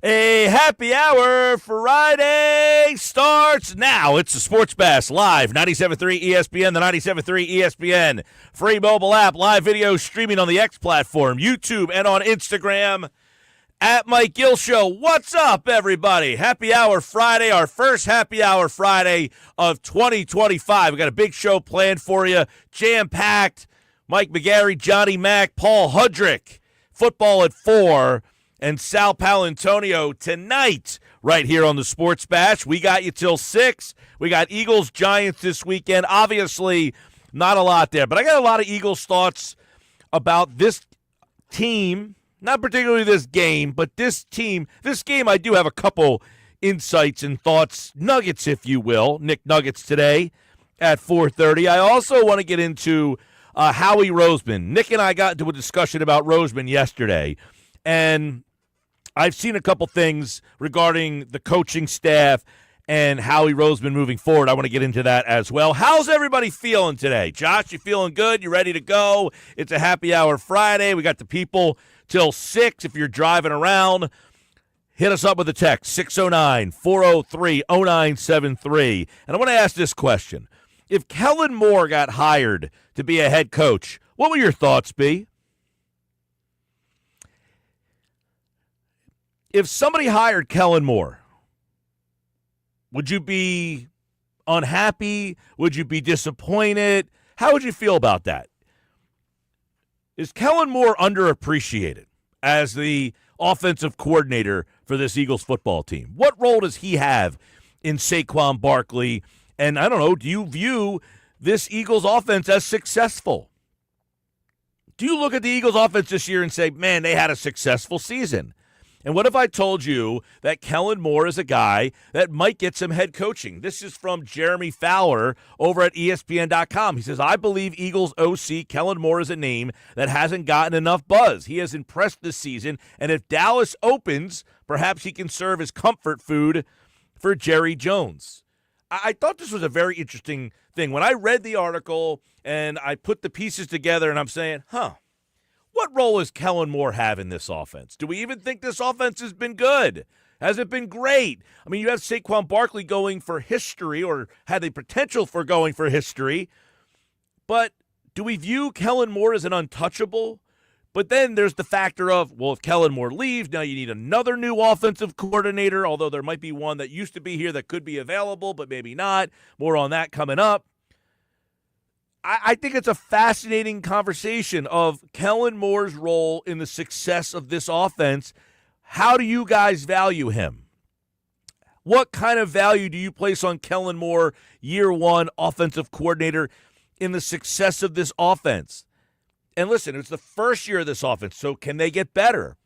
A happy hour Friday starts now. It's the Sports Bash live, 97.3 ESPN, the 97.3 ESPN free mobile app, live video streaming on the X platform, YouTube, and on Instagram at Mike Gill Show. What's up, everybody? Happy hour Friday, our first happy hour Friday of 2025. We got a big show planned for you, jam-packed. Mike McGarry, Johnny Mack, Paul Hudrick, football at 4. And Sal Paolantonio tonight right here on the Sports Bash. We got you till 6. We got Eagles-Giants this weekend. Obviously, not a lot there. But I got a lot of Eagles thoughts about this team, not particularly this game, but this team. This game, I do have a couple insights and thoughts, nuggets, if you will. Nick Nuggets today at 4:30. I also want to get into Howie Roseman. Nick and I got into a discussion about Roseman yesterday, and I've seen a couple things regarding the coaching staff and Howie Roseman moving forward. I want to get into that as well. How's everybody feeling today? Josh, you feeling good? You ready to go? It's a happy hour Friday. We got the people till 6. If you're driving around, hit us up with a text, 609-403-0973. And I want to ask this question. If Kellen Moore got hired to be a head coach, what would your thoughts be? If somebody hired Kellen Moore, would you be unhappy? Would you be disappointed? How would you feel about that? Is Kellen Moore underappreciated as the offensive coordinator for this Eagles football team? What role does he have in Saquon Barkley? And I don't know, do you view this Eagles offense as successful? Do you look at the Eagles offense this year and say, man, they had a successful season? And what if I told you that Kellen Moore is a guy that might get some head coaching? This is from Jeremy Fowler over at ESPN.com. He says, I believe Eagles OC Kellen Moore is a name that hasn't gotten enough buzz. He has impressed this season, and if Dallas opens, perhaps he can serve as comfort food for Jerry Jones. I thought this was a very interesting thing. When I read the article and I put the pieces together and I'm saying, what role does Kellen Moore have in this offense? Do we even think this offense has been good? Has it been great? I mean, you have Saquon Barkley going for history or had the potential for going for history. But do we view Kellen Moore as an untouchable? But then there's the factor of, well, if Kellen Moore leaves, now you need another new offensive coordinator, although there might be one that used to be here that could be available, but maybe not. More on that coming up. I think it's a fascinating conversation of Kellen Moore's role in the success of this offense. How do you guys value him? What kind of value do you place on Kellen Moore, year one offensive coordinator, in the success of this offense? And listen, it's the first year of this offense, so can they get better?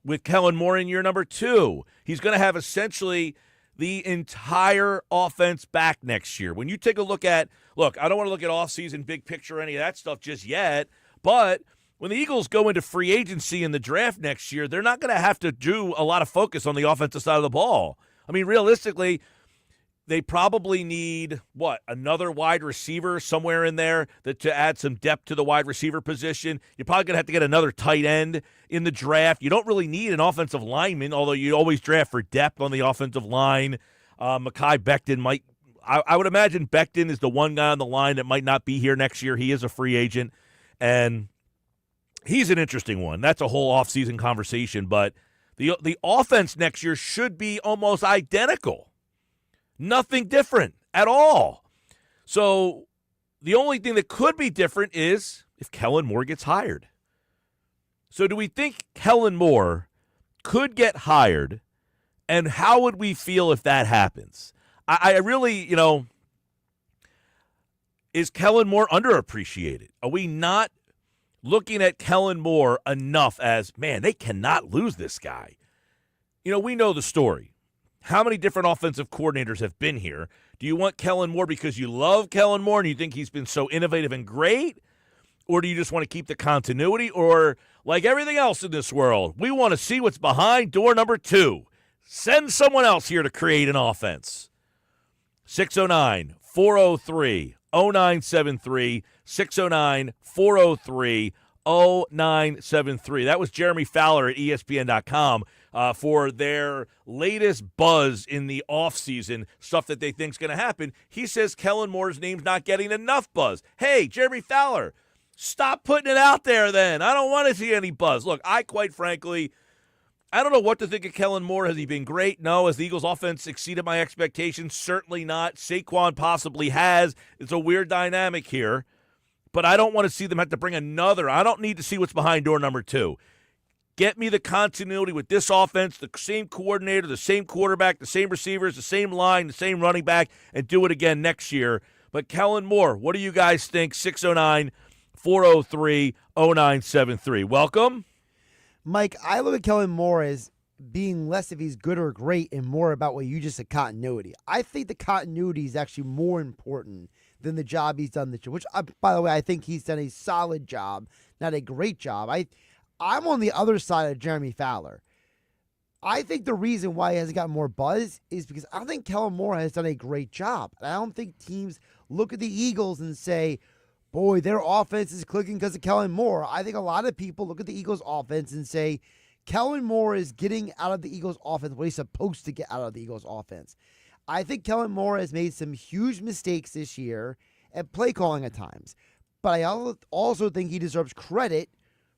With Kellen Moore in year number 2, he's going to have essentially the entire offense back next year. When you take a look, I don't want to look at offseason, big picture, any of that stuff just yet, but when the Eagles go into free agency in the draft next year, they're not going to have to do a lot of focus on the offensive side of the ball. I mean, realistically, they probably need, another wide receiver somewhere in there to add some depth to the wide receiver position. You're probably going to have to get another tight end in the draft. You don't really need an offensive lineman, although you always draft for depth on the offensive line. Mekhi Becton might – I would imagine Becton is the one guy on the line that might not be here next year. He is a free agent, and he's an interesting one. That's a whole offseason conversation, but the offense next year should be almost identical. Nothing different at all. So the only thing that could be different is if Kellen Moore gets hired. So do we think Kellen Moore could get hired, and how would we feel if that happens? I really, is Kellen Moore underappreciated? Are we not looking at Kellen Moore enough as, man, they cannot lose this guy? We know the story. How many different offensive coordinators have been here? Do you want Kellen Moore because you love Kellen Moore and you think he's been so innovative and great? Or do you just want to keep the continuity? Or, like everything else in this world, we want to see what's behind door number 2. Send someone else here to create an offense. 609-403-0973. 609-403-0973. That was Jeremy Fowler at ESPN.com. for their latest buzz in the offseason, stuff that they think is going to happen. He says Kellen Moore's name's not getting enough buzz. Hey, Jeremy Fowler, stop putting it out there then. I don't want to see any buzz. Look, quite frankly, I don't know what to think of Kellen Moore. Has he been great? No. Has the Eagles' offense exceeded my expectations? Certainly not. Saquon possibly has. It's a weird dynamic here. But I don't want to see them have to bring another. I don't need to see what's behind door number 2. Get me the continuity with this offense, the same coordinator, the same quarterback, the same receivers, the same line, the same running back, and do it again next year. But Kellen Moore, what do you guys think? 609-403-0973. Welcome. Mike, I look at Kellen Moore as being less if he's good or great and more about what you just said, continuity. I think the continuity is actually more important than the job he's done this year, which, by the way, I think he's done a solid job, not a great job. I'm on the other side of Jeremy Fowler. I think the reason why he hasn't gotten more buzz is because I don't think Kellen Moore has done a great job. I don't think teams look at the Eagles and say, boy, their offense is clicking because of Kellen Moore. I think a lot of people look at the Eagles' offense and say, Kellen Moore is getting out of the Eagles' offense what he's supposed to get out of the Eagles' offense. I think Kellen Moore has made some huge mistakes this year at play calling at times. But I also think he deserves credit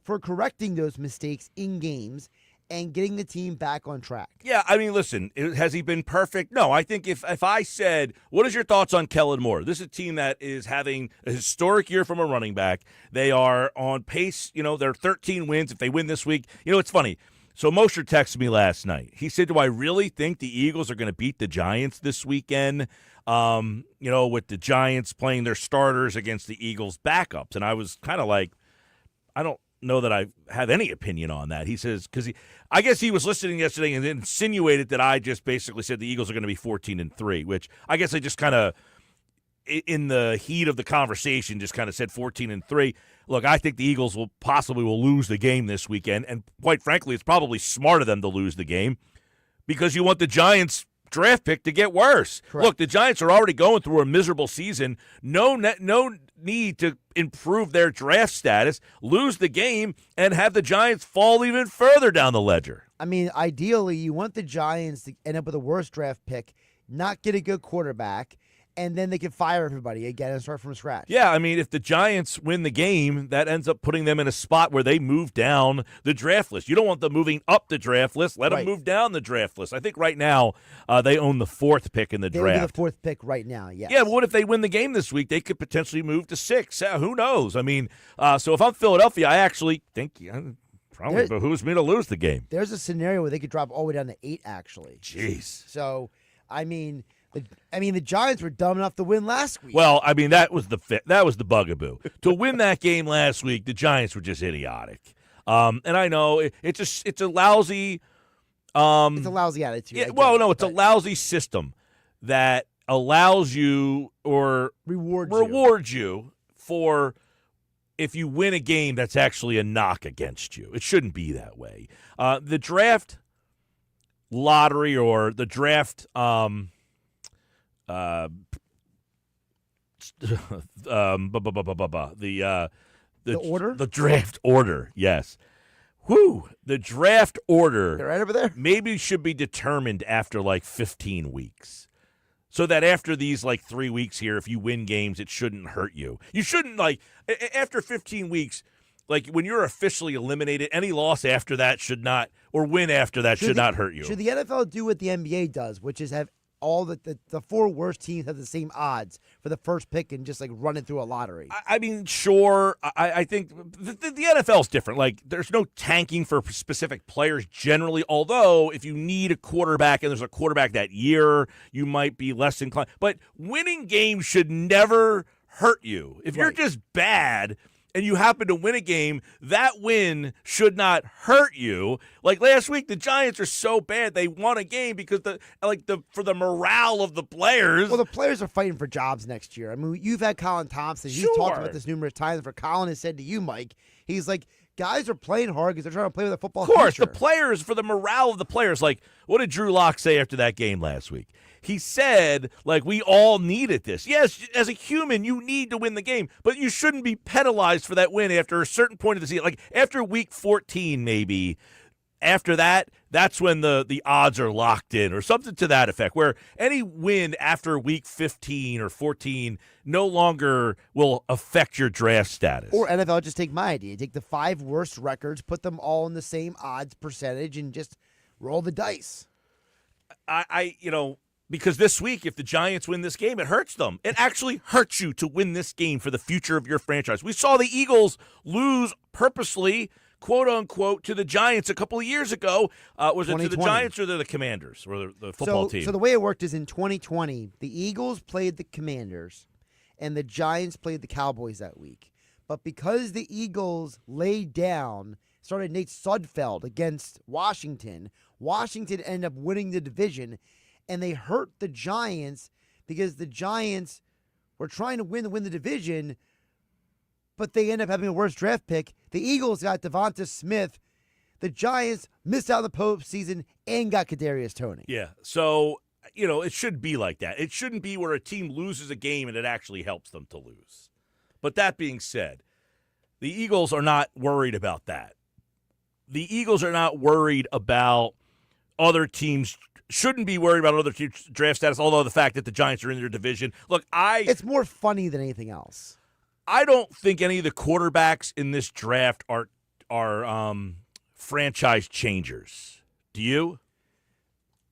for correcting those mistakes in games and getting the team back on track. Yeah, I mean, listen, has he been perfect? No, I think if I said, what is your thoughts on Kellen Moore? This is a team that is having a historic year from a running back. They are on pace, they're 13 wins. If they win this week, it's funny. So Mosher texted me last night. He said, do I really think the Eagles are going to beat the Giants this weekend? With the Giants playing their starters against the Eagles' backups. And I was kind of like, I don't know that I have any opinion on that. He says, because I guess he was listening yesterday and insinuated that I just basically said the Eagles are going to be 14-3, which I guess I just kind of, in the heat of the conversation, just kind of said 14-3. Look, I think the Eagles will lose the game this weekend, and quite frankly, it's probably smart of them to lose the game because you want the Giants' draft pick to get worse. Correct. Look, the Giants are already going through a miserable season. No need to improve their draft status, lose the game, and have the Giants fall even further down the ledger. I mean, ideally, you want the Giants to end up with a worse draft pick, not get a good quarterback, and then they can fire everybody again and start from scratch. Yeah, I mean, if the Giants win the game, that ends up putting them in a spot where they move down the draft list. You don't want them moving up the draft list. Let them move down the draft list. I think right now they own the 4th pick in the draft. They own the 4th pick right now, yes. Yeah, but what if they win the game this week? They could potentially move to 6. Who knows? I mean, so if I'm Philadelphia, I actually think probably behooves me to lose the game. There's a scenario where they could drop all the way down to 8, actually. Jeez. So, I mean, the Giants were dumb enough to win last week. Well, I mean, that was the bugaboo. To win that game last week, the Giants were just idiotic. And I know it's a lousy. It's a lousy attitude. Yeah, it's a lousy system that allows you or rewards you for if you win a game that's actually a knock against you. It shouldn't be that way. The draft lottery or the draft. The order? The draft order, yes. The draft order. They're right over there. Maybe should be determined after like 15 weeks. So that after these like 3 weeks here, if you win games, it shouldn't hurt you. You shouldn't after 15 weeks, like when you're officially eliminated, any loss after that should not, or win after that should not hurt you. Should the NFL do what the NBA does, which is have all the 4 worst teams have the same odds for the first pick and just like run it through a lottery? I mean, sure. I think the NFL is different. Like, there's no tanking for specific players generally, although if you need a quarterback and there's a quarterback that year, you might be less inclined. But winning games should never hurt you. If you're just bad and you happen to win a game, that win should not hurt you. Like last week, the Giants are so bad they won a game because for the morale of the players. Well, the players are fighting for jobs next year. I mean, you've had Colin Thompson. He's talked about this numerous times. For Colin has said to you, Mike, he's like, guys are playing hard because they're trying to play with a football. Of course, future. The players, for the morale of the players. Like, what did Drew Lock say after that game last week? He said, we all needed this. Yes, as a human, you need to win the game, but you shouldn't be penalized for that win after a certain point of the season. Like, after week 14, maybe, after that, that's when the odds are locked in or something to that effect, where any win after week 15 or 14 no longer will affect your draft status. Or NFL, just take my idea. Take the 5 worst records, put them all in the same odds percentage, and just roll the dice. Because this week, if the Giants win this game, it hurts them. It actually hurts you to win this game for the future of your franchise. We saw the Eagles lose purposely, quote unquote, to the Giants a couple of years ago. Was it to the Giants or the Commanders or the football team? So the way it worked is in 2020, the Eagles played the Commanders and the Giants played the Cowboys that week. But because the Eagles laid down, started Nate Sudfeld against Washington ended up winning the division, and they hurt the Giants because the Giants were trying to win the division, but they end up having a worse draft pick. The Eagles got Devonta Smith. The Giants missed out on the postseason and got Kadarius Toney. Yeah, so, it should be like that. It shouldn't be where a team loses a game and it actually helps them to lose. But that being said, the Eagles are not worried about that. The Eagles are not worried about other teams, shouldn't be worried about other teams' draft status, although the fact that the Giants are in their division. Look, it's more funny than anything else. I don't think any of the quarterbacks in this draft are franchise changers. Do you?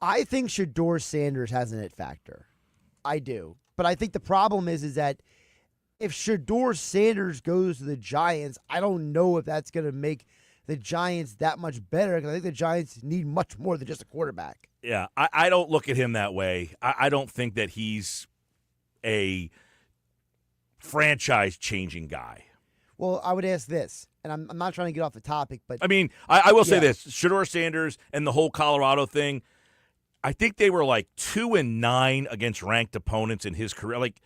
I think Shedeur Sanders has an it factor. I do. But I think the problem is that if Shedeur Sanders goes to the Giants, I don't know if that's going to make the Giants that much better, because I think the Giants need much more than just a quarterback. Yeah, I don't look at him that way. I don't think that he's a franchise-changing guy. Well, I would ask this, and I'm not trying to get off the topic, but I mean, I will say this: Shedeur Sanders and the whole Colorado thing. I think they were like 2-9 against ranked opponents in his career. Like,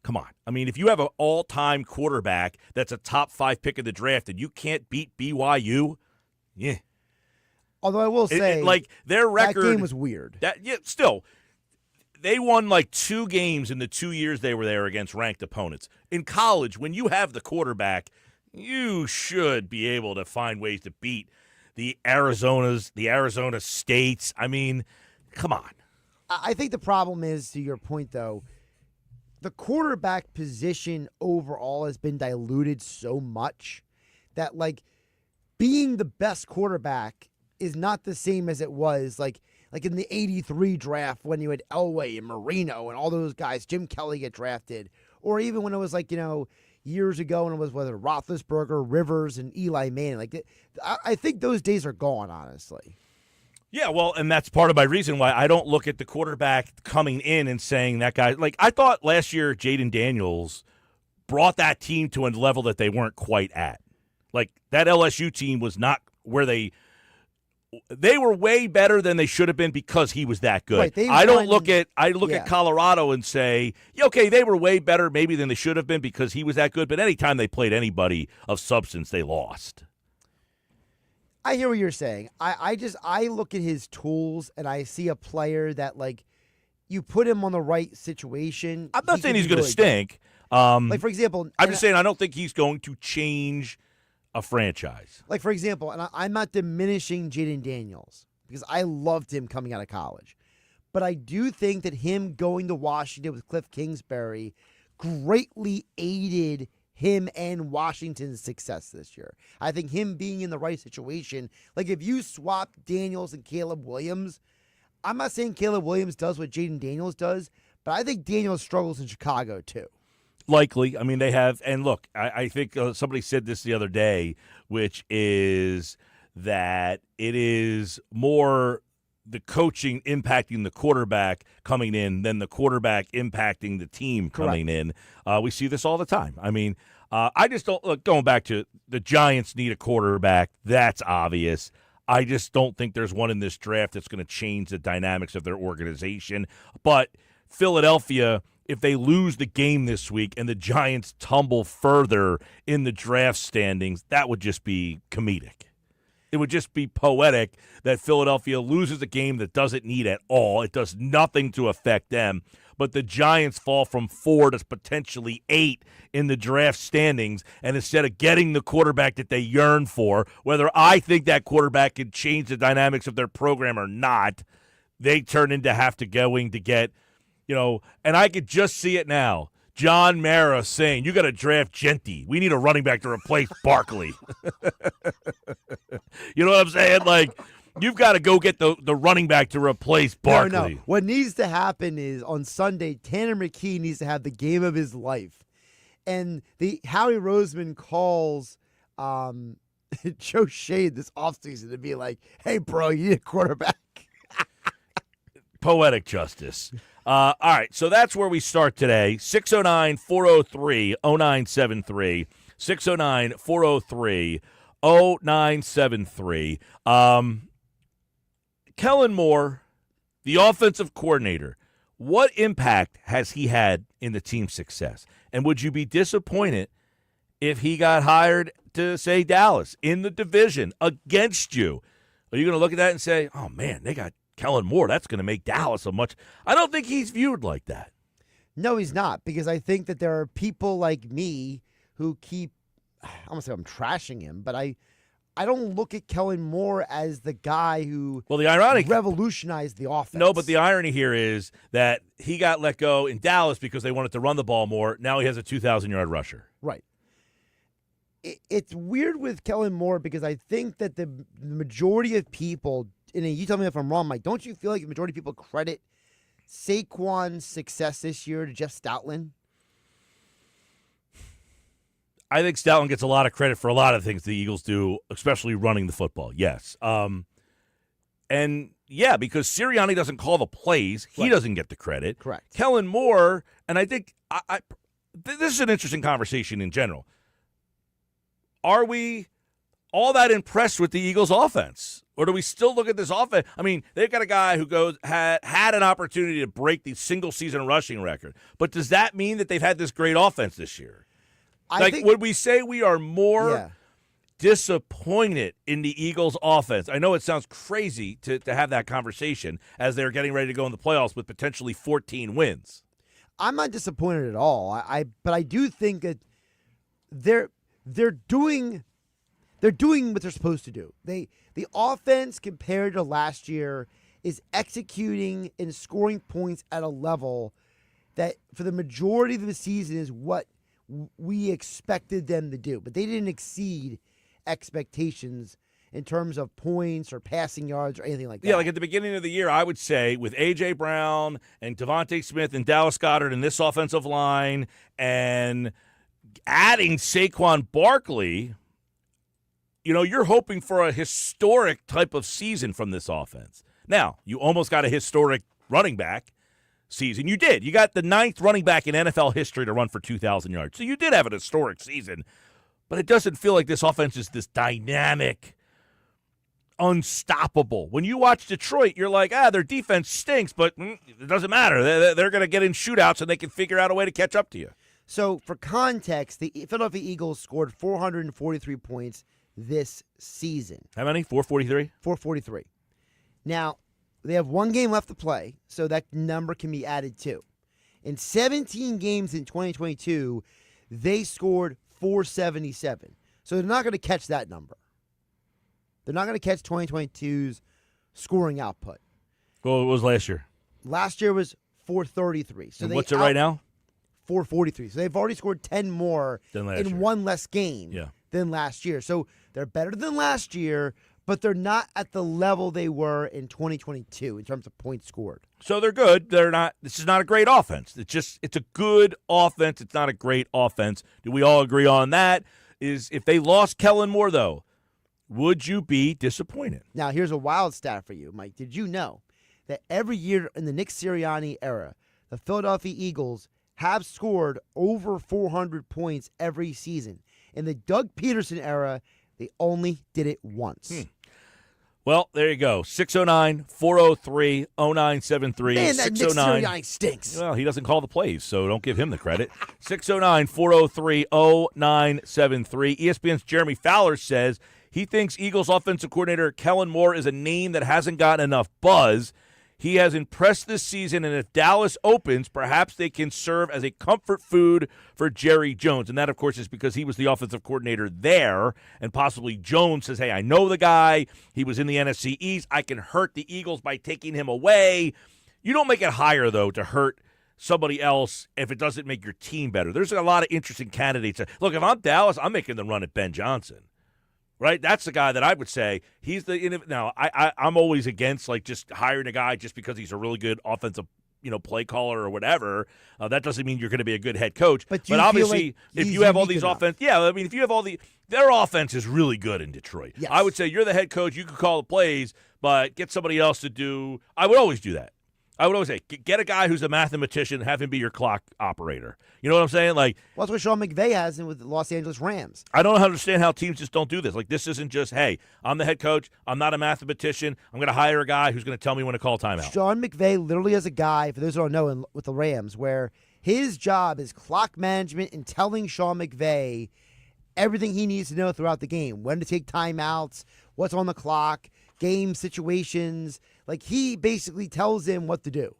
come on. I mean, if you have an all-time quarterback that's a top 5 pick of the draft and you can't beat BYU, yeah. Although I will say, their record, that game was weird. Still, they won like 2 games in the 2 years they were there against ranked opponents. In college, when you have the quarterback, you should be able to find ways to beat the Arizona States. I mean, come on. I think the problem is, to your point, though, the quarterback position overall has been diluted so much that, being the best quarterback is not the same as it was, like in the 83 draft when you had Elway and Marino and all those guys, Jim Kelly get drafted, or even when it was years ago when it was whether Roethlisberger, Rivers, and Eli Manning. I think those days are gone, honestly. Yeah, well, and that's part of my reason why I don't look at the quarterback coming in and saying that guy. I thought last year Jaden Daniels brought that team to a level that they weren't quite at. That LSU team was not where they were way better than they should have been because he was that good. Right, I look at Colorado and say, yeah, okay, they were way better maybe than they should have been because he was that good, but anytime they played anybody of substance, they lost. I hear what you're saying. I look at his tools and I see a player that you put him on the right situation. I'm not saying he's going to stink. For example, I'm just saying I don't think he's going to change a franchise. For example, and I'm not diminishing Jaden Daniels because I loved him coming out of college, but I do think that him going to Washington with Cliff Kingsbury greatly aided him and Washington's success this year. I think him being in the right situation, if you swap Daniels and Caleb Williams, I'm not saying Caleb Williams does what Jaden Daniels does, but I think Daniels struggles in Chicago too. Likely. I mean, they have. And look, I think somebody said this the other day, which is that it is more the coaching impacting the quarterback coming in than the quarterback impacting the team coming in. We see this all the time. I mean, I just don't look, going back to the Giants need a quarterback. That's obvious. I just don't think there's one in this draft that's going to change the dynamics of their organization. But Philadelphia, if they lose the game this week and the Giants tumble further in the draft standings, that would just be comedic. It would just be poetic that Philadelphia loses a game that doesn't need at all. It does nothing to affect them. But the Giants fall from 4 to potentially 8 in the draft standings, and instead of getting the quarterback that they yearn for, whether I think that quarterback can change the dynamics of their program or not, they turn into have to going to get, and I could just see it now. John Mara saying, you got to draft Genty. We need a running back to replace Barkley. You know what I'm saying? Like, you've got to go get the running back to replace Barkley. No. What needs to happen is on Sunday, Tanner McKee needs to have the game of his life. And the Howie Roseman calls Joe Shade this offseason to be like, hey, bro, you need a quarterback. Poetic justice. All right, so that's where we start today. 609-403-0973. 609-403-0973. Kellen Moore, the offensive coordinator, what impact has he had in the team's success? And would you be disappointed if he got hired to, say, Dallas in the division against you? Are you going to look at that and say, oh, man, they got Kellen Moore, that's going to make Dallas a much – I don't think he's viewed like that. No, he's not, because I think that there are people like me who keep – I'm going to say I'm trashing him, but I don't look at Kellen Moore as the guy who revolutionized the offense. No, but the irony here is that he got let go in Dallas because they wanted to run the ball more. Now he has a 2,000-yard rusher. Right. It's weird with Kellen Moore because I think that the majority of people – and you tell me if I'm wrong, Mike, don't you feel like the majority of people credit Saquon's success this year to Jeff Stoutland? I think Stoutland gets a lot of credit for a lot of things the Eagles do, especially running the football, yes. And, yeah, because Sirianni doesn't call the plays, he doesn't get the credit. Correct. Kellen Moore, and I think this is an interesting conversation in general. Are we all that impressed with the Eagles' offense? Or do we still look at this offense? I mean, they've got a guy who had an opportunity to break the single-season rushing record. But does that mean that they've had this great offense this year? Would we say we are more disappointed in the Eagles' offense? I know it sounds crazy to have that conversation as they're getting ready to go in the playoffs with potentially 14 wins. I'm not disappointed at all. But I do think that they're doing what they're supposed to do. The offense compared to last year is executing and scoring points at a level that for the majority of the season is what we expected them to do. But they didn't exceed expectations in terms of points or passing yards or anything like that. Yeah, like at the beginning of the year, I would say with A.J. Brown and Devontae Smith and Dallas Goedert in this offensive line and adding Saquon Barkley, you're hoping for a historic type of season from this offense. Now, you almost got a historic running back season. You did. You got the 9th running back in NFL history to run for 2,000 yards. So you did have an historic season. But it doesn't feel like this offense is this dynamic, unstoppable. When you watch Detroit, you're like, their defense stinks, but it doesn't matter. They're going to get in shootouts and they can figure out a way to catch up to you. So for context, the Philadelphia Eagles scored 443 points this season. How many? 443? 443. Now, they have one game left to play, so that number can be added too. In 17 games in 2022, they scored 477. So they're not going to catch that number. They're not going to catch 2022's scoring output. Well, what was last year? Last year was 433. So what's it right now? 443. So they've already scored 10 more in one less game than last year. So they're better than last year, but they're not at the level they were in 2022 in terms of points scored. So they're good. This is not a great offense. It's a good offense. It's not a great offense. Do we all agree on that? Is if they lost Kellen Moore, though, would you be disappointed? Now, here's a wild stat for you, Mike. Did you know that every year in the Nick Sirianni era, the Philadelphia Eagles have scored over 400 points every season? In the Doug Peterson era, they only did it once. Well, there you go. 609-403-0973. Man, that Nick Sirianni stinks. Well, he doesn't call the plays, so don't give him the credit. 609-403-0973. ESPN's Jeremy Fowler says He thinks Eagles offensive coordinator Kellen Moore is a name that hasn't gotten enough buzz. He has impressed this season, and if Dallas opens, perhaps they can serve as a comfort food for Jerry Jones. And that, of course, is because he was the offensive coordinator there, and possibly Jones says, hey, I know the guy. He was in the NFC East. I can hurt the Eagles by taking him away. You don't make it higher, though, to hurt somebody else if it doesn't make your team better. There's a lot of interesting candidates. Look, if I'm Dallas, I'm making the run at Ben Johnson. Right, that's the guy that I would say he's the. Now, I'm always against like just hiring a guy just because he's a really good offensive, play caller or whatever. That doesn't mean you're going to be a good head coach. But obviously, like if you have all these offense, if you have all their offense is really good in Detroit. Yes. I would say you're the head coach. You can call the plays, but get somebody else to do. I would always do that. I would always say, get a guy who's a mathematician, have him be your clock operator. You know what I'm saying? Like, well, that's what Sean McVay has with the Los Angeles Rams. I don't understand how teams just don't do this. Like, this isn't just, hey, I'm the head coach. I'm not a mathematician. I'm going to hire a guy who's going to tell me when to call timeout. Sean McVay literally has a guy, for those who don't know, with the Rams, where his job is clock management and telling Sean McVay everything he needs to know throughout the game, when to take timeouts, what's on the clock, game situations. Like, he basically tells him what to do.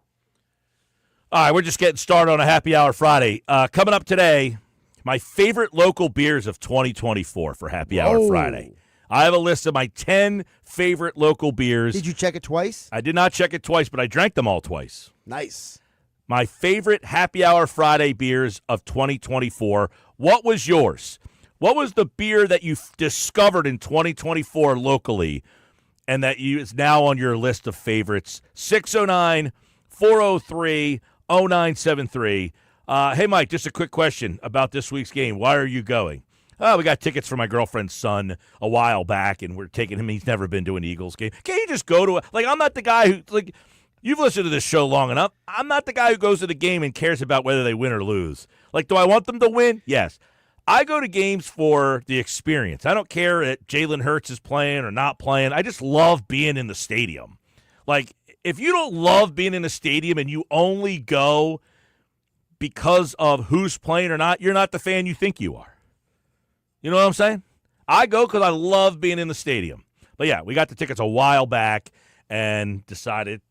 All right, we're just getting started on a Happy Hour Friday. Coming up today, my favorite local beers of 2024 for Happy Hour Friday. I have a list of my 10 favorite local beers. Did you check it twice? I did not check it twice, but I drank them all twice. Nice. My favorite Happy Hour Friday beers of 2024. What was yours? What was the beer that you discovered in 2024 locally and that is now on your list of favorites? 609-403-0973. Hey, Mike, just a quick question about this week's game. Why are you going? Oh, we got tickets for my girlfriend's son a while back, and we're taking him. He's never been to an Eagles game. Can't you just go to I'm not the guy who, you've listened to this show long enough. I'm not the guy who goes to the game and cares about whether they win or lose. Do I want them to win? Yes. I go to games for the experience. I don't care that Jalen Hurts is playing or not playing. I just love being in the stadium. If you don't love being in a stadium and you only go because of who's playing or not, you're not the fan you think you are. You know what I'm saying? I go because I love being in the stadium. But, yeah, we got the tickets a while back and decided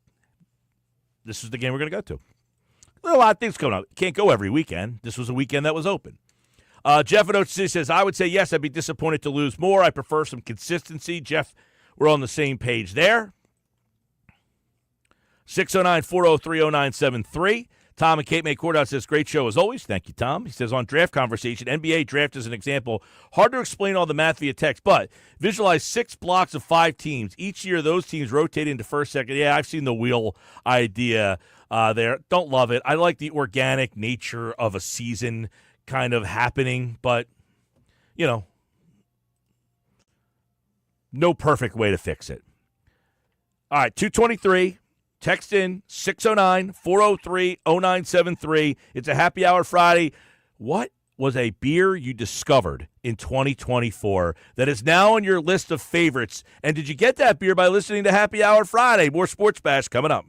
this is the game we're going to go to. There are a lot of things coming up. Can't go every weekend. This was a weekend that was open. Jeff at OC says, I would say yes, I'd be disappointed to lose more. I prefer some consistency. Jeff, we're on the same page there. 609-403-0973. Tom and Cape May Courthouse says, great show as always. Thank you, Tom. He says, on draft conversation, NBA draft is an example. Hard to explain all the math via text, but visualize 6 blocks of 5 teams. Each year, those teams rotate into first, second. Yeah, I've seen the wheel idea there. Don't love it. I like the organic nature of a season kind of happening, but, no perfect way to fix it. All right, 223. Text in 609-403-0973. It's a Happy Hour Friday. What was a beer you discovered in 2024 that is now on your list of favorites? And did you get that beer by listening to Happy Hour Friday? More Sports Bash coming up.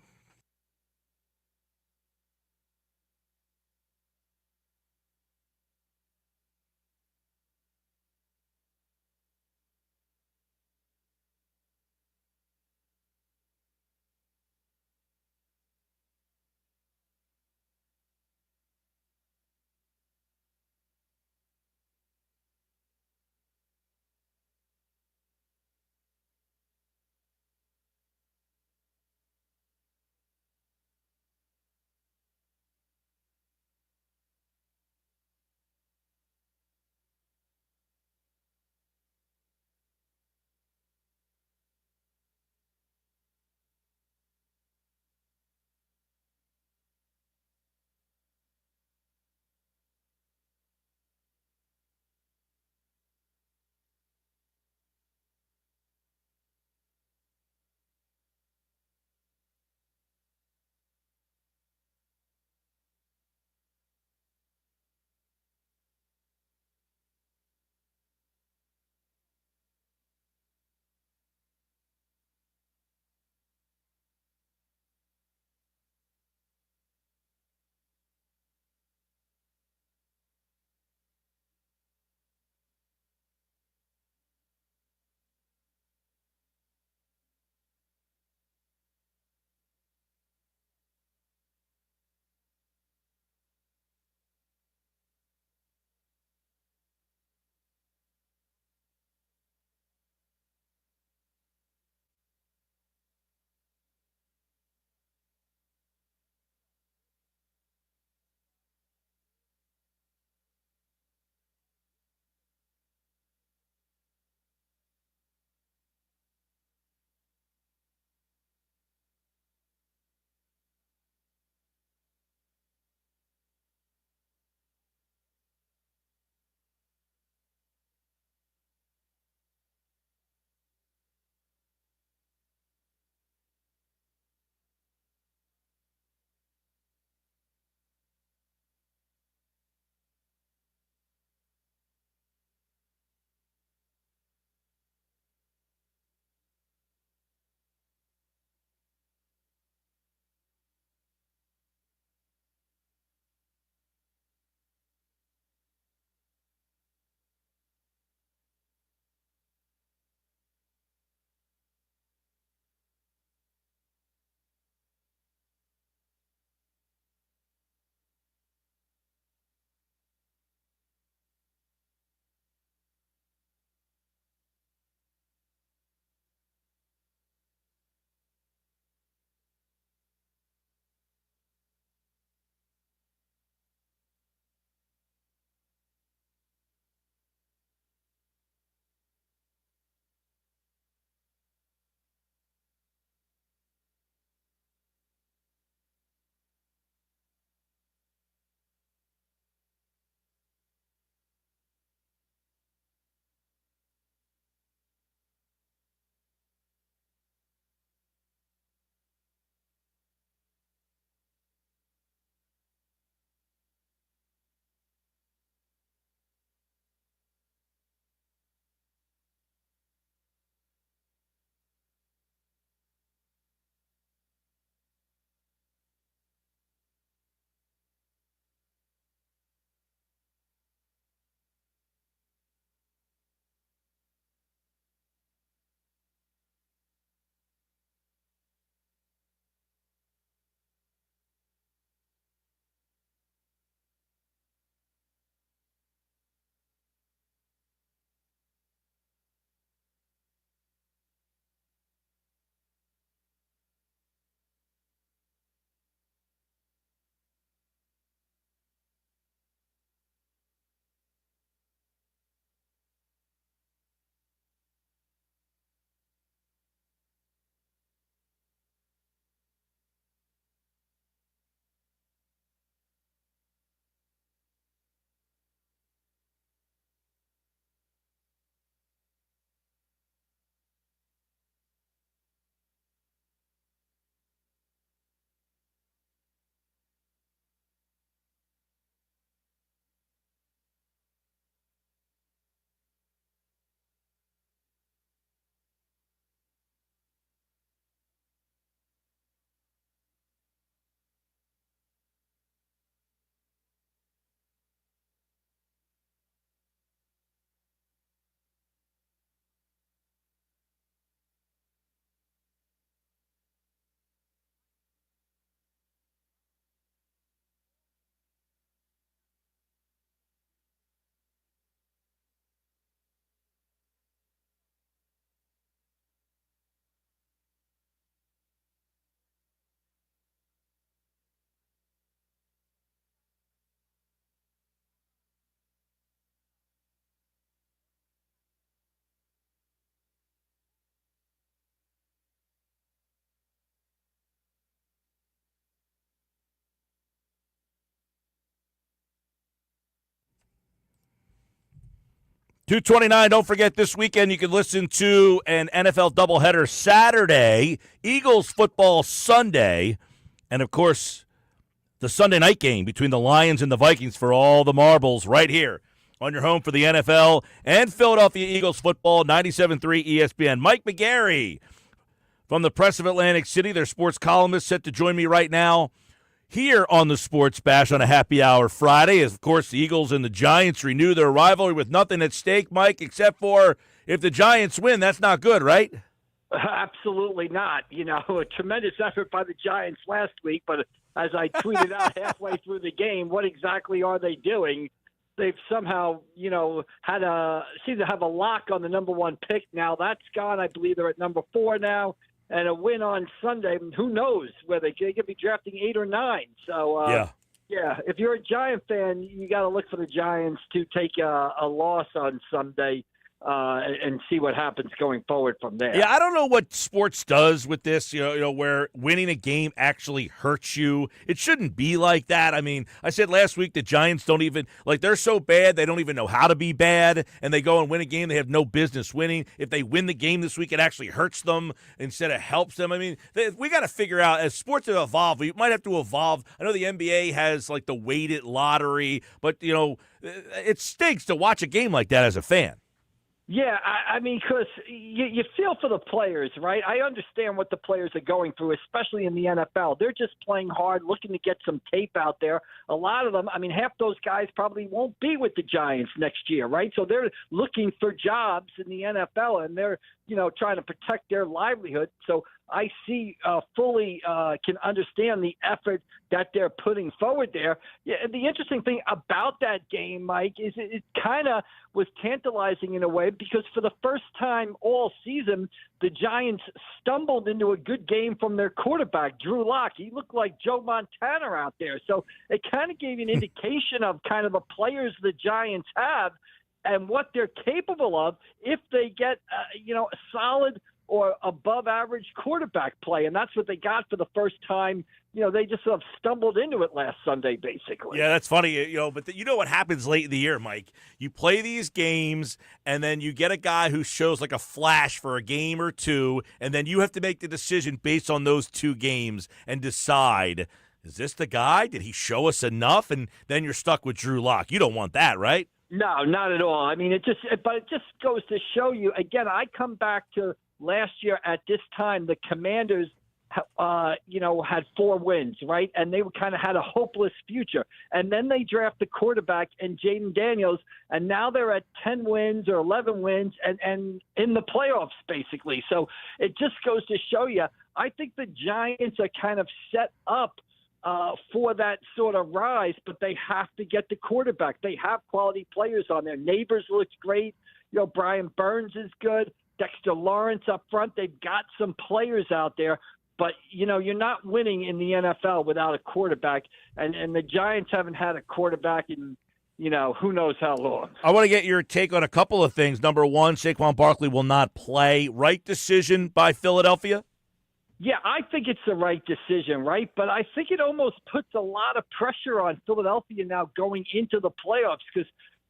2:29. Don't forget, this weekend you can listen to an NFL doubleheader Saturday, Eagles football Sunday, and, of course, the Sunday night game between the Lions and the Vikings for all the marbles right here on your home for the NFL and Philadelphia Eagles football, 97.3 ESPN. Mike McGarry from the Press of Atlantic City, their sports columnist, set to join me right now here on the Sports Bash on a happy hour Friday. As, of course, the Eagles and the Giants renew their rivalry with nothing at stake, Mike, except for if the Giants win, that's not good, right? Absolutely not. A tremendous effort by the Giants last week, but as I tweeted out halfway through the game, what exactly are they doing? They've somehow, seem to have a lock on the number one pick. Now that's gone. I believe they're at number 4 now. And a win on Sunday, who knows whether they could be drafting 8 or 9. So, yeah, if you're a Giant fan, you got to look for the Giants to take a loss on Sunday and see what happens going forward from there. Yeah, I don't know what sports does with this, where winning a game actually hurts you. It shouldn't be like that. I mean, I said last week the Giants don't even, they're so bad, they don't even know how to be bad, and they go and win a game they have no business winning. If they win the game this week, it actually hurts them instead of helps them. I mean, we got to figure out, as sports have evolved, we might have to evolve. I know the NBA has, the weighted lottery, but, it stinks to watch a game like that as a fan. Yeah, I mean, because you feel for the players, right? I understand what the players are going through, especially in the NFL. They're just playing hard, looking to get some tape out there. A lot of them, half those guys probably won't be with the Giants next year, right? So they're looking for jobs in the NFL, and they're, trying to protect their livelihood. So I fully can understand the effort that they're putting forward there. Yeah, and the interesting thing about that game, Mike, is it kind of was tantalizing in a way because for the first time all season, the Giants stumbled into a good game from their quarterback, Drew Lock. He looked like Joe Montana out there. So it kind of gave you an indication of kind of the players the Giants have and what they're capable of if they get, a solid or above average quarterback play. And that's what they got for the first time. They just sort of stumbled into it last Sunday, basically. Yeah, that's funny, but what happens late in the year, Mike? You play these games, and then you get a guy who shows a flash for a game or two, and then you have to make the decision based on those 2 games and decide, is this the guy? Did he show us enough? And then you're stuck with Drew Lock. You don't want that, right? No, not at all. It just goes to show you, again, I come back to last year at this time, the Commanders, had 4 wins, right? And they kind of had a hopeless future. And then they draft the quarterback and Jaden Daniels, and now they're at 10 wins or 11 wins and in the playoffs, basically. So it just goes to show you, I think the Giants are kind of set up for that sort of rise, but they have to get the quarterback. They have quality players on there. Neighbors looks great. Brian Burns is good. Dexter Lawrence up front. They've got some players out there, but, you're not winning in the NFL without a quarterback, and the Giants haven't had a quarterback in, who knows how long. I want to get your take on a couple of things. Number one, Saquon Barkley will not play. Right decision by Philadelphia? Yeah, I think it's the right decision, right? But I think it almost puts a lot of pressure on Philadelphia now going into the playoffs because,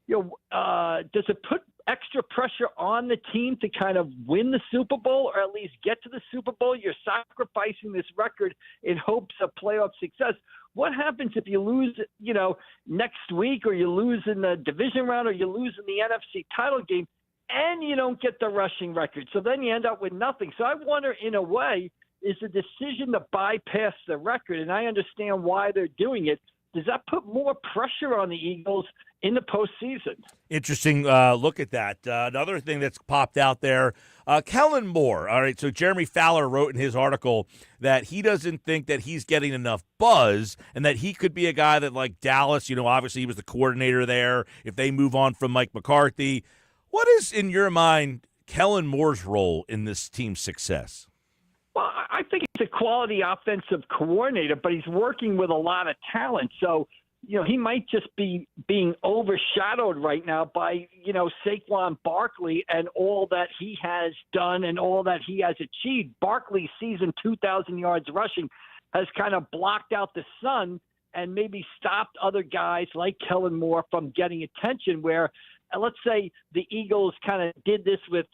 does it put extra pressure on the team to kind of win the Super Bowl or at least get to the Super Bowl? You're sacrificing this record in hopes of playoff success. What happens if you lose, next week, or you lose in the division round, or you lose in the NFC title game and you don't get the rushing record? So then you end up with nothing. So I wonder, in a way, is the decision to bypass the record, and I understand why they're doing it, does that put more pressure on the Eagles in the postseason? Interesting look at that. Another thing that's popped out there, Kellen Moore. All right, so Jeremy Fowler wrote in his article that he doesn't think that he's getting enough buzz and that he could be a guy that, like Dallas, obviously he was the coordinator there, if they move on from Mike McCarthy. What is, in your mind, Kellen Moore's role in this team's success? Well, I think he's a quality offensive coordinator, but he's working with a lot of talent. So, he might just be being overshadowed right now by, Saquon Barkley and all that he has done and all that he has achieved. Barkley's season 2,000 yards rushing has kind of blocked out the sun and maybe stopped other guys like Kellen Moore from getting attention where, let's say the Eagles kind of did this with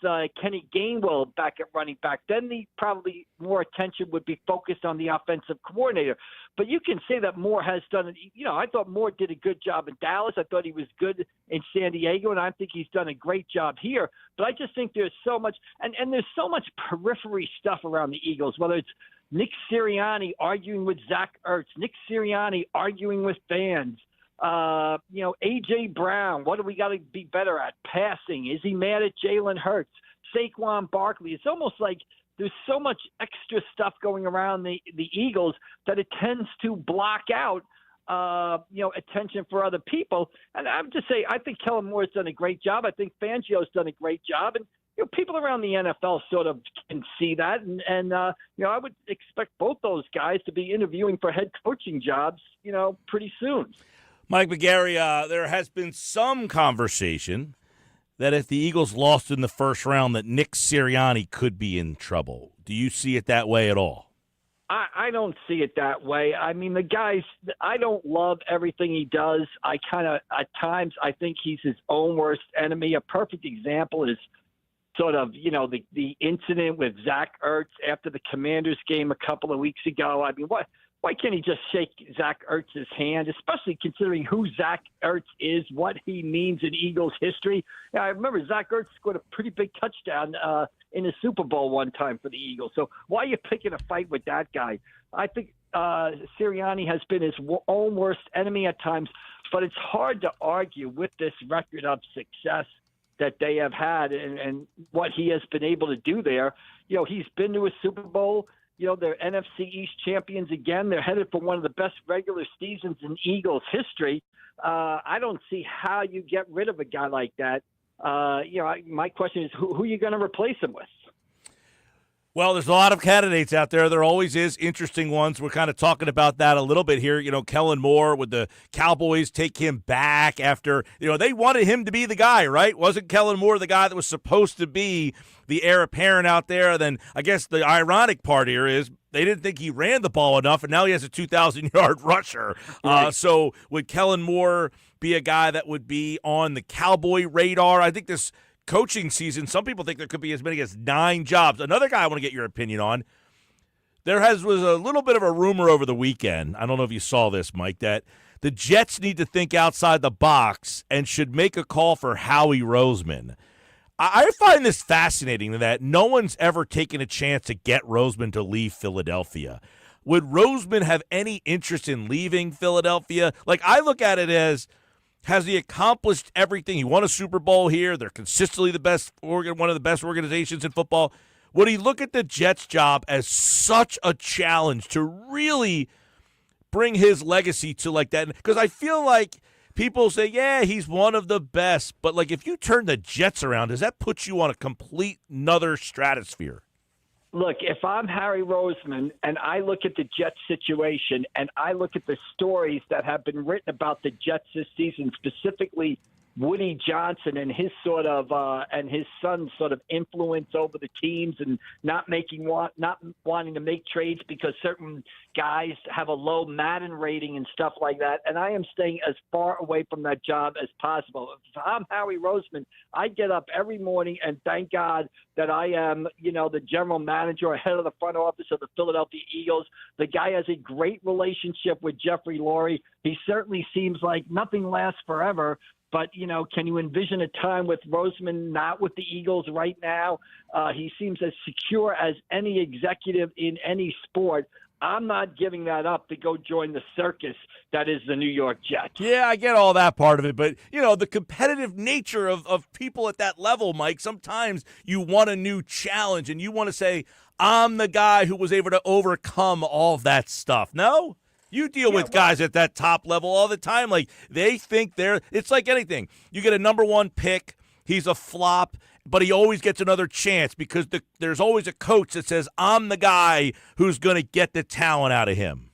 Kenny Gainwell back at running back, then probably more attention would be focused on the offensive coordinator. But you can say that Moore has done it. I thought Moore did a good job in Dallas. I thought he was good in San Diego, and I think he's done a great job here. But I just think there's so much, and there's so much periphery stuff around the Eagles, whether it's Nick Sirianni arguing with Zach Ertz, Nick Sirianni arguing with fans. A.J. Brown, what do we got to be better at? Passing. Is he mad at Jalen Hurts? Saquon Barkley. It's almost like there's so much extra stuff going around the Eagles that it tends to block out, attention for other people. And I would just say, I think Kellen Moore's done a great job. I think Fangio's done a great job. And, people around the NFL sort of can see that. And I would expect both those guys to be interviewing for head coaching jobs, pretty soon. Mike McGarry, there has been some conversation that if the Eagles lost in the first round, that Nick Sirianni could be in trouble. Do you see it that way at all? I don't see it that way. I mean, the guy's – I don't love everything he does. I kind of – at times I think he's his own worst enemy. A perfect example is sort of, the incident with Zach Ertz after the Commanders game a couple of weeks ago. I mean, why can't he just shake Zach Ertz's hand, especially considering who Zach Ertz is, what he means in Eagles history? I remember Zach Ertz scored a pretty big touchdown in the Super Bowl one time for the Eagles. So why are you picking a fight with that guy? I think Sirianni has been his own worst enemy at times, but it's hard to argue with this record of success that they have had and what he has been able to do there. He's been to a Super Bowl. They're NFC East champions again. They're headed for one of the best regular seasons in Eagles history. I don't see how you get rid of a guy like that. My question is, who are you going to replace him with? Well, there's a lot of candidates out there. There always is interesting ones. We're kind of talking about that a little bit here. Kellen Moore, would the Cowboys take him back after, they wanted him to be the guy, right? Wasn't Kellen Moore the guy that was supposed to be the heir apparent out there? Then I guess the ironic part here is they didn't think he ran the ball enough, and now he has a 2,000-yard rusher. Right. So would Kellen Moore be a guy that would be on the Cowboy radar? I think this coaching season, some people think there could be as many as 9 jobs. Another guy I want to get your opinion on. Was a little bit of a rumor over the weekend. I don't know if you saw this, Mike, that the Jets need to think outside the box and should make a call for Howie Roseman. I find this fascinating that no one's ever taken a chance to get Roseman to leave Philadelphia. Would Roseman have any interest in leaving Philadelphia? Like, I look at it as, has he accomplished everything? He won a Super Bowl here. They're consistently one of the best organizations in football. Would he look at the Jets' job as such a challenge to really bring his legacy to like that? Because I feel like people say, yeah, he's one of the best. But, like, if you turn the Jets around, does that put you on a complete another stratosphere? Look, if I'm Harry Roseman and I look at the Jets situation and I look at the stories that have been written about the Jets this season, specifically Woody Johnson and his sort of and his son's sort of influence over the teams and not wanting to make trades because certain guys have a low Madden rating and stuff like that. And I am staying as far away from that job as possible. If I'm Howie Roseman, I get up every morning and thank God that I am, the general manager or head of the front office of the Philadelphia Eagles. The guy has a great relationship with Jeffrey Lurie. He certainly seems like nothing lasts forever. But, can you envision a time with Roseman not with the Eagles right now? He seems as secure as any executive in any sport. I'm not giving that up to go join the circus that is the New York Jets. Yeah, I get all that part of it. But, the competitive nature of people at that level, Mike, sometimes you want a new challenge and you want to say, I'm the guy who was able to overcome all of that stuff. No? You deal with guys at that top level all the time. Like, they think it's like anything. You get a number 1 pick, he's a flop, but he always gets another chance because there's always a coach that says, I'm the guy who's going to get the talent out of him.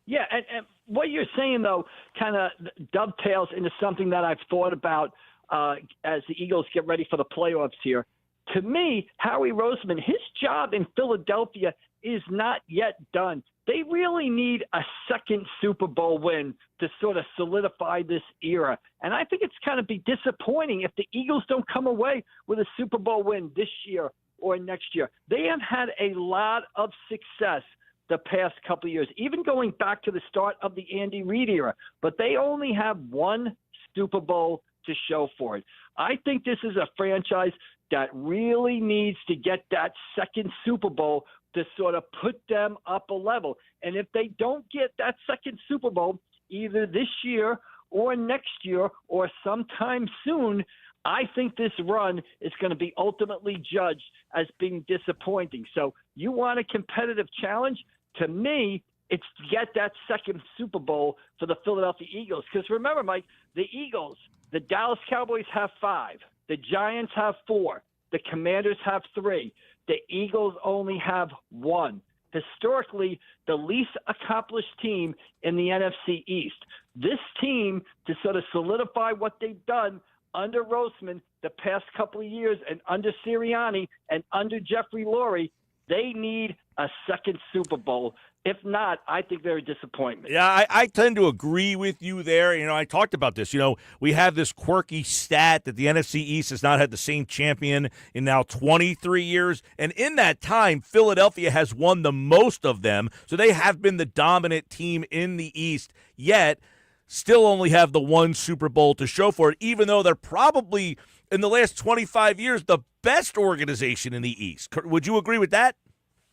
Yeah, and what you're saying, though, kind of dovetails into something that I've thought about as the Eagles get ready for the playoffs here. To me, Howie Roseman, his job in Philadelphia is not yet done. They really need a second Super Bowl win to sort of solidify this era. And I think it's kind of be disappointing if the Eagles don't come away with a Super Bowl win this year or next year. They have had a lot of success the past couple of years, even going back to the start of the Andy Reid era. But they only have one Super Bowl to show for it. I think this is a franchise that really needs to get that second Super Bowl to sort of put them up a level. And if they don't get that second Super Bowl, either this year or next year or sometime soon, I think this run is going to be ultimately judged as being disappointing. So you want a competitive challenge? To me, it's to get that second Super Bowl for the Philadelphia Eagles. Because remember, Mike, the Eagles, the Dallas Cowboys have 5. The Giants have 4. The Commanders have 3. The Eagles only have 1. Historically, the least accomplished team in the NFC East. This team, to sort of solidify what they've done under Roseman the past couple of years and under Sirianni and under Jeffrey Lurie, they need a second Super Bowl. If not, I think they're a disappointment. Yeah, I tend to agree with you there. I talked about this. We have this quirky stat that the NFC East has not had the same champion in now 23 years. And in that time, Philadelphia has won the most of them. So they have been the dominant team in the East, yet still only have the one Super Bowl to show for it, even though they're probably, in the last 25 years, the best organization in the East. Would you agree with that?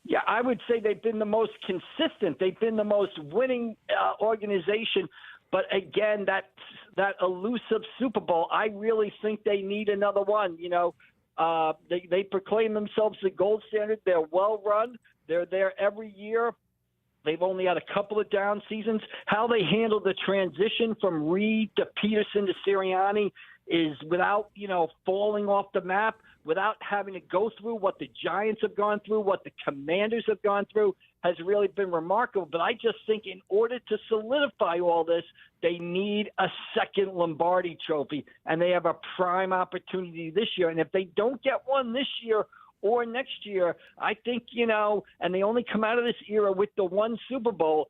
Yeah, I would say they've been the most consistent. They've been the most winning organization. But again, that elusive Super Bowl, I really think they need another one. They proclaim themselves the gold standard. They're well run. They're there every year. They've only had a couple of down seasons. How they handle the transition from Reid to Peterson to Sirianni is without, falling off the map, without having to go through what the Giants have gone through, what the Commanders have gone through, has really been remarkable. But I just think in order to solidify all this, they need a second Lombardi trophy, and they have a prime opportunity this year. And if they don't get one this year or next year, I think, and they only come out of this era with the one Super Bowl,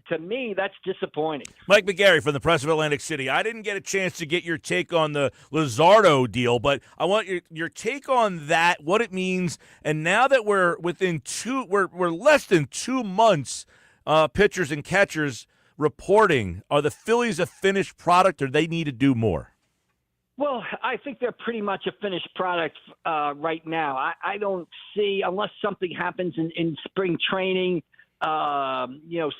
to me, that's disappointing. Mike McGarry from the Press of Atlantic City. I didn't get a chance to get your take on the Luzardo deal, but I want your take on that, what it means. And now that we're less than 2 months, pitchers and catchers reporting, are the Phillies a finished product, or they need to do more? Well, I think they're pretty much a finished product right now. I don't see, unless something happens in spring training,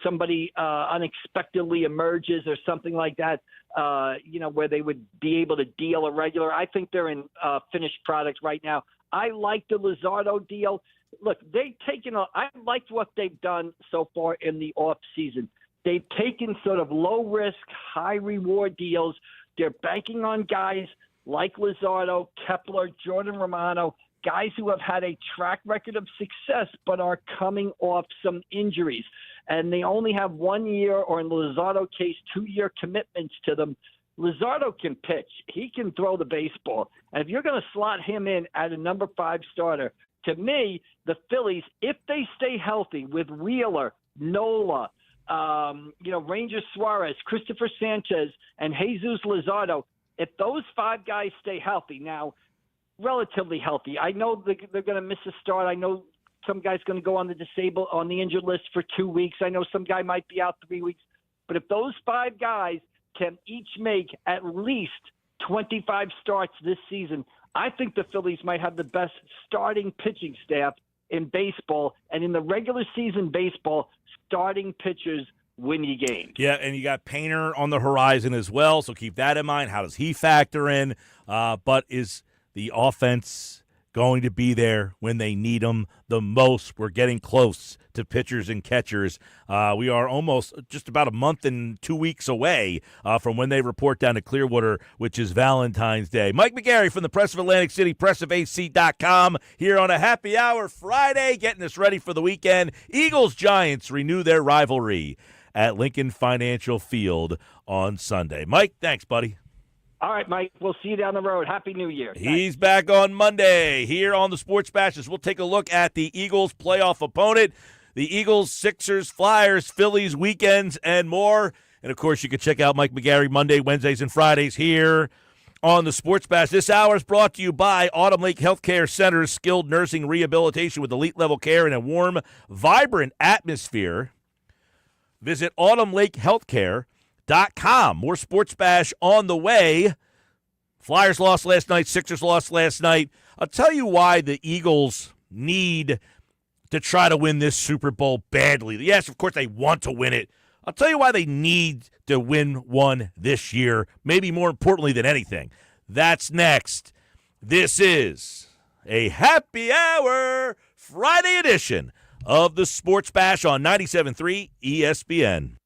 somebody unexpectedly emerges or something like that, where they would be able to deal a regular. I think they're in finished product right now. I like the Luzardo deal. Look, I liked what they've done so far in the off season. They've taken sort of low risk, high reward deals. They're banking on guys like Luzardo, Kepler, Jordan Romano, guys who have had a track record of success but are coming off some injuries. And they only have 1 year, or in the Luzardo case, 2-year commitments to them. Luzardo can pitch. He can throw the baseball. And if you're going to slot him in at a number 5 starter, to me, the Phillies, if they stay healthy with Wheeler, Nola, Ranger Suarez, Christopher Sanchez, and Jesus Luzardo, if those 5 guys stay healthy, now relatively healthy. I know they're going to miss a start. I know some guy's going to go on the injured list for 2 weeks. I know some guy might be out 3 weeks. But if those 5 guys can each make at least 25 starts this season, I think the Phillies might have the best starting pitching staff in baseball. And in the regular season baseball, starting pitchers win you games. Yeah, and you got Painter on the horizon as well, so keep that in mind. How does he factor in? But is the offense going to be there when they need them the most? We're getting close to pitchers and catchers. We are almost just about a month and 2 weeks away from when they report down to Clearwater, which is Valentine's Day. Mike McGarry from the Press of Atlantic City, pressofac.com, here on a happy hour Friday, getting us ready for the weekend. Eagles-Giants renew their rivalry at Lincoln Financial Field on Sunday. Mike, thanks, buddy. All right, Mike. We'll see you down the road. Happy New Year. He's back on Monday here on the Sports Bashes. We'll take a look at the Eagles' playoff opponent. the Eagles, Sixers, Flyers, Phillies, weekends, and more. And, of course, you can check out Mike McGarry Monday, Wednesdays, and Fridays here on the Sports Bash. This hour is brought to you by Autumn Lake Healthcare Center's skilled nursing rehabilitation with elite-level care and a warm, vibrant atmosphere. Visit autumnlakehealthcare.com. More Sports Bash on the way. Flyers lost last night. Sixers lost last night. I'll tell you why the Eagles need to try to win this Super Bowl badly. Yes, of course they want to win it. I'll tell you why they need to win one this year, maybe more importantly than anything. That's next. This is a happy hour Friday edition of the Sports Bash on 97.3 ESPN.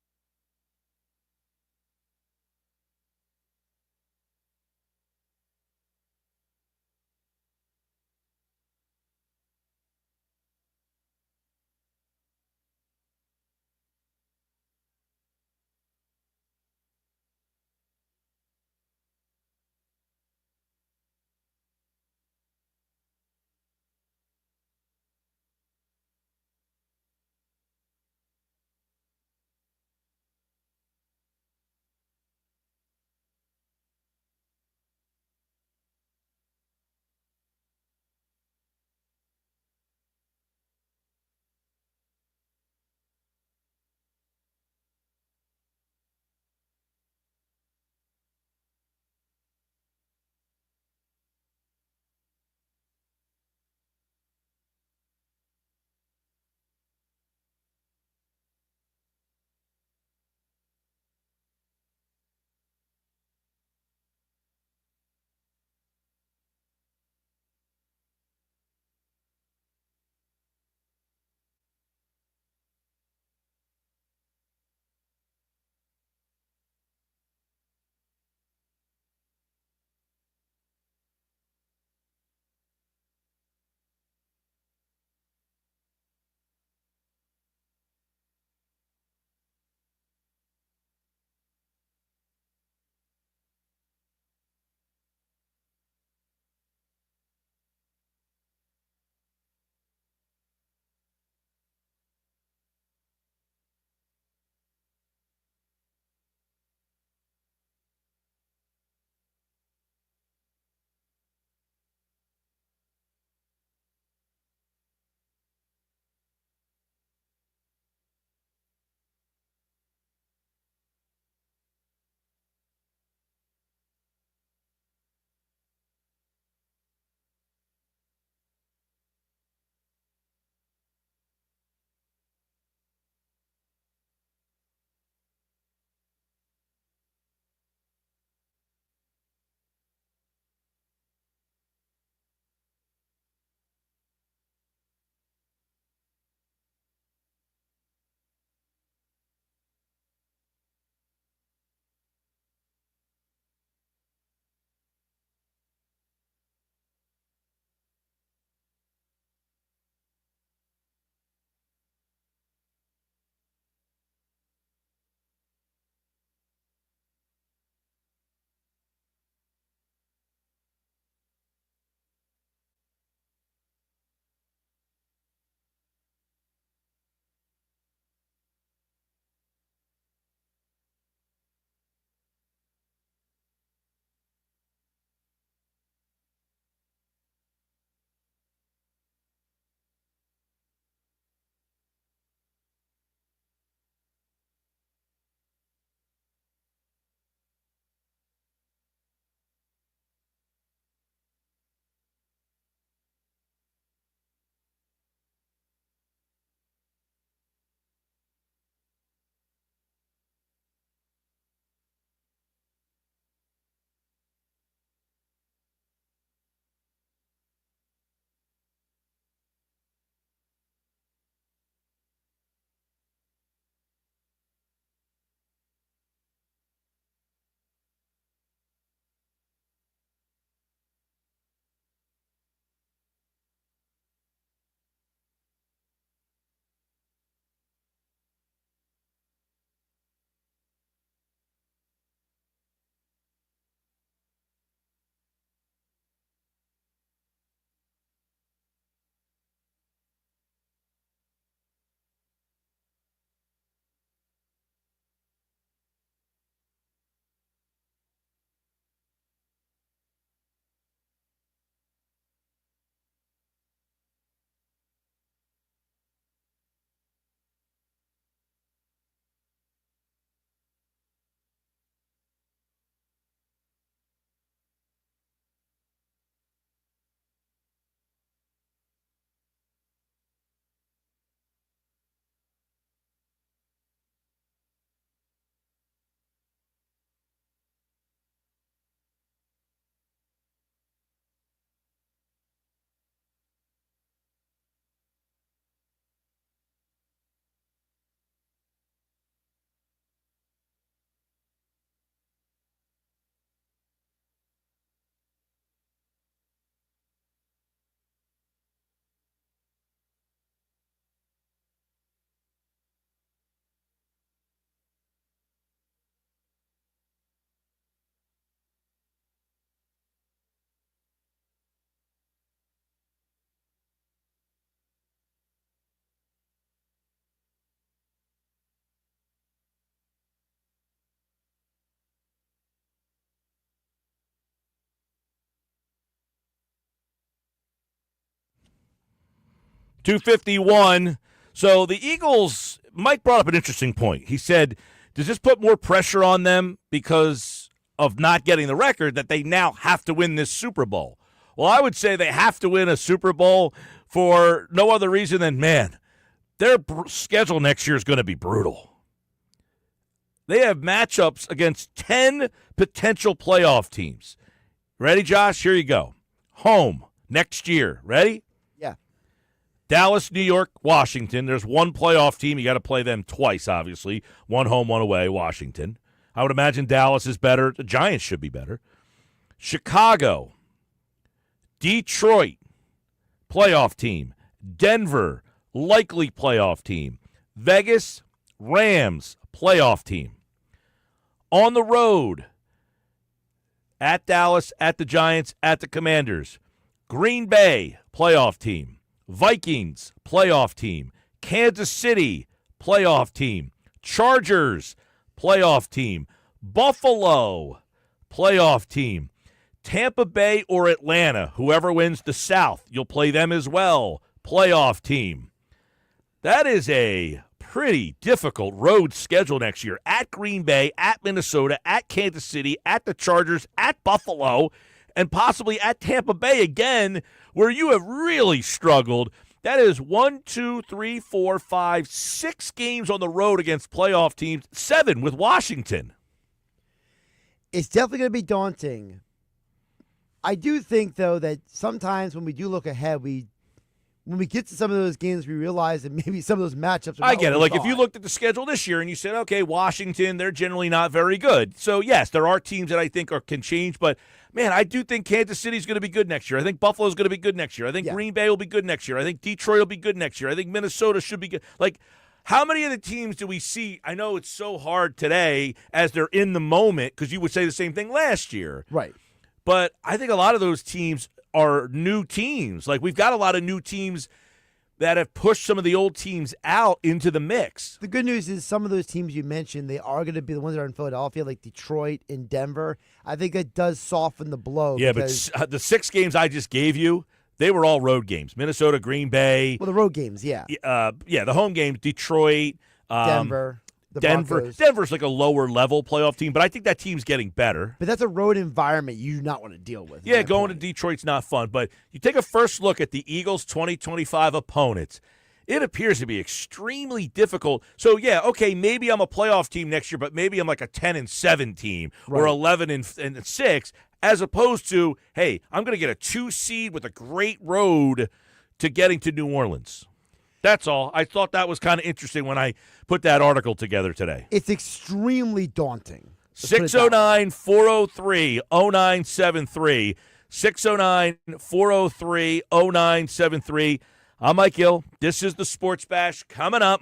251. So the Eagles, Mike brought up an interesting point. He said, does this put more pressure on them because of not getting the record that they now have to win this Super Bowl? Well, I would say they have to win a Super Bowl for no other reason than, man, their schedule next year is going to be brutal. They have matchups against 10 potential playoff teams. Ready, Josh? Here you go. Home next year. Ready? Yeah. Dallas, New York, Washington. There's one playoff team. You got to play them twice, obviously. One home, one away, Washington. I would imagine Dallas is better. The Giants should be better. Chicago, Detroit, playoff team. Denver, likely playoff team. Vegas, Rams, playoff team. On the road, at Dallas, at the Giants, at the Commanders. Green Bay, playoff team. Vikings, playoff team. Kansas City, playoff team. Chargers, playoff team. Buffalo, playoff team. Tampa Bay or Atlanta, whoever wins the South, you'll play them as well. Playoff team. That is a pretty difficult road schedule next year. At Green Bay, at Minnesota, at Kansas City, at the Chargers, at Buffalo, and possibly at Tampa Bay again, where you have really struggled. That is 6 games on the road against playoff teams, 7 with Washington. It's definitely going to be daunting. I do think, though, that sometimes when we do look ahead, when we get to some of those games, we realize that maybe some of those matchups are not I get it. what we Like, if you thought. looked at the schedule this year and you said, okay, Washington, they're generally not very good. So, yes, there are teams that I think can change. But, man, I do think Kansas City's going to be good next year. I think Buffalo's going to be good next year. I think Green Bay will be good next year. I think Detroit will be good next year. I think Minnesota should be good. Like, how many of the teams do we see? I know it's so hard today as they're in the moment because you would say the same thing last year. Right. But I think a lot of those teams are new teams. Like, we've got a lot of new teams that have pushed some of the old teams out into the mix. The good news is some of those teams you mentioned, they are going to be the ones that are in Philadelphia, like Detroit and Denver. I think that does soften the blow. Yeah, because, but the 6 games I just gave you, they were all road games. Minnesota, Green Bay. well, the road games, yeah. The home games, Detroit. Denver, the Denver. Broncos. Denver's like a lower level playoff team, but I think that team's getting better. But that's a road environment you do not want to deal with. Yeah, going to Detroit's not fun. But you take a first look at the Eagles' 2025 opponents. It appears to be extremely difficult. So, yeah, okay, maybe I'm a playoff team next year, but maybe I'm like a 10-7 team or 11-6, as opposed to, hey, I'm going to get a 2 seed with a great road to getting to New Orleans. That's all. I thought that was kind of interesting when I put that article together today. It's extremely daunting. 609-403-0973. 609-403-0973. I'm Mike Gill. This is the Sports Bash coming up.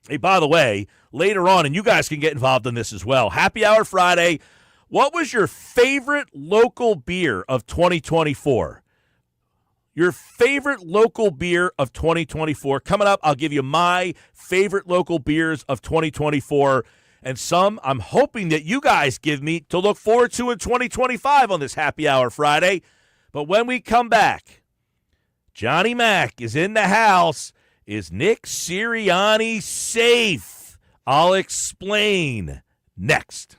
Hey, by the way, later on, and you guys can get involved in this as well, Happy Hour Friday. What was your favorite local beer of 2024? Your favorite local beer of 2024. Coming up, I'll give you my favorite local beers of 2024. And some I'm hoping that you guys give me to look forward to in 2025 on this Happy Hour Friday. But when we come back, Johnny Mac is in the house. Is Nick Sirianni safe? I'll explain next.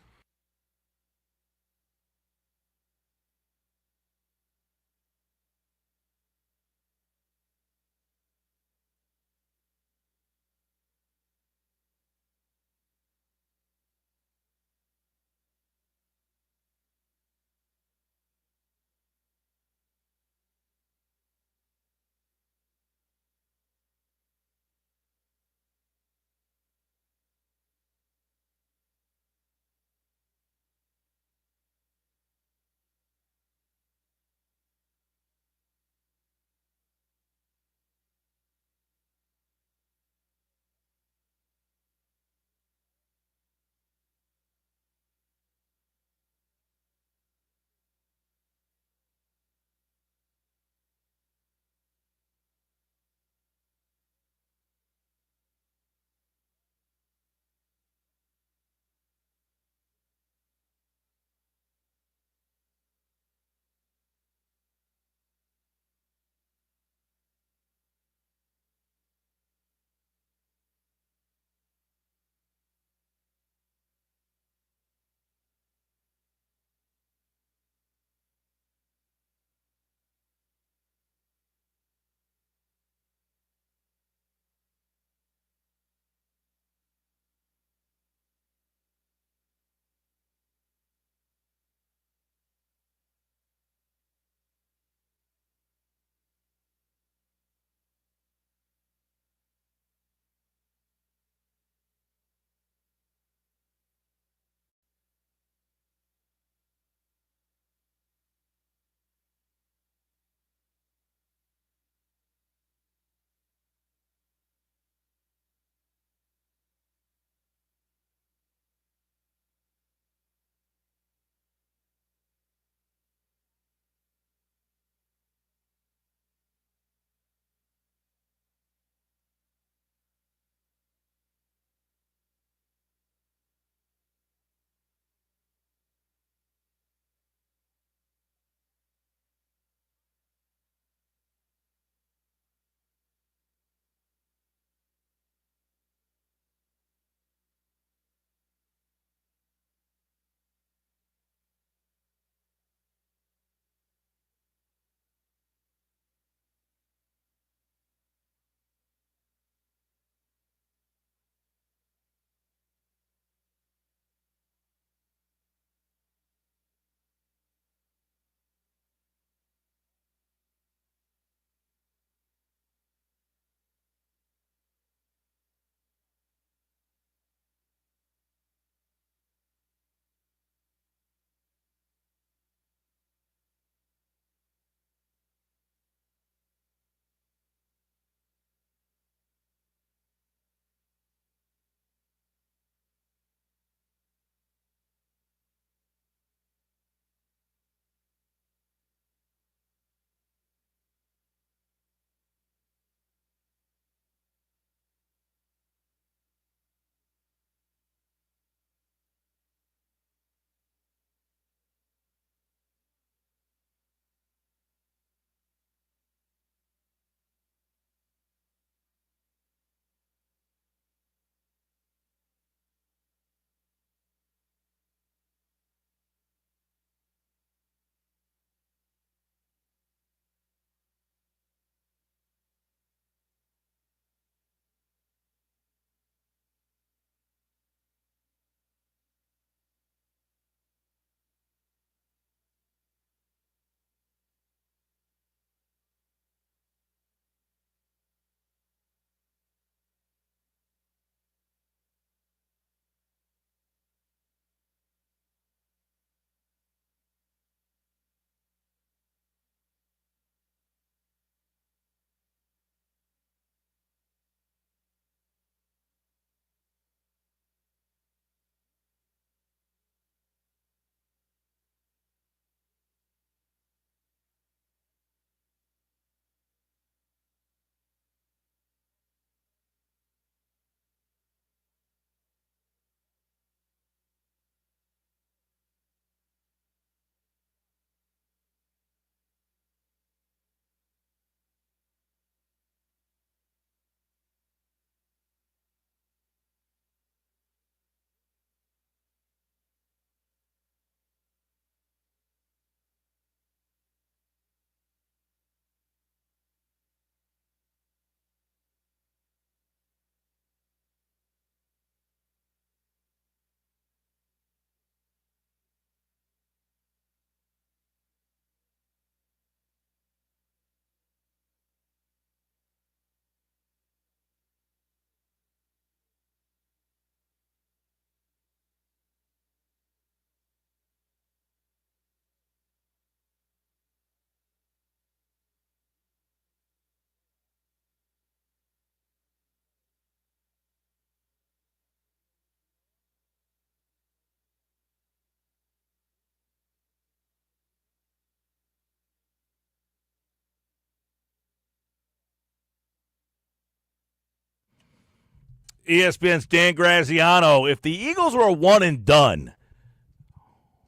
ESPN's Dan Graziano. If the Eagles were a one and done,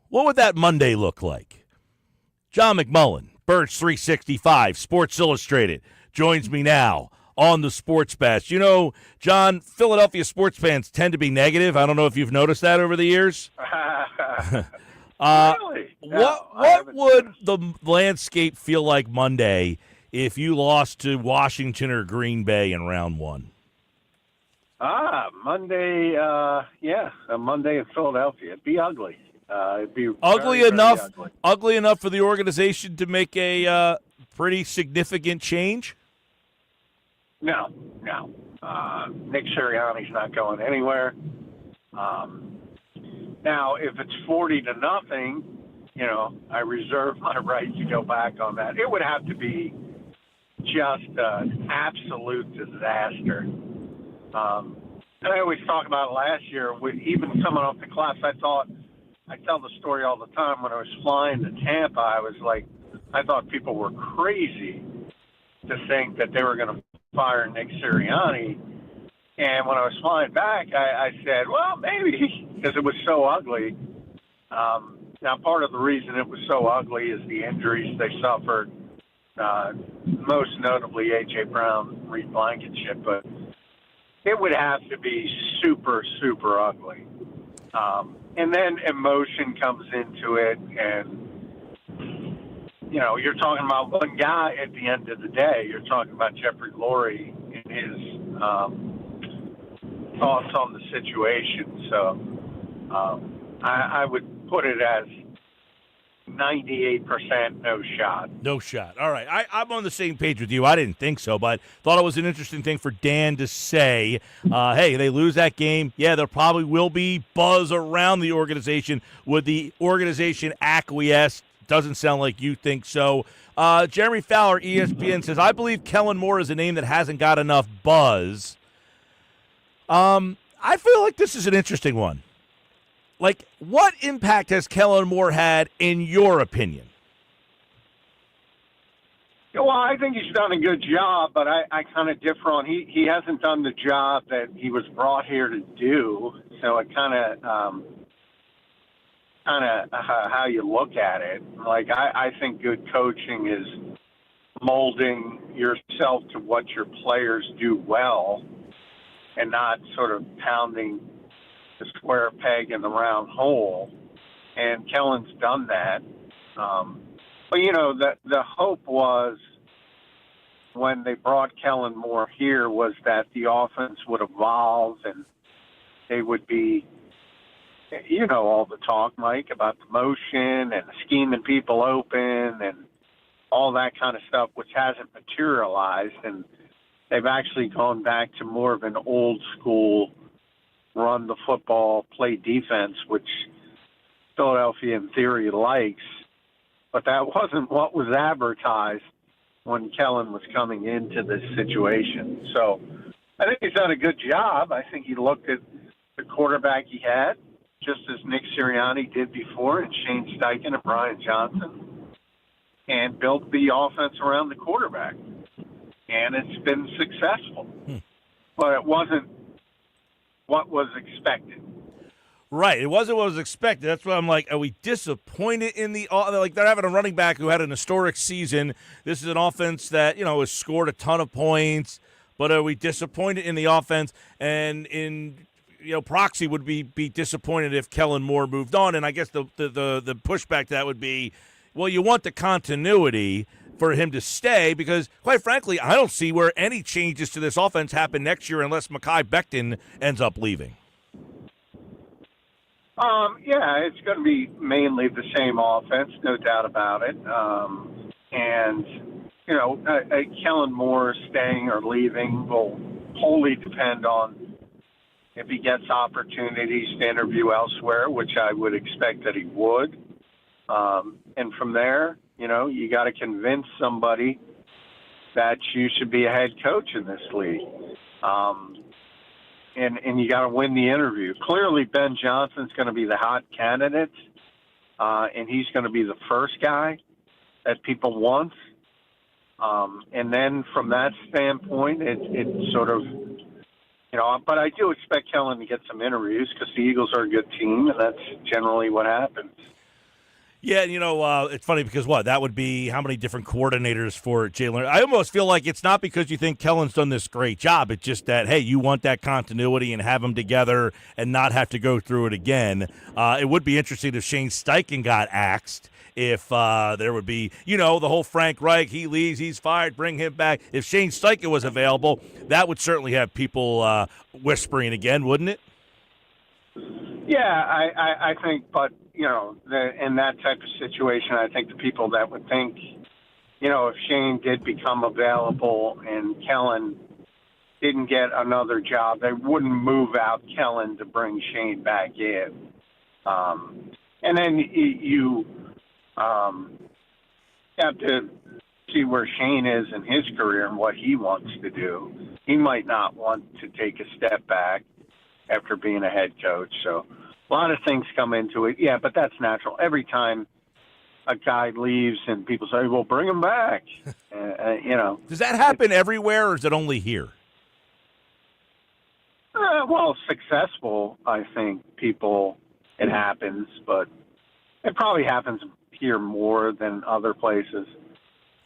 what would that Monday look like? John McMullen, Birds 365, Sports Illustrated, joins me now on the Sports Bash. You know, John, Philadelphia sports fans tend to be negative. I don't know if you've noticed that over the years. Really? What would the landscape feel like Monday if you lost to Washington or Green Bay in round one? Monday, a Monday in Philadelphia. It'd be ugly. It'd be ugly very, enough. very ugly. Ugly enough for the organization to make a pretty significant change. No. Nick Sirianni's not going anywhere. Now, if it's 40-0, I reserve my right to go back on that. It would have to be just an absolute disaster. And I always talk about it last year. Even coming off the collapse, I tell the story all the time. When I was flying to Tampa, I thought people were crazy to think that they were going to fire Nick Sirianni. And when I was flying back, I said, well, maybe, because it was so ugly. Now, part of the reason it was so ugly is the injuries they suffered, most notably A.J. Brown, Reed Blankenship. But it would have to be super, super ugly. And then emotion comes into it, and, you're talking about one guy at the end of the day. You're talking about Jeffrey Lurie and his thoughts on the situation. So I would put it as 98% no shot. No shot. All right. I'm on the same page with you. I didn't think so, but thought it was an interesting thing for Dan to say, hey, they lose that game. Yeah, there probably will be buzz around the organization. Would the organization acquiesce? Doesn't sound like you think so. Jeremy Fowler, ESPN, says, I believe Kellen Moore is a name that hasn't got enough buzz. I feel like this is an interesting one. Like, what impact has Kellen Moore had, in your opinion? Well, I think he's done a good job, but I kind of differ on he hasn't done the job that he was brought here to do. So it kind of how you look at it. Like, I think good coaching is molding yourself to what your players do well and not sort of pounding the square peg in the round hole. And Kellen's done that. But, the hope was when they brought Kellen Moore here was that the offense would evolve and they would be, all the talk, Mike, about the motion and scheming people open and all that kind of stuff, which hasn't materialized. And they've actually gone back to more of an old school run the football, play defense, which Philadelphia in theory likes. But that wasn't what was advertised when Kellen was coming into this situation. So I think he's done a good job. I think he looked at the quarterback he had, just as Nick Sirianni did before, and Shane Steichen and Brian Johnson, and built the offense around the quarterback. And it's been successful. But it wasn't what was expected. Right. It wasn't what was expected. That's why I'm like, are we disappointed in the – like, they're having a running back who had an historic season. This is an offense that, has scored a ton of points. But are we disappointed in the offense? And in – proxy would be disappointed if Kellen Moore moved on. And I guess the pushback to that would be, well, you want the continuity for him to stay because, quite frankly, I don't see where any changes to this offense happen next year unless Mekhi Becton ends up leaving. It's going to be mainly the same offense, no doubt about it. Kellen Moore staying or leaving will wholly depend on if he gets opportunities to interview elsewhere, which I would expect that he would. And from there, you got to convince somebody that you should be a head coach in this league. And you got to win the interview. Clearly, Ben Johnson's going to be the hot candidate, and he's going to be the first guy that people want. And then from that standpoint, it sort of But I do expect Kellen to get some interviews because the Eagles are a good team, and that's generally what happens. Yeah, it's funny because that would be how many different coordinators for Jalen? I almost feel like it's not because you think Kellen's done this great job. It's just that, hey, you want that continuity and have them together and not have to go through it again. It would be interesting if Shane Steichen got axed, if there would be, the whole Frank Reich, he leaves, he's fired, bring him back. If Shane Steichen was available, that would certainly have people whispering again, wouldn't it? Yeah, I think, but, in that type of situation, I think the people that would think, if Shane did become available and Kellen didn't get another job, they wouldn't move out Kellen to bring Shane back in. And then you have to see where Shane is in his career and what he wants to do. He might not want to take a step back after being a head coach. So a lot of things come into it. Yeah, but that's natural. Every time a guy leaves and people say, well, bring him back, Does that happen everywhere, or is it only here? Well, successful, I think, it happens, but it probably happens here more than other places.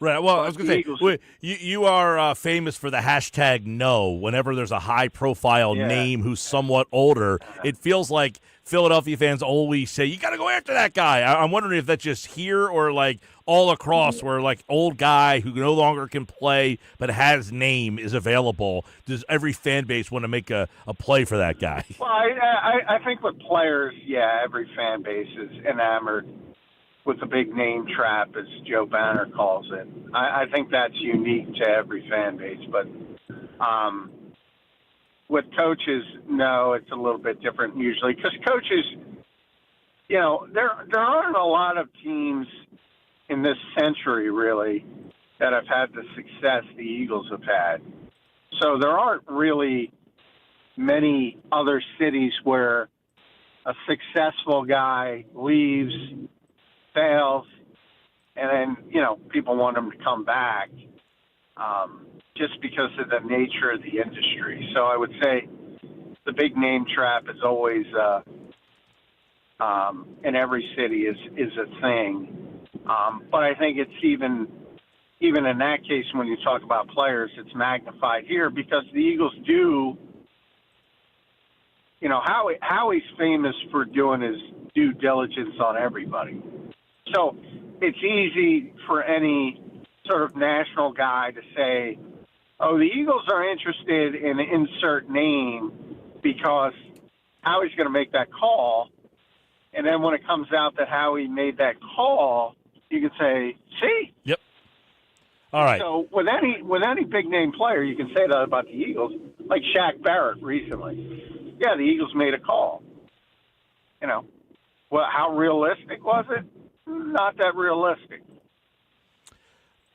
Right. Well, I was going to say, you are famous for the hashtag no. Whenever there's a high-profile name who's somewhat older, it feels like Philadelphia fans always say, you got to go after that guy. I'm wondering if that's just here or, like, all across where, like, old guy who no longer can play but has name is available. Does every fan base want to make a play for that guy? Well, I think with players, every fan base is enamored with the big name trap, as Joe Banner calls it. I think that's unique to every fan base. But with coaches, no, it's a little bit different usually. Because coaches, there aren't a lot of teams in this century, really, that have had the success the Eagles have had. So there aren't really many other cities where a successful guy leaves, fails, and then, people want him to come back just because of the nature of the industry. So I would say the big name trap is always in every city is a thing. But I think it's even in that case, when you talk about players, it's magnified here because the Eagles do, Howie's famous for doing his due diligence on everybody. So it's easy for any sort of national guy to say, oh, the Eagles are interested in insert name because Howie's going to make that call. And then when it comes out that Howie made that call, you can say, see? Yep. All right. So with any big name player, you can say that about the Eagles, like Shaq Barrett recently. Yeah, the Eagles made a call. Well, how realistic was it? Not that realistic.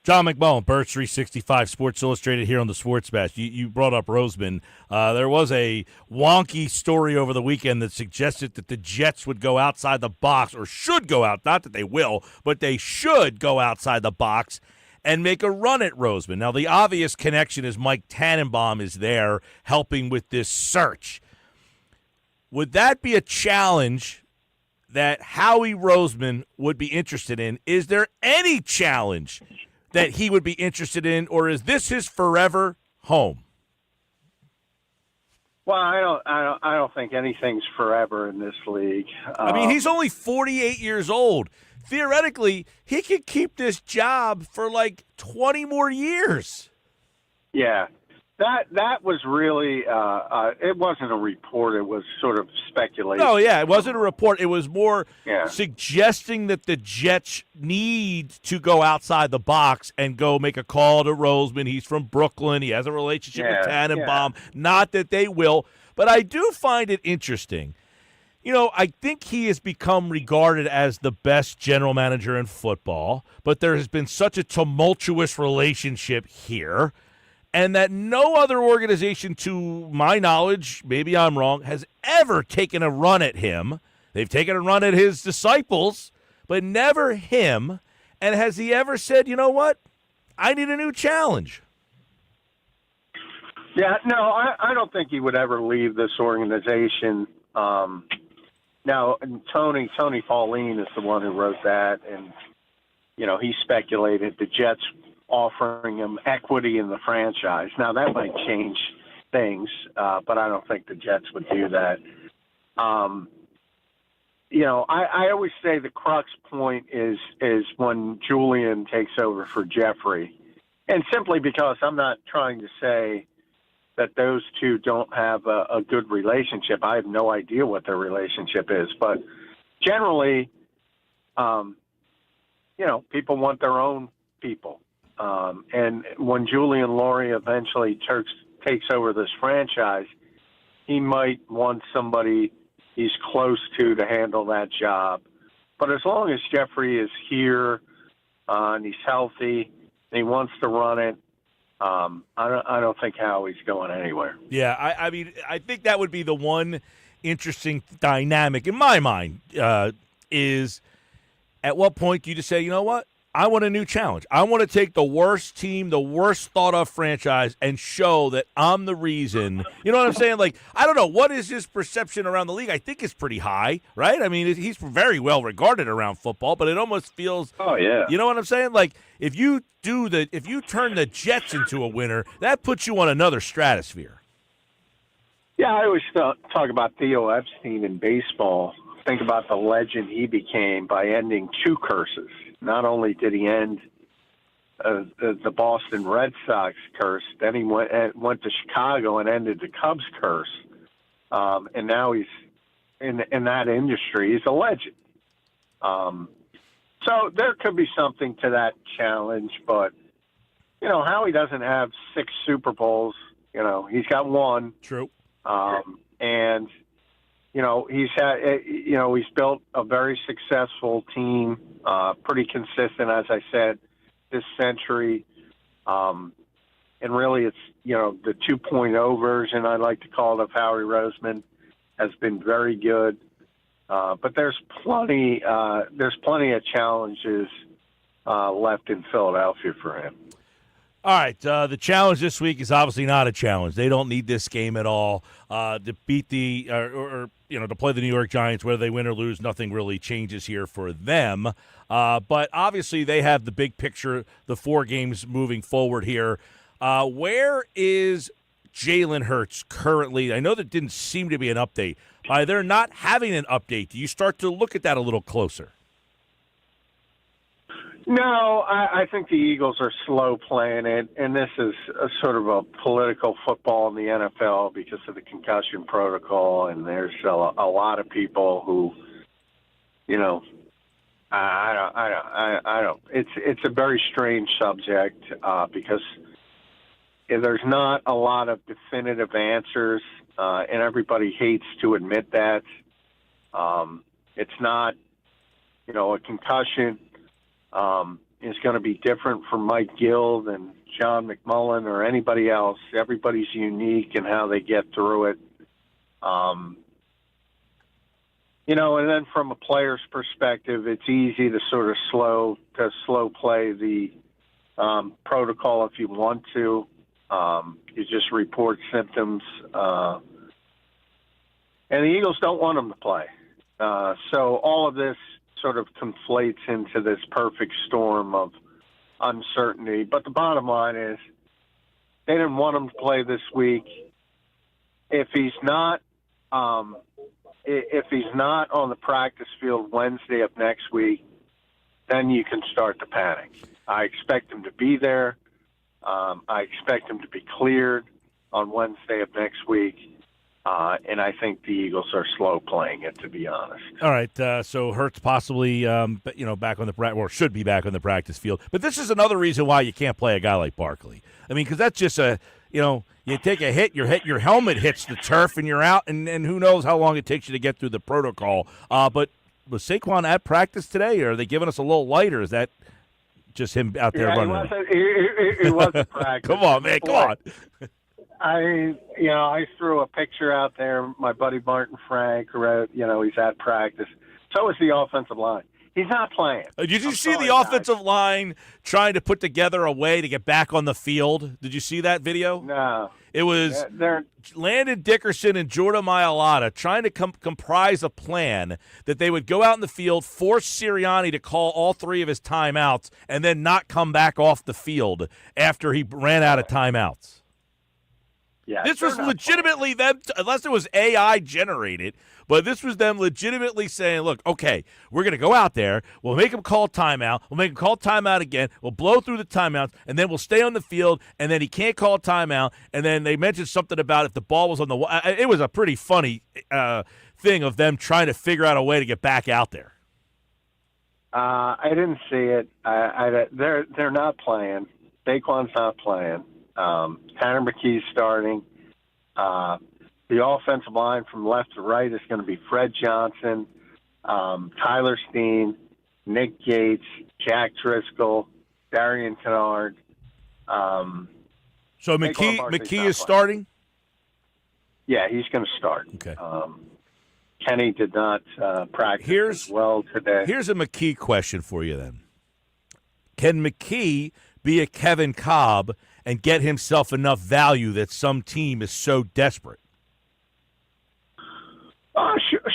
John McMullen, Birch 365, Sports Illustrated here on the Sports Bash. You brought up Roseman. There was a wonky story over the weekend that suggested that the Jets would go outside the box, or should go out, not that they will, but they should go outside the box and make a run at Roseman. Now, the obvious connection is Mike Tannenbaum is there helping with this search. Would that be a challenge that Howie Roseman would be interested in? Is there any challenge that he would be interested in, or is this his forever home? Well, I don't think anything's forever in this league. I mean, he's only 48 years old. Theoretically, he could keep this job for like 20 more years. Yeah. That was really it wasn't a report. It was sort of speculation. No, yeah, it wasn't a report. It was more suggesting that the Jets need to go outside the box and go make a call to Roseman. He's from Brooklyn. He has a relationship with Tannenbaum. Not that they will, but I do find it interesting. I think he has become regarded as the best general manager in football, but there has been such a tumultuous relationship here. And that no other organization, to my knowledge, maybe I'm wrong, has ever taken a run at him. They've taken a run at his disciples, but never him. And has he ever said, you know what? I need a new challenge? Yeah, no, I don't think he would ever leave this organization. Now, Tony Pauline is the one who wrote that, and, he speculated the Jets offering him equity in the franchise. Now, that might change things, but I don't think the Jets would do that. I always say the crux point is when Julian takes over for Jeffrey. And simply because I'm not trying to say that those two don't have a good relationship. I have no idea what their relationship is. But generally, people want their own people. And when Julian Laurie eventually takes over this franchise, he might want somebody he's close to handle that job. But as long as Jeffrey is here and he's healthy and he wants to run it, I don't think Howie's going anywhere. Yeah, I mean, I think that would be the one interesting dynamic in my mind is at what point do you just say, you know what? I want a new challenge. I want to take the worst team, the worst thought-of franchise, and show that I'm the reason. You know what I'm saying? Like, I don't know. What is his perception around the league? I think it's pretty high, right? I mean, he's very well regarded around football, but it almost feels. Oh yeah. You know what I'm saying? Like, if you turn the Jets into a winner, that puts you on another stratosphere. Yeah, I always talk about Theo Epstein in baseball. Think about the legend he became by ending two curses. Not only did he end the Boston Red Sox curse, then he went to Chicago and ended the Cubs curse. And now he's in that industry. He's a legend. So there could be something to that challenge, but Howie doesn't have 6 Super Bowls. He's got 1. True. And he's built a very successful team, pretty consistent, as I said, this century. And really it's, the 2.0 version, I like to call it, of Howie Roseman has been very good. But there's plenty of challenges left in Philadelphia for him. All right, the challenge this week is obviously not a challenge. They don't need this game at all to beat to play the New York Giants. Whether they win or lose, nothing really changes here for them. But obviously, they have the big picture, the 4 games moving forward here. Where is Jalen Hurts currently? I know there didn't seem to be an update. By their not having an update, do you start to look at that a little closer? No, I think the Eagles are slow playing it, and this is a sort of a political football in the NFL because of the concussion protocol, and there's a lot of people who, I don't. It's a very strange subject because there's not a lot of definitive answers, and everybody hates to admit that. It's not, a concussion. Is going to be different from Mike Gill than John McMullen or anybody else. Everybody's unique in how they get through it. And then from a player's perspective, it's easy to sort of slow play the protocol if you want to. You just report symptoms. And the Eagles don't want them to play. So all of this sort of conflates into this perfect storm of uncertainty. But the bottom line is they didn't want him to play this week. If he's not on the practice field Wednesday of next week, then you can start to panic. I expect him to be there. I expect him to be cleared on Wednesday of next week. And I think the Eagles are slow playing it, to be honest. All right, so Hurts possibly, back on should be back on the practice field. But this is another reason why you can't play a guy like Barkley. I mean, because that's just you take a hit, your helmet hits the turf, and you're out, and who knows how long it takes you to get through the protocol. But was Saquon at practice today, or are they giving us a little light, or is that just him out there running? He wasn't practice. Come on, man, come on. I threw a picture out there. My buddy Martin Frank wrote, he's at practice. So is the offensive line. He's not playing. Did you I'm see sorry, the guys. offensive line trying to put together a way to get back on the field? Did you see that video? No. It was They're Landon Dickerson and Jordan Mailata trying to comprise a plan that they would go out in the field, force Sirianni to call all 3 of his timeouts, and then not come back off the field after he ran out of timeouts. yeah. This they're was not legitimately them, unless it was AI generated, but this was them legitimately saying, look, okay, we're going to go out there, we'll make them call timeout, we'll make them call timeout again, we'll blow through the timeouts, and then we'll stay on the field, and then he can't call timeout, and then they mentioned something about if the ball was on the wall. It was a pretty funny thing of them trying to figure out a way to get back out there. I didn't see it. They're not playing. Saquon's not playing. Tanner McKee's starting. The offensive line from left to right is going to be Fred Johnson, Tyler Steen, Nick Gates, Jack Driscoll, Darian Kennard. So McKee is starting? Yeah, he's going to start. Okay. Kenny did not practice as well today. Here's a McKee question for you then. Can McKee be a Kevin Cobb and get himself enough value that some team is so desperate?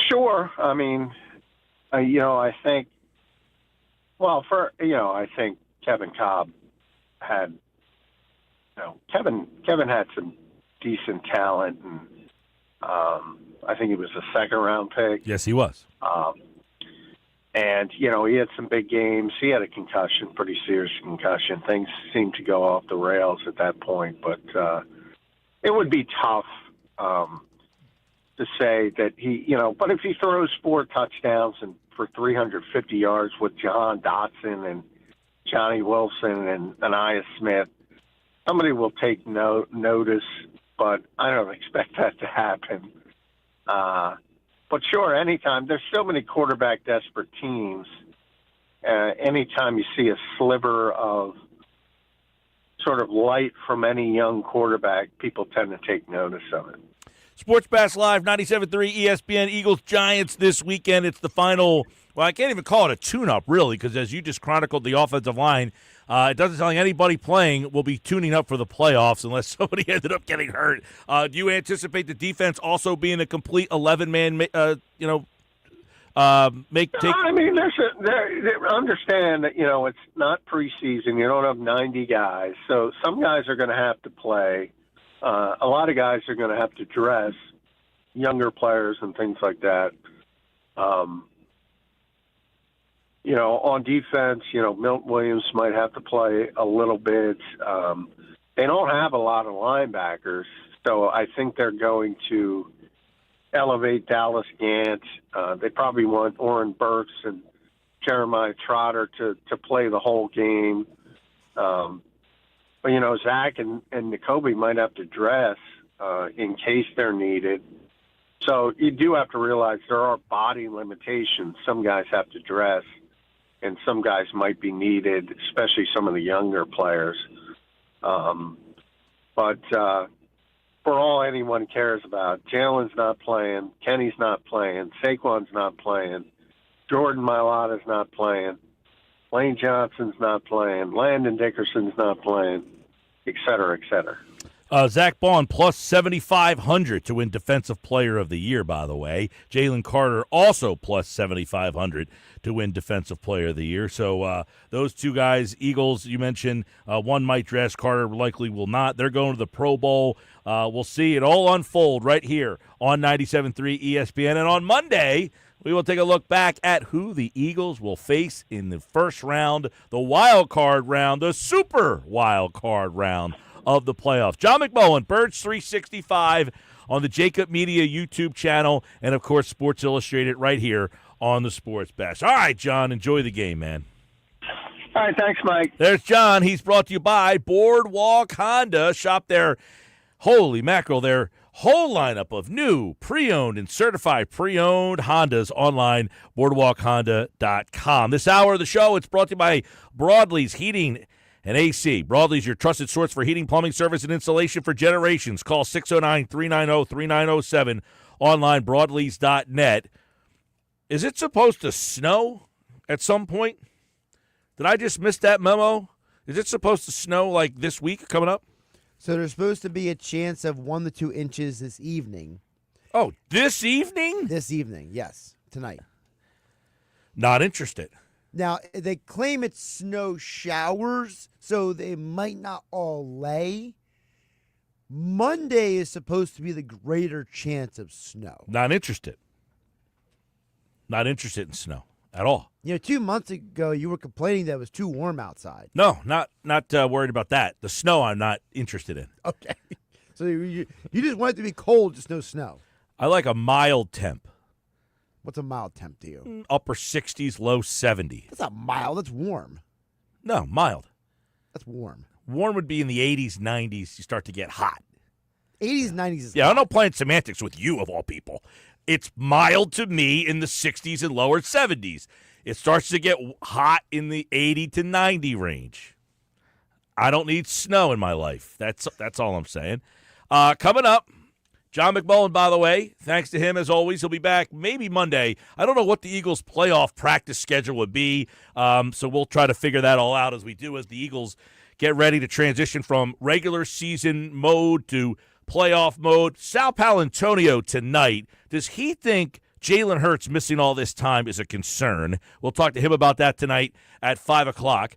Sure. I mean, I think. Well, I think Kevin Cobb had. Kevin had some decent talent, and I think he was a second-round pick. Yes, he was. And, he had some big games. He had a concussion, pretty serious concussion. Things seemed to go off the rails at that point. But it would be tough to say that but if he throws 4 touchdowns and for 350 yards with Jahan Dotson and Johnny Wilson and Anaya Smith, somebody will take notice, but I don't expect that to happen. But sure, anytime. There's so many quarterback-desperate teams. Anytime you see a sliver of sort of light from any young quarterback, people tend to take notice of it. Sports Bash Live, 97.3 ESPN, Eagles-Giants this weekend. It's the final, well, I can't even call it a tune-up, really, because as you just chronicled the offensive line, it doesn't sound like anybody playing will be tuning up for the playoffs unless somebody ended up getting hurt. Do you anticipate the defense also being a complete 11-man, I mean, understand that, it's not preseason. You don't have 90 guys. So some guys are going to have to play. A lot of guys are going to have to dress, younger players and things like that. On defense, Milton Williams might have to play a little bit. They don't have a lot of linebackers, so I think they're going to elevate Dallas Gant. They probably want Oren Burks and Jeremiah Trotter to play the whole game. But, Zach and N'Kobe might have to dress in case they're needed. So you do have to realize there are body limitations. Some guys have to dress, and some guys might be needed, especially some of the younger players. But for all anyone cares about, Jalen's not playing, Kenny's not playing, Saquon's not playing, Jordan Mailata's not playing, Lane Johnson's not playing, Landon Dickerson's not playing, et cetera, et cetera. Zach Bond plus 7,500 to win Defensive Player of the Year, by the way. Jalen Carter also plus 7,500 to win Defensive Player of the Year. So those two guys, Eagles, you mentioned, one might dress, Carter likely will not. They're going to the Pro Bowl. We'll see it all unfold right here on 97.3 ESPN. And on Monday, we will take a look back at who the Eagles will face in the first round, the wild card round, the super wild card round of the playoffs. John McMullen, Birds 365 on the Jacob Media YouTube channel, and, of course, Sports Illustrated right here on the Sports Bash. All right, John, enjoy the game, man. All right, thanks, Mike. There's John. He's brought to you by Boardwalk Honda. Shop their, holy mackerel, their whole lineup of new, pre-owned, and certified pre-owned Hondas online, boardwalkhonda.com. This hour of the show, it's brought to you by Broadley's Heating and AC. Broadley's your trusted source for heating, plumbing, service, and installation for generations. Call 609-390-3907. Online, broadleys.net. Is it supposed to snow at some point? Did I just miss that memo? Is it supposed to snow like this week coming up? So there's supposed to be a chance of 1 to 2 inches this evening. Oh, this evening? This evening, yes, tonight. Not interested. Now, they claim it's snow showers, so they might not all lay. Monday is supposed to be the greater chance of snow. Not interested. Not interested in snow at all. 2 months ago, you were complaining that it was too warm outside. No, not worried about that. The snow I'm not interested in. Okay. So you just want it to be cold, just no snow. I like a mild temp. What's a mild temp to you? Upper 60s, low 70. That's not mild. That's warm. No, mild. That's warm. Warm would be in the 80s, 90s. You start to get hot. 80s, 90s is Yeah, hot. I'm not playing semantics with you, of all people. It's mild to me in the 60s and lower 70s. It starts to get hot in the 80 to 90 range. I don't need snow in my life. That's all I'm saying. Coming up, John McMullen, by the way, thanks to him as always. He'll be back maybe Monday. I don't know what the Eagles' playoff practice schedule would be, so we'll try to figure that all out as we do as the Eagles get ready to transition from regular season mode to playoff mode. Sal Paolantonio tonight, does he think Jalen Hurts missing all this time is a concern? We'll talk to him about that tonight at 5 o'clock.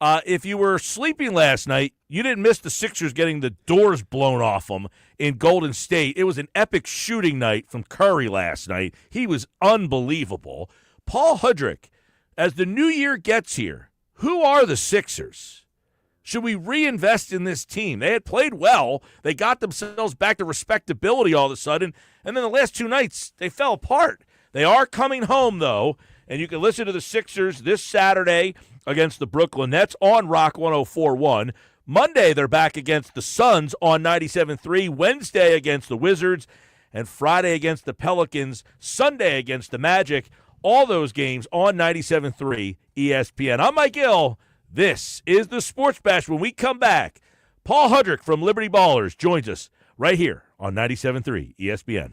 If you were sleeping last night, you didn't miss the Sixers getting the doors blown off them in Golden State. It was an epic shooting night from Curry last night. He was unbelievable. Paul Hudrick, as the new year gets here, who are the Sixers? Should we reinvest in this team? They had played well. They got themselves back to respectability all of a sudden, and then the last 2 nights, they fell apart. They are coming home, though, and you can listen to the Sixers this Saturday against the Brooklyn Nets on Rock 104.1. Monday, they're back against the Suns on 97.3. Wednesday against the Wizards, and Friday against the Pelicans. Sunday against the Magic. All those games on 97.3 ESPN. I'm Mike Gill. This is the Sports Bash. When we come back, Paul Hudrick from Liberty Ballers joins us right here on 97.3 ESPN.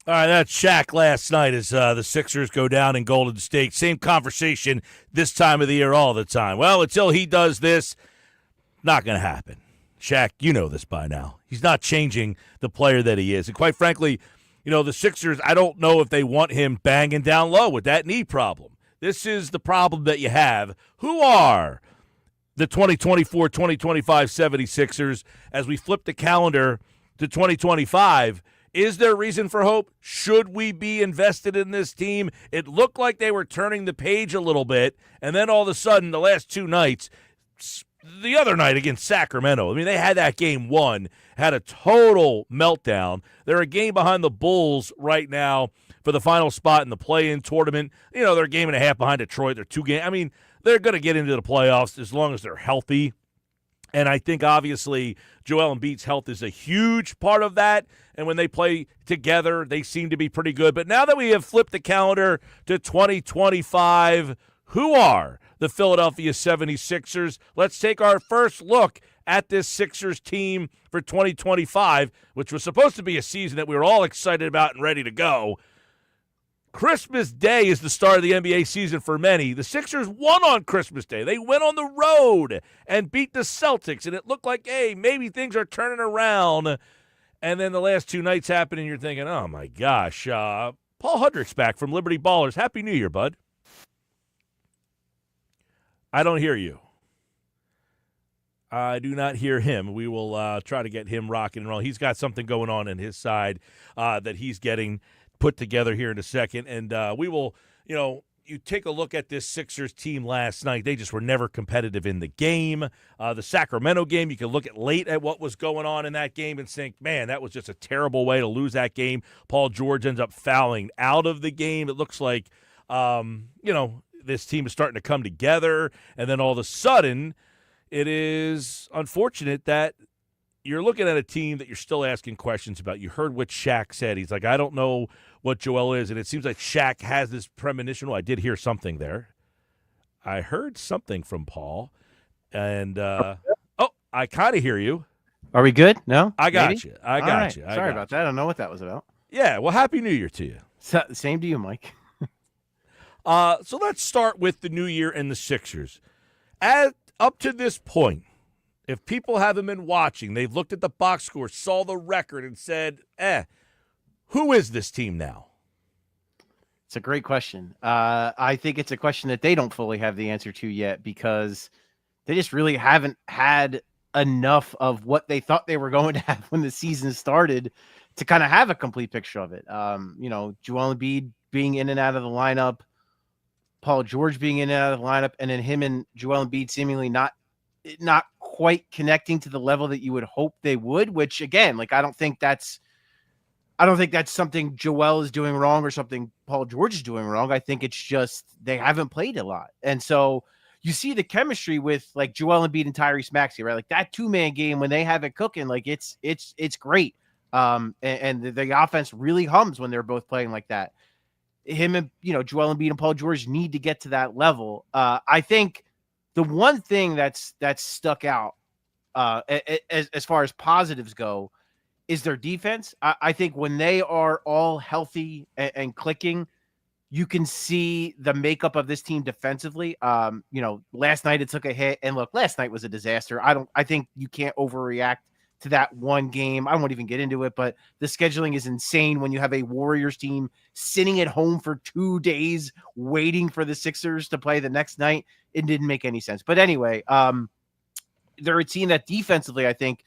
All right, that's Shaq last night as the Sixers go down in Golden State. Same conversation this time of the year all the time. Well, until he does this, not going to happen. Shaq, you know this by now. He's not changing the player that he is. And quite frankly, the Sixers, I don't know if they want him banging down low with that knee problem. This is the problem that you have. Who are the 2024-2025 76ers as we flip the calendar to 2025? Is there reason for hope? Should we be invested in this team? It looked like they were turning the page a little bit, and then all of a sudden, the last two nights, the other night against Sacramento, they had that game won, had a total meltdown. They're a game behind the Bulls right now for the final spot in the play-in tournament. They're a game and a half behind Detroit. They're 2 games. They're going to get into the playoffs as long as they're healthy. And I think, obviously, Joel Embiid's health is a huge part of that. And when they play together, they seem to be pretty good. But now that we have flipped the calendar to 2025, who are the Philadelphia 76ers? Let's take our first look at this Sixers team for 2025, which was supposed to be a season that we were all excited about and ready to go. Christmas Day is the start of the NBA season for many. The Sixers won on Christmas Day. They went on the road and beat the Celtics, and it looked like, hey, maybe things are turning around. And then the last two nights happened, and you're thinking, oh, my gosh. Paul Hudrick's back from Liberty Ballers. Happy New Year, bud. I don't hear you. I do not hear him. We will try to get him rocking and rolling. He's got something going on in his side that he's getting put together here in a second. And we will, you take a look at this Sixers team last night. They just were never competitive in the game. The Sacramento game, you can look at late at what was going on in that game and think, man, that was just a terrible way to lose that game. Paul George ends up fouling out of the game. It looks like, this team is starting to come together. And then all of a sudden, it is unfortunate that you're looking at a team that you're still asking questions about. You heard what Shaq said. He's like, I don't know what Joel is. And it seems like Shaq has this premonition. Well, I did hear something there. I heard something from Paul. And, I kind of hear you. Are we good? No? I got you. I got you. Sorry about that. I don't know what that was about. Yeah, well, Happy New Year to you. Same to you, Mike. So let's start with the new year and the Sixers. Up to this point, if people haven't been watching, they've looked at the box score, saw the record, and said, who is this team now? It's a great question. I think it's a question that they don't fully have the answer to yet because they just really haven't had enough of what they thought they were going to have when the season started to kind of have a complete picture of it. Joel Embiid being in and out of the lineup, Paul George being in and out of the lineup, and then him and Joel Embiid seemingly not quite connecting to the level that you would hope they would, which again, I don't think that's something Joel is doing wrong or something Paul George is doing wrong. I think it's just they haven't played a lot. And so you see the chemistry with Joel Embiid and Tyrese Maxey, right? That 2-man game when they have it cooking, it's great. And the offense really hums when they're both playing like that. Him and Joel Embiid and Paul George need to get to that level. I think the one thing that's stuck out as far as positives go is their defense. I think when they are all healthy and clicking, you can see the makeup of this team defensively. Last night it took a hit, and look, last night was a disaster. I think you can't overreact to that one game. I won't even get into it, but the scheduling is insane when you have a Warriors team sitting at home for 2 days waiting for the Sixers to play the next night. It didn't make any sense. But anyway, they're a team that defensively, I think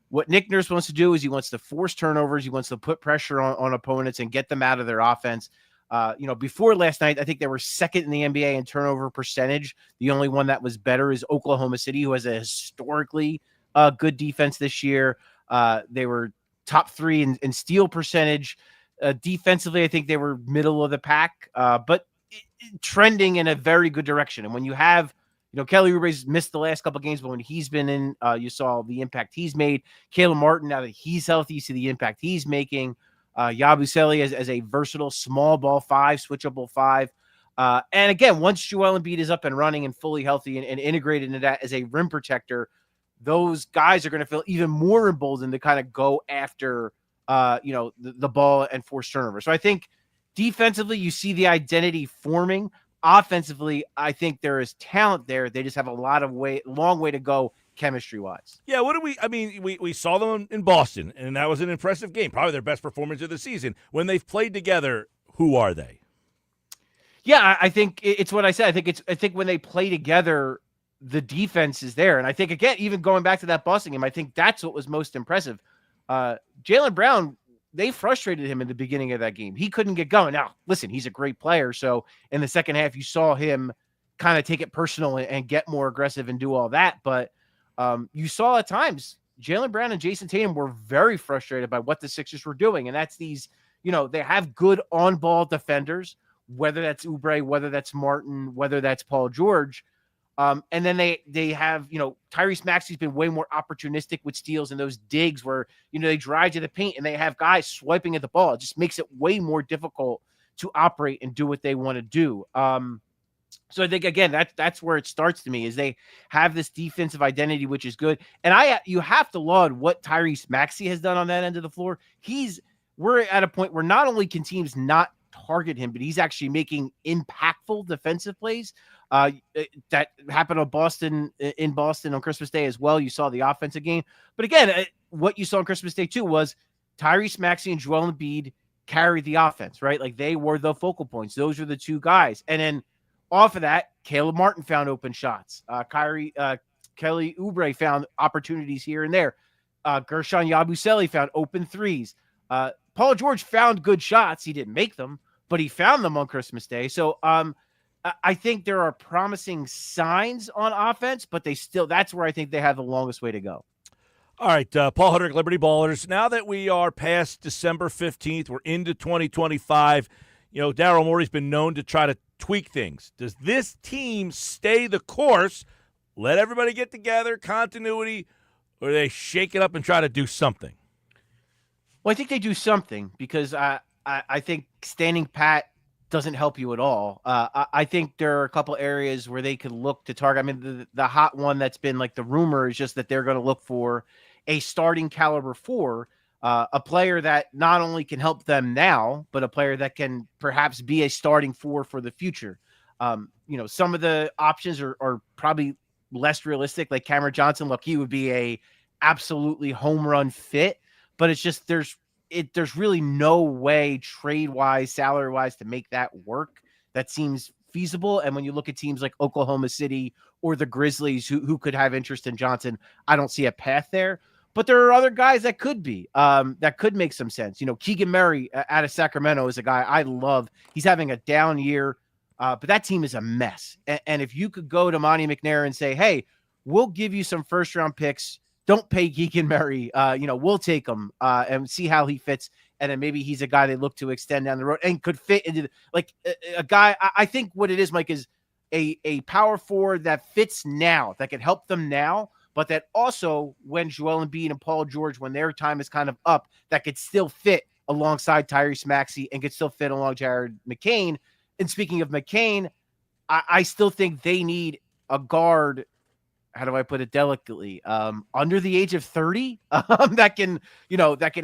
what Nick Nurse wants to do is he wants to force turnovers. He wants to put pressure on opponents and get them out of their offense. Before last night, I think they were second in the NBA in turnover percentage. The only one that was better is Oklahoma City, who has a historically good defense this year. They were top 3 in steal percentage. Defensively, I think they were middle of the pack, but trending in a very good direction. And when you have, Kelly Oubre's missed the last couple of games, but when he's been in, you saw the impact he's made. Caleb Martin, now that he's healthy, you see the impact he's making. Yabusele as a versatile small ball 5, switchable 5. And again, once Joel Embiid is up and running and fully healthy and integrated into that as a rim protector, those guys are going to feel even more emboldened to kind of go after the ball and force turnovers. So I think defensively, you see the identity forming. Offensively, I think there is talent there. They just have a long way to go chemistry wise. Yeah, we saw them in Boston, and that was an impressive game, probably their best performance of the season. When they've played together, who are they? Yeah, I think it's what I said. I think when they play together, the defense is there. And I think, again, even going back to that Boston game, I think that's what was most impressive. Jaylen Brown, they frustrated him in the beginning of that game. He couldn't get going. Now, listen, he's a great player. So in the second half, you saw him kind of take it personal and get more aggressive and do all that. But you saw at times Jaylen Brown and Jason Tatum were very frustrated by what the Sixers were doing. And that's these, they have good on-ball defenders, whether that's Oubre, whether that's Martin, whether that's Paul George. And then they have, Tyrese Maxey's been way more opportunistic with steals and those digs where, they drive to the paint and they have guys swiping at the ball. It just makes it way more difficult to operate and do what they want to do. So I think, again, that's where it starts to me, is they have this defensive identity, which is good. And you have to laud what Tyrese Maxey has done on that end of the floor. We're at a point where not only can teams not target him, but he's actually making impactful defensive plays. That happened in Boston on Christmas Day as well. You saw the offensive game. But again, what you saw on Christmas Day too was Tyrese Maxey and Joel Embiid carried the offense, right? Like they were the focal points. Those are the two guys. And then off of that, Caleb Martin found open shots. Kelly Oubre found opportunities here and there. Gershon Yabusele found open threes. Paul George found good shots. He didn't make them, but he found them on Christmas Day. So I think there are promising signs on offense, but that's where I think they have the longest way to go. All right, Paul Hudrick, Liberty Ballers. Now that we are past December 15th, we're into 2025. Daryl Morey's been known to try to tweak things. Does this team stay the course, let everybody get together, continuity, or do they shake it up and try to do something? Well, I think they do something because I think standing pat doesn't help you at all. I think there are a couple areas where they could look to target. I mean, the hot one that's been like the rumor is just that they're going to look for a starting caliber four, a player that not only can help them now, but a player that can perhaps be a starting four for the future. Some of the options are probably less realistic. Like Cameron Johnson, look, he would be a absolutely home run fit, but it's just there's really no way trade-wise, salary-wise to make that work. That seems feasible. And when you look at teams like Oklahoma City or the Grizzlies who could have interest in Johnson, I don't see a path there. But there are other guys that could be, that could make some sense. Keegan Murray out of Sacramento is a guy I love. He's having a down year, but that team is a mess. And if you could go to Monty McNair and say, hey, we'll give you some first-round picks, don't pay Keegan Murray. We'll take him and see how he fits. And then maybe he's a guy they look to extend down the road and could fit into a guy. I think what it is, Mike, is a power forward that fits now, that can help them now, but that also when Joel Embiid and Paul George, when their time is kind of up, that could still fit alongside Tyrese Maxey and could still fit along Jared McCain. And speaking of McCain, I still think they need a guard. How do I put it delicately? Under the age of 30, that can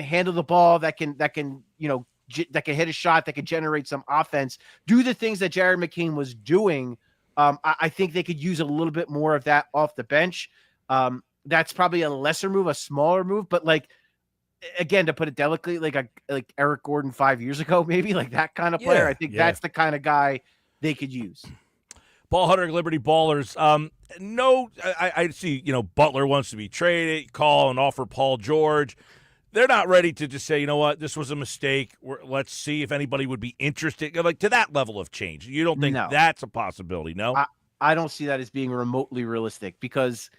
handle the ball, that can hit a shot, that can generate some offense, do the things that Jared McCain was doing. I think they could use a little bit more of that off the bench. That's probably a lesser move, a smaller move, but again, to put it delicately, like Eric Gordon 5 years ago, maybe like that kind of player. I think that's the kind of guy they could use. Paul Hudrick, Liberty Ballers. I see, Butler wants to be traded, call and offer Paul George. They're not ready to just say, you know what, this was a mistake. Let's see if anybody would be interested, to that level of change. You don't think that's a possibility, no? I don't see that as being remotely realistic because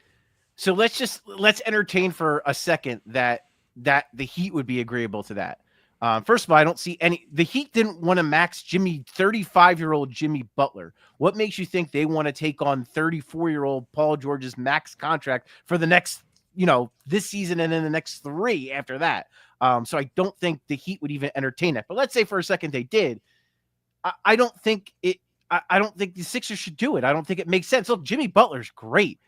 so let's entertain for a second that the Heat would be agreeable to that. First of all, I don't see the Heat didn't want to max 35-year-old Jimmy Butler. What makes you think they want to take on 34-year-old Paul George's max contract for the next, this season and then the next 3 after that? So I don't think the Heat would even entertain that. But let's say for a second they did. I don't think the Sixers should do it. I don't think it makes sense. Look, Jimmy Butler's great.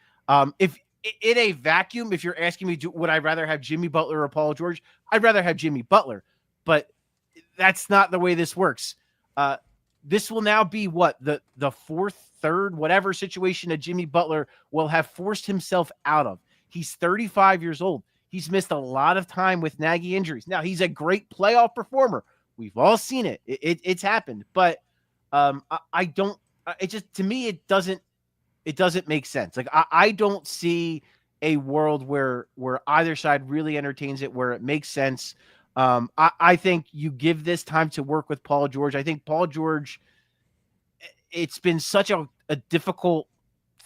If in a vacuum, if you're asking me, would I rather have Jimmy Butler or Paul George? I'd rather have Jimmy Butler, but that's not the way this works. This will now be what the fourth, third, whatever situation that Jimmy Butler will have forced himself out of. He's 35 years old. He's missed a lot of time with nagging injuries. Now, he's a great playoff performer. We've all seen it. It's happened, but I don't. It just, to me, it doesn't make sense. Like I don't see a world where either side really entertains it, where it makes sense. I think you give this time to work with Paul George. I think Paul George, it's been such a difficult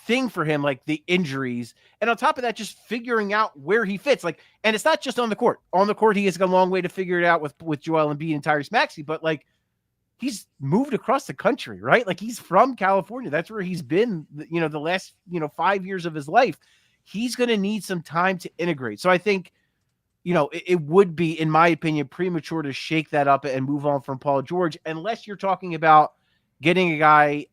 thing for him, like the injuries. And on top of that, just figuring out where he fits. Like, and it's not just on the court. On the court, he has gone a long way to figure it out with Joel Embiid and Tyrese Maxey, but like he's moved across the country, right? Like he's from California. That's where he's been, the last, 5 years of his life. He's going to need some time to integrate. So I think, it would be, in my opinion, premature to shake that up and move on from Paul George, unless you're talking about getting a guy,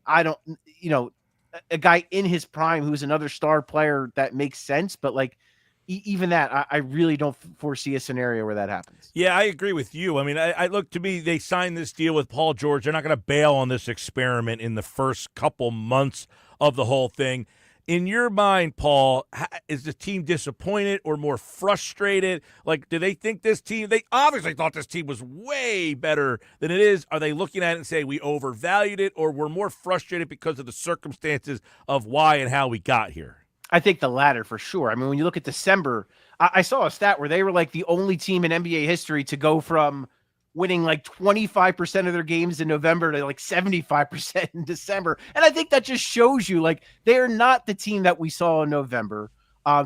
a guy in his prime who's another star player that makes sense. But like, even that, I really don't foresee a scenario where that happens. Yeah, I agree with you. I mean, I look, to me, they signed this deal with Paul George. They're not going to bail on this experiment in the first couple months of the whole thing. In your mind, Paul, is the team disappointed or more frustrated? Like, do they think this team, they obviously thought this team was way better than it is. Are they looking at it and say we overvalued it, or we're more frustrated because of the circumstances of why and how we got here? I think the latter for sure. I mean, when you look at December, I saw a stat where they were like the only team in NBA history to go from winning like 25% of their games in November to like 75% in December. And I think that just shows you, like, they are not the team that we saw in November.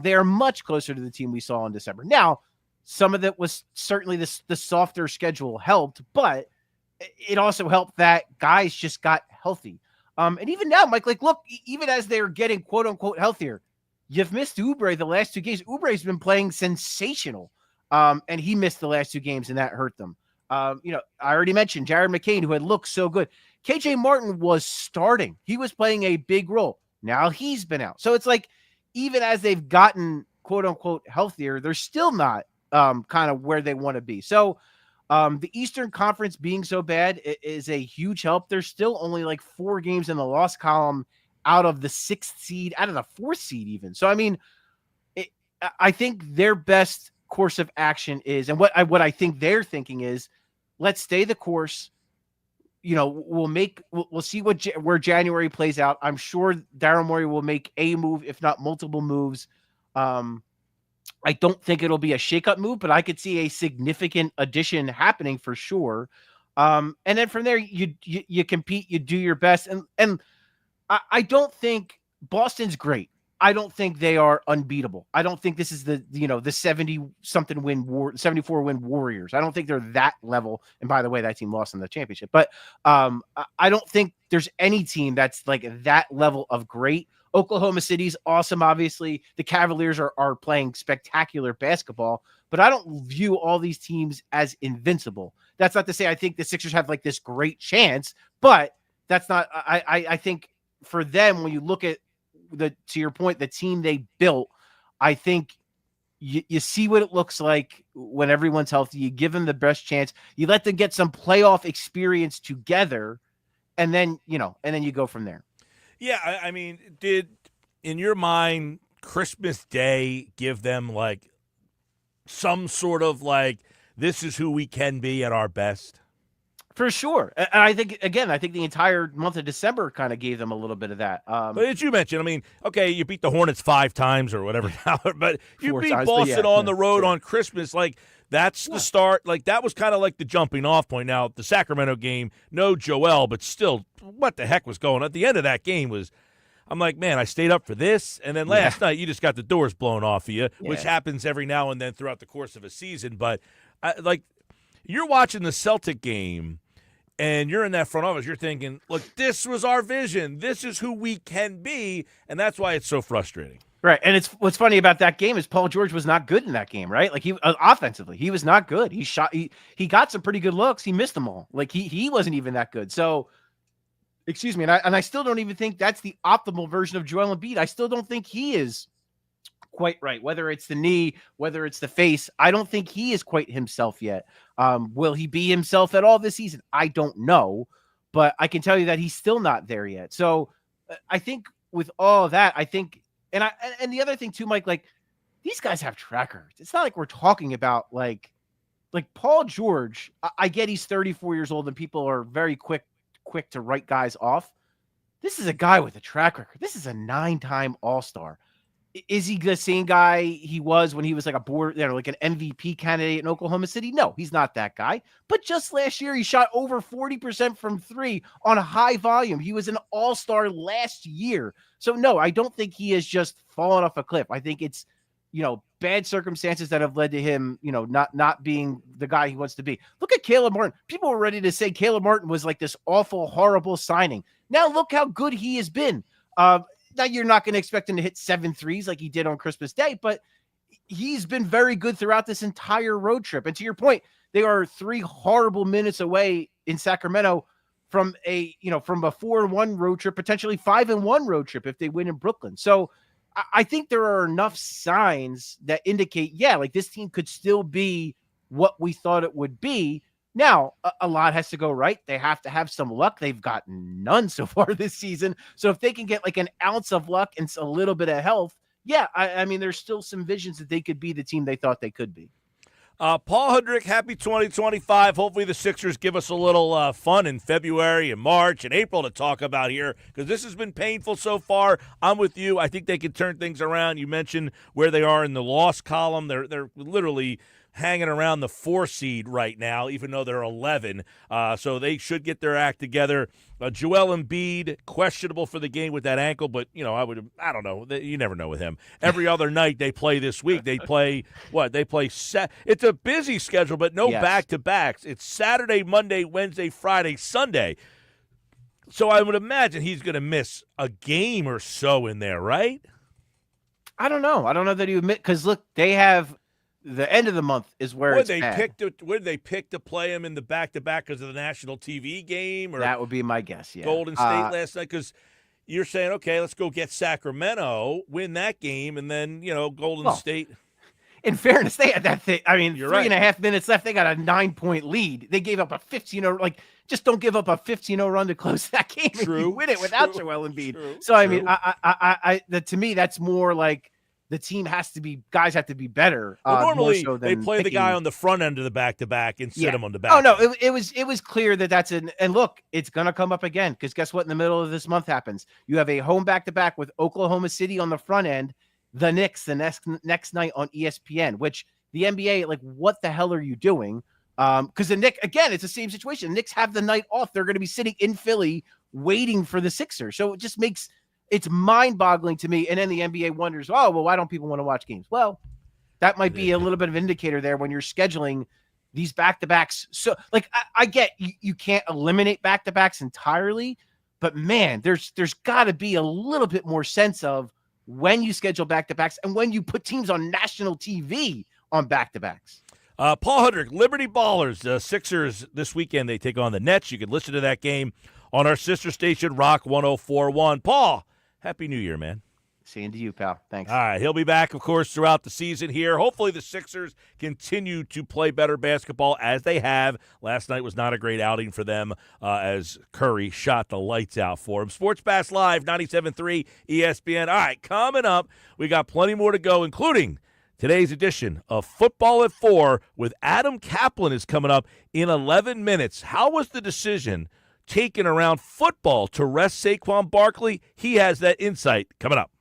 They are much closer to the team we saw in December. Now, some of that was certainly the softer schedule helped, but it also helped that guys just got healthy. And even now, Mike, like, look, even as they're getting quote unquote healthier, you've missed Oubre the last 2 games. Oubre's been playing sensational. And he missed the last 2 games, and that hurt them. I already mentioned Jared McCain, who had looked so good. KJ Martin was starting. He was playing a big role. Now he's been out. So it's like, even as they've gotten quote unquote healthier, they're still not kind of where they want to be. So the Eastern Conference being so bad is a huge help. There's still only like 4 games in the loss column out of the 6th seed, out of the 4th seed even. So, I mean, I think their best course of action is, and what I think they're thinking is, let's stay the course. We'll see where January plays out. I'm sure Daryl Morey will make a move, if not multiple moves. I don't think it'll be a shakeup move, but I could see a significant addition happening for sure. And then from there, you compete, you do your best, and I don't think Boston's great. I don't think they are unbeatable. I don't think this is the 70-something win 74 win Warriors. I don't think they're that level. And by the way, that team lost in the championship. But I don't think there's any team that's like that level of great. Oklahoma City's awesome, obviously. The Cavaliers are playing spectacular basketball, but I don't view all these teams as invincible. That's not to say I think the Sixers have like this great chance, but that's not. I think for them, when you look at to your point, the team they built, I think you see what it looks like when everyone's healthy. You give them the best chance. You let them get some playoff experience together, and then you go from there. Yeah, I mean, did, in your mind, Christmas Day give them like some sort of like, this is who we can be at our best? For sure. And I think the entire month of December kind of gave them a little bit of that. But as you mentioned, I mean, okay, you beat the Hornets 5 times or whatever, but you beat Boston on the road on Christmas. Like, that's the start. Like, that was kind of like the jumping off point. Now, the Sacramento game, no Joel, but still, what the heck was going on? At the end of that game I'm like, man, I stayed up for this. And then last night, you just got the doors blown off of you, which happens every now and then throughout the course of a season. But, you're watching the Celtic game, and you're in that front office, you're thinking, look, this was our vision. This is who we can be, and that's why it's so frustrating. Right, and what's funny about that game is Paul George was not good in that game, right? Like, he offensively, he was not good. He got some pretty good looks. He missed them all. Like, he wasn't even that good. So, excuse me, and I still don't even think that's the optimal version of Joel Embiid. I still don't think he is quite right. Whether it's the knee, whether it's the face, I don't think he is quite himself yet. Will he be himself at all this season? I don't know, but I can tell you that he's still not there yet. So I think with all of that, I think, and the other thing too, Mike, like these guys have track records. It's not like we're talking about like Paul George. I get he's 34 years old and people are very quick to write guys off. This is a guy with a track record. This is a 9-time All-Star. Is he the same guy he was when he was like like an MVP candidate in Oklahoma City? No, he's not that guy. But just last year, he shot over 40% from three on a high volume. He was an all-star last year. So no, I don't think he has just fallen off a cliff. I think it's, bad circumstances that have led to him, not being the guy he wants to be. Look at Caleb Martin. People were ready to say Caleb Martin was like this awful, horrible signing. Now look how good he has been. Now you're not going to expect him to hit 7 threes like he did on Christmas Day, but he's been very good throughout this entire road trip. And to your point, they are 3 horrible minutes away in Sacramento from a 4-1 road trip, potentially 5-1 road trip if they win in Brooklyn. So I think there are enough signs that indicate, like this team could still be what we thought it would be. Now, a lot has to go right. They have to have some luck. They've got none so far this season. So if they can get like an ounce of luck and a little bit of health, I mean, there's still some visions that they could be the team they thought they could be. Paul Hudrick, happy 2025. Hopefully the Sixers give us a little fun in February and March and April to talk about here because this has been painful so far. I'm with you. I think they can turn things around. You mentioned where they are in the loss column. They're literally hanging around the 4 seed right now, even though they're 11. So they should get their act together. Joel Embiid, questionable for the game with that ankle, but, I don't know. You never know with him. Every other night they play this week. They play what? They play it's a busy schedule, but no back-to-backs. It's Saturday, Monday, Wednesday, Friday, Sunday. So I would imagine he's going to miss a game or so in there, right? I don't know. I don't know that he would admit because, look, they have – the end of the month is where would they pick to play him in the back-to-back because of the national TV game? Or that would be my guess, yeah. Golden State last night because you're saying, okay, let's go get Sacramento, win that game, and then, Golden State. In fairness, they had that thing. I mean, You're 3.5 minutes left. They got a 9-point lead. They gave up a 15-0. Just don't give up a 15-0 run to close that game. True. And you win it without Joel Embiid. True, so, I mean, to me, that's more like the team guys have to be better. Well, normally so they play the guy on the front end of the back-to-back and sit him on the back. Oh no, it was clear that's and look, it's gonna come up again because guess what? In the middle of this month happens. You have a home back-to-back with Oklahoma City on the front end, the Knicks the next night on ESPN. Which the NBA, what the hell are you doing? Because the Knicks again, it's the same situation. The Knicks have the night off. They're going to be sitting in Philly waiting for the Sixers. So it just makes. It's mind-boggling to me. And then the NBA wonders, why don't people want to watch games? Well, that might be a little bit of an indicator there when you're scheduling these back-to-backs. So, I get you can't eliminate back-to-backs entirely, but, man, there's got to be a little bit more sense of when you schedule back-to-backs and when you put teams on national TV on back-to-backs. Paul Hudrick, Liberty Ballers, Sixers this weekend. They take on the Nets. You can listen to that game on our sister station, Rock 104.1. Paul, Happy New Year, man. Same to you, pal. Thanks. All right. He'll be back, of course, throughout the season here. Hopefully the Sixers continue to play better basketball as they have. Last night was not a great outing for them as Curry shot the lights out for him. Sports Bass Live, 97.3 ESPN. All right, coming up, we got plenty more to go, including today's edition of Football at 4 with Adam Caplan is coming up in 11 minutes. How was the decision taken around football to rest Saquon Barkley? He has that insight coming up.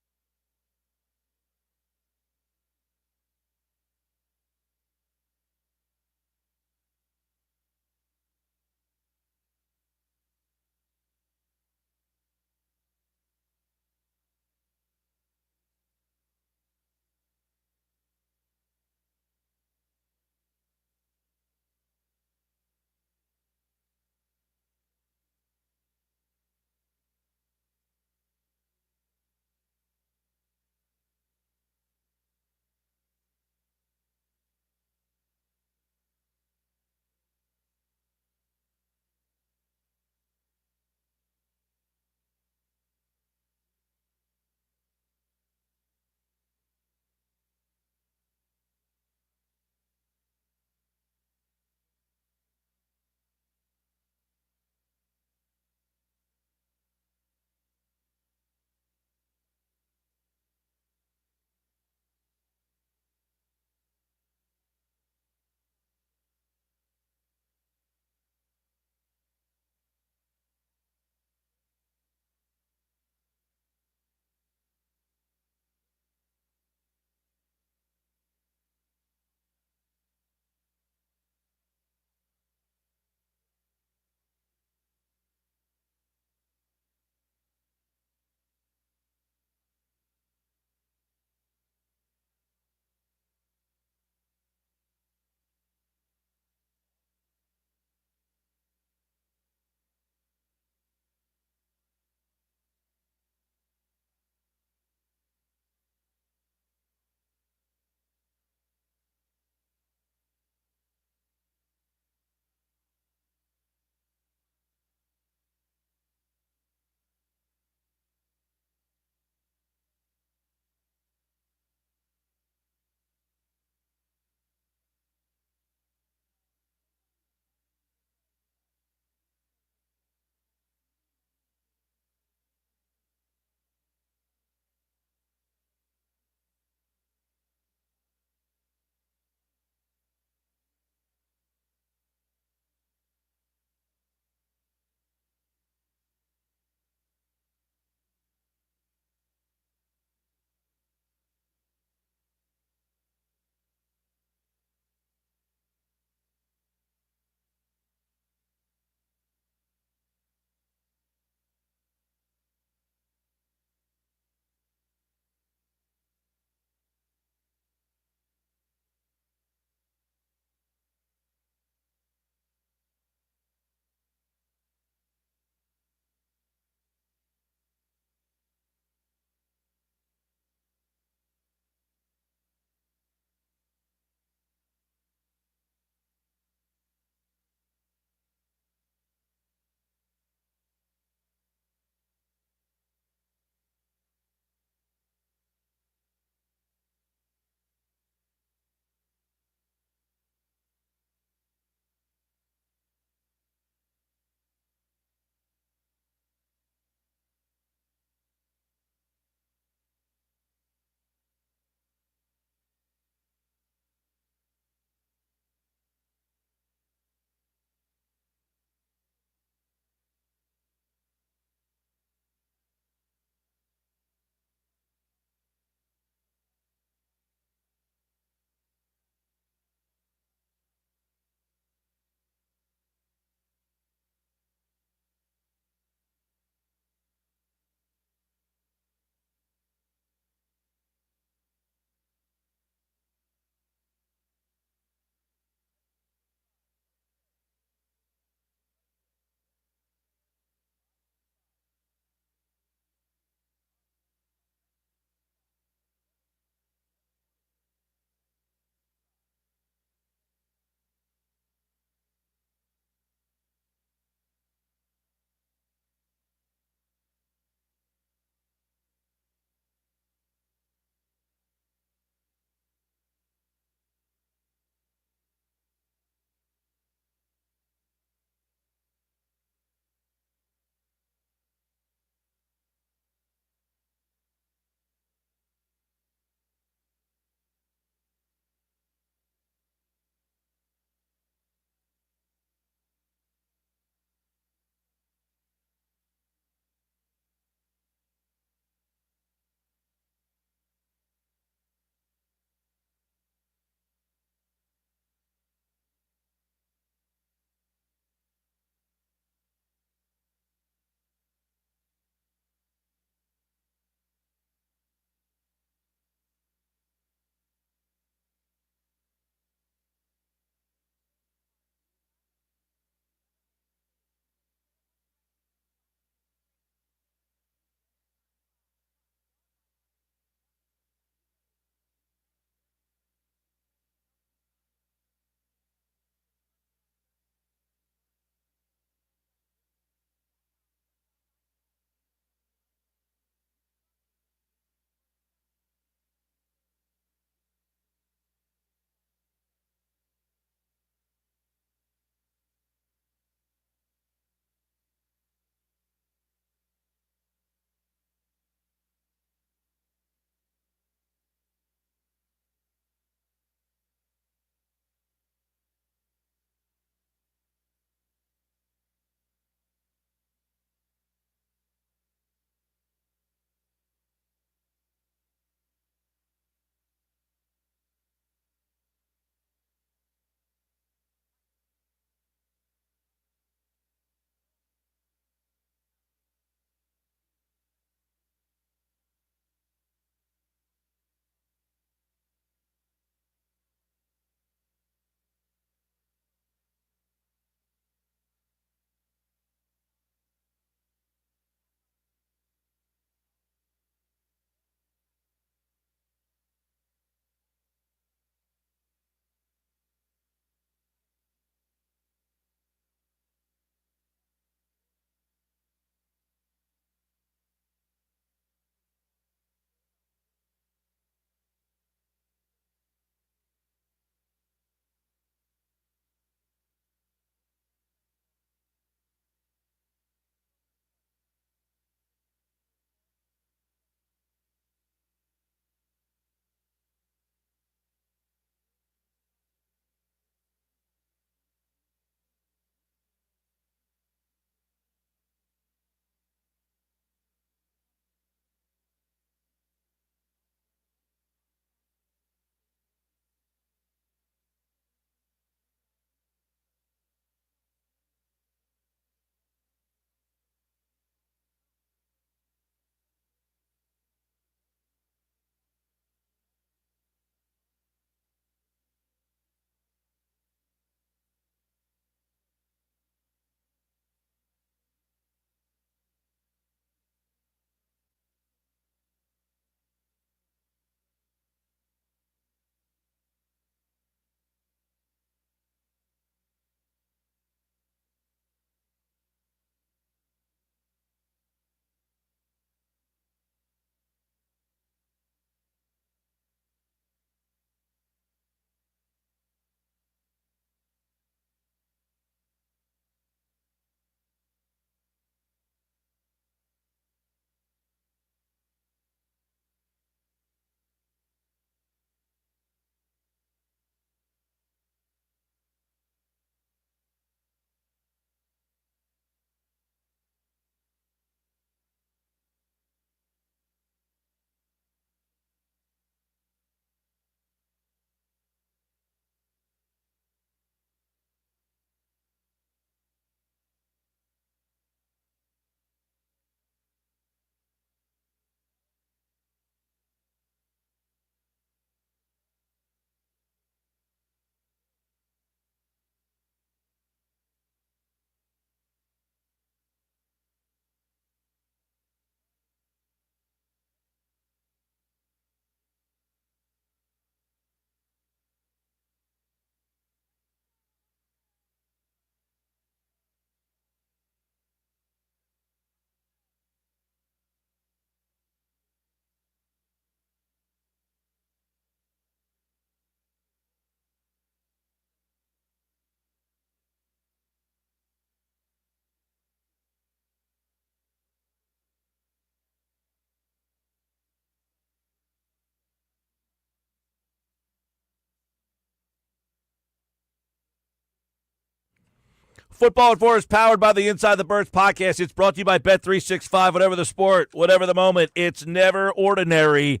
Football at 4 is powered by the Inside the Birds podcast. It's brought to you by Bet365. Whatever the sport, whatever the moment, it's never ordinary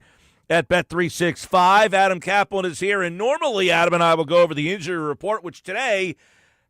at Bet365. Adam Caplan is here, and normally Adam and I will go over the injury report, which today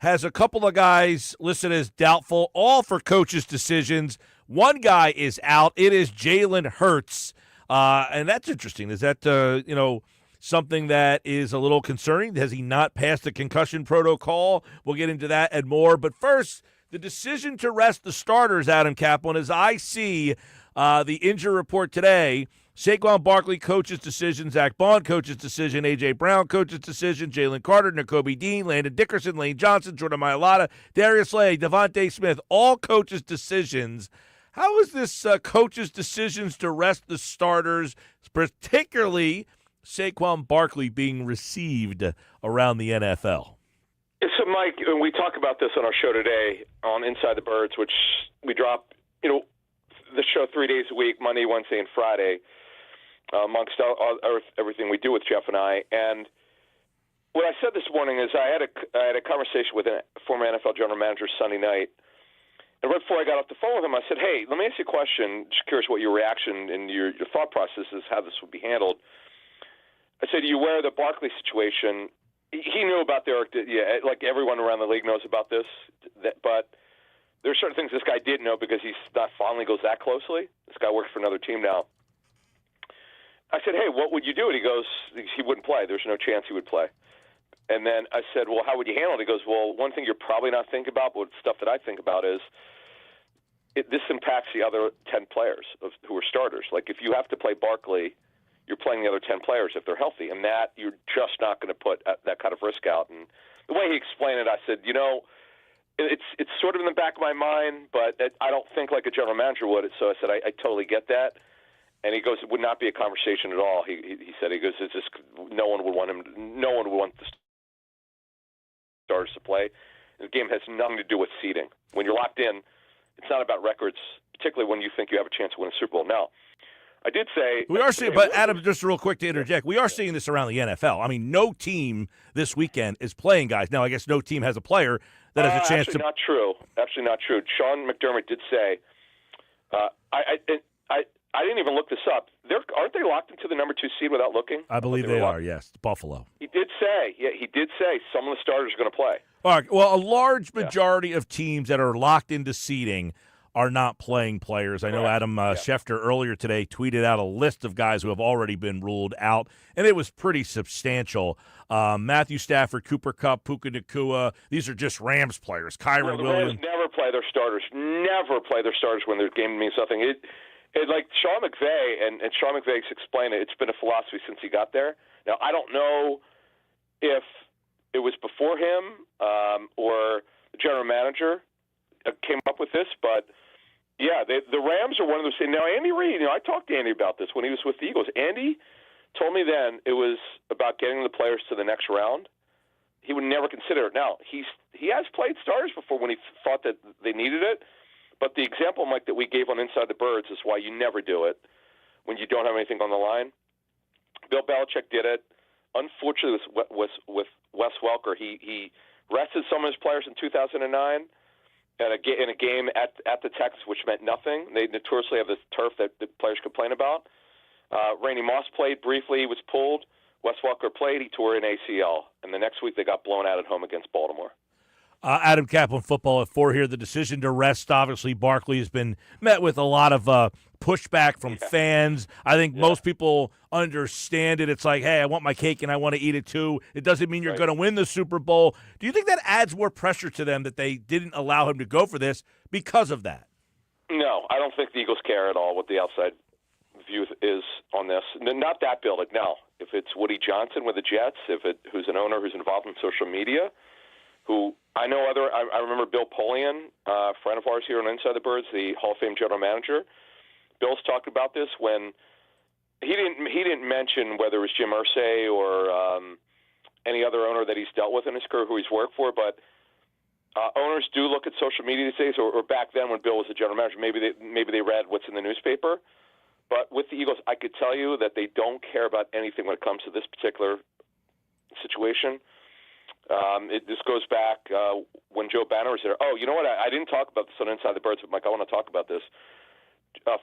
has a couple of guys listed as doubtful, all for coaches' decisions. One guy is out. It is Jalen Hurts, and that's interesting. Is that, something that is a little concerning? Has he not passed the concussion protocol? We'll get into that and more. But first, the decision to rest the starters, Adam Caplan, as I see the injury report today, Saquon Barkley coach's decision, Zach Bond coach's decision, A.J. Brown coach's decision, Jalen Carter, Nakobe Dean, Landon Dickerson, Lane Johnson, Jordan Mailata, Darius Slay, Devontae Smith, all coaches' decisions. How is this coach's decisions to rest the starters, particularly Saquon Barkley, being received around the NFL? So, Mike, we talk about this on our show today on Inside the Birds, which we drop, the show 3 days a week, Monday, Wednesday, and Friday, amongst everything we do with Jeff and I. And what I said this morning is I had a conversation with a former NFL general manager Sunday night. And right before I got off the phone with him, I said, hey, let me ask you a question. Just curious what your reaction and your thought process is, how this would be handled. I said, are you aware of the Barkley situation? He knew about like everyone around the league knows about this, but there are certain things this guy didn't know because he's not following Eagles that closely. This guy works for another team now. I said, hey, what would you do? And he goes, he wouldn't play. There's no chance he would play. And then I said, well, how would you handle it? He goes, well, one thing you're probably not thinking about, but stuff that I think about is this impacts the other 10 players who are starters. Like if you have to play Barkley, you're playing the other 10 players if they're healthy, and that you're just not going to put that kind of risk out. And the way he explained it, I said, it's sort of in the back of my mind, but I don't think like a general manager would. So I said, I totally get that. And he goes, it would not be a conversation at all. He said, it's just no one would want the starters to play. And the game has nothing to do with seeding. When you're locked in, it's not about records, particularly when you think you have a chance to win a Super Bowl. Now, I did say we are seeing, but Adam, just real quick to interject, we are seeing this around the NFL. I mean, no team this weekend is playing guys. Now, I guess no team has a player that has a chance to. Not true. Absolutely not true. Sean McDermott did say, I didn't even look this up. Aren't they locked into the number 2 seed without looking? I believe they are. Yes, Buffalo. He did say some of the starters are going to play. All right. Well, a large majority of teams that are locked into seeding are not playing players. I know Adam Schefter earlier today tweeted out a list of guys who have already been ruled out, and it was pretty substantial. Matthew Stafford, Cooper Kupp, Puka Nacua, these are just Rams players. Kyron Williams. Rams never play their starters. Never play their starters when their game means nothing. It like Sean McVay, and Sean McVay's explained it, it's been a philosophy since he got there. Now, I don't know if it was before him or the general manager came up with this, but yeah, the Rams are one of those things. Now, Andy Reid, I talked to Andy about this when he was with the Eagles. Andy told me then it was about getting the players to the next round. He would never consider it. Now, he has played starters before when he thought that they needed it, but the example, Mike, that we gave on Inside the Birds is why you never do it when you don't have anything on the line. Bill Belichick did it. Unfortunately, with Wes Welker, he rested some of his players in 2009. In a game at the Texans, which meant nothing. They notoriously have this turf that the players complain about. Randy Moss played briefly. He was pulled. Wes Welker played. He tore an ACL. And the next week they got blown out at home against Baltimore. Adam Caplan, Football at 4 here. The decision to rest, obviously, Barkley has been met with a lot of pushback from fans. I think most people understand it. It's like, hey, I want my cake and I want to eat it too. It doesn't mean you're going to win the Super Bowl. Do you think that adds more pressure to them that they didn't allow him to go for this because of that? No, I don't think the Eagles care at all what the outside view is on this. Not that building. No. If it's Woody Johnson with the Jets, who's an owner who's involved in social media, who I know I remember Bill Polian, a friend of ours here on Inside the Birds, the Hall of Fame general manager. Bill's talked about this when he didn't mention whether it was Jim Irsay or any other owner that he's dealt with in his career who he's worked for, but owners do look at social media these days, or back then when Bill was the general manager, maybe they read what's in the newspaper. But with the Eagles, I could tell you that they don't care about anything when it comes to this particular situation. This goes back when Joe Banner was there. Oh, you know what? I didn't talk about this on Inside the Birds, but Mike, I want to talk about this.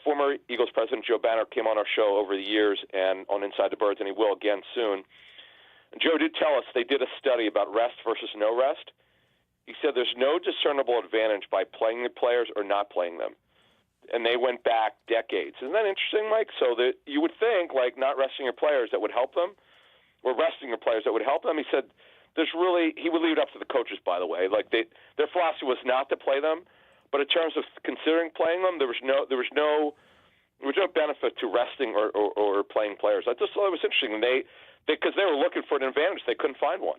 Former Eagles president Joe Banner came on our show over the years and on Inside the Birds, and he will again soon. And Joe did tell us they did a study about rest versus no rest. He said there's no discernible advantage by playing the players or not playing them. And they went back decades. Isn't that interesting, Mike? So that you would think, like, not resting your players that would help them, or resting your players that would help them. He said he would leave it up to the coaches, by the way. Like, their philosophy was not to play them, but in terms of considering playing them, there was no benefit to resting or playing players. I just thought it was interesting. Because they were looking for an advantage, they couldn't find one.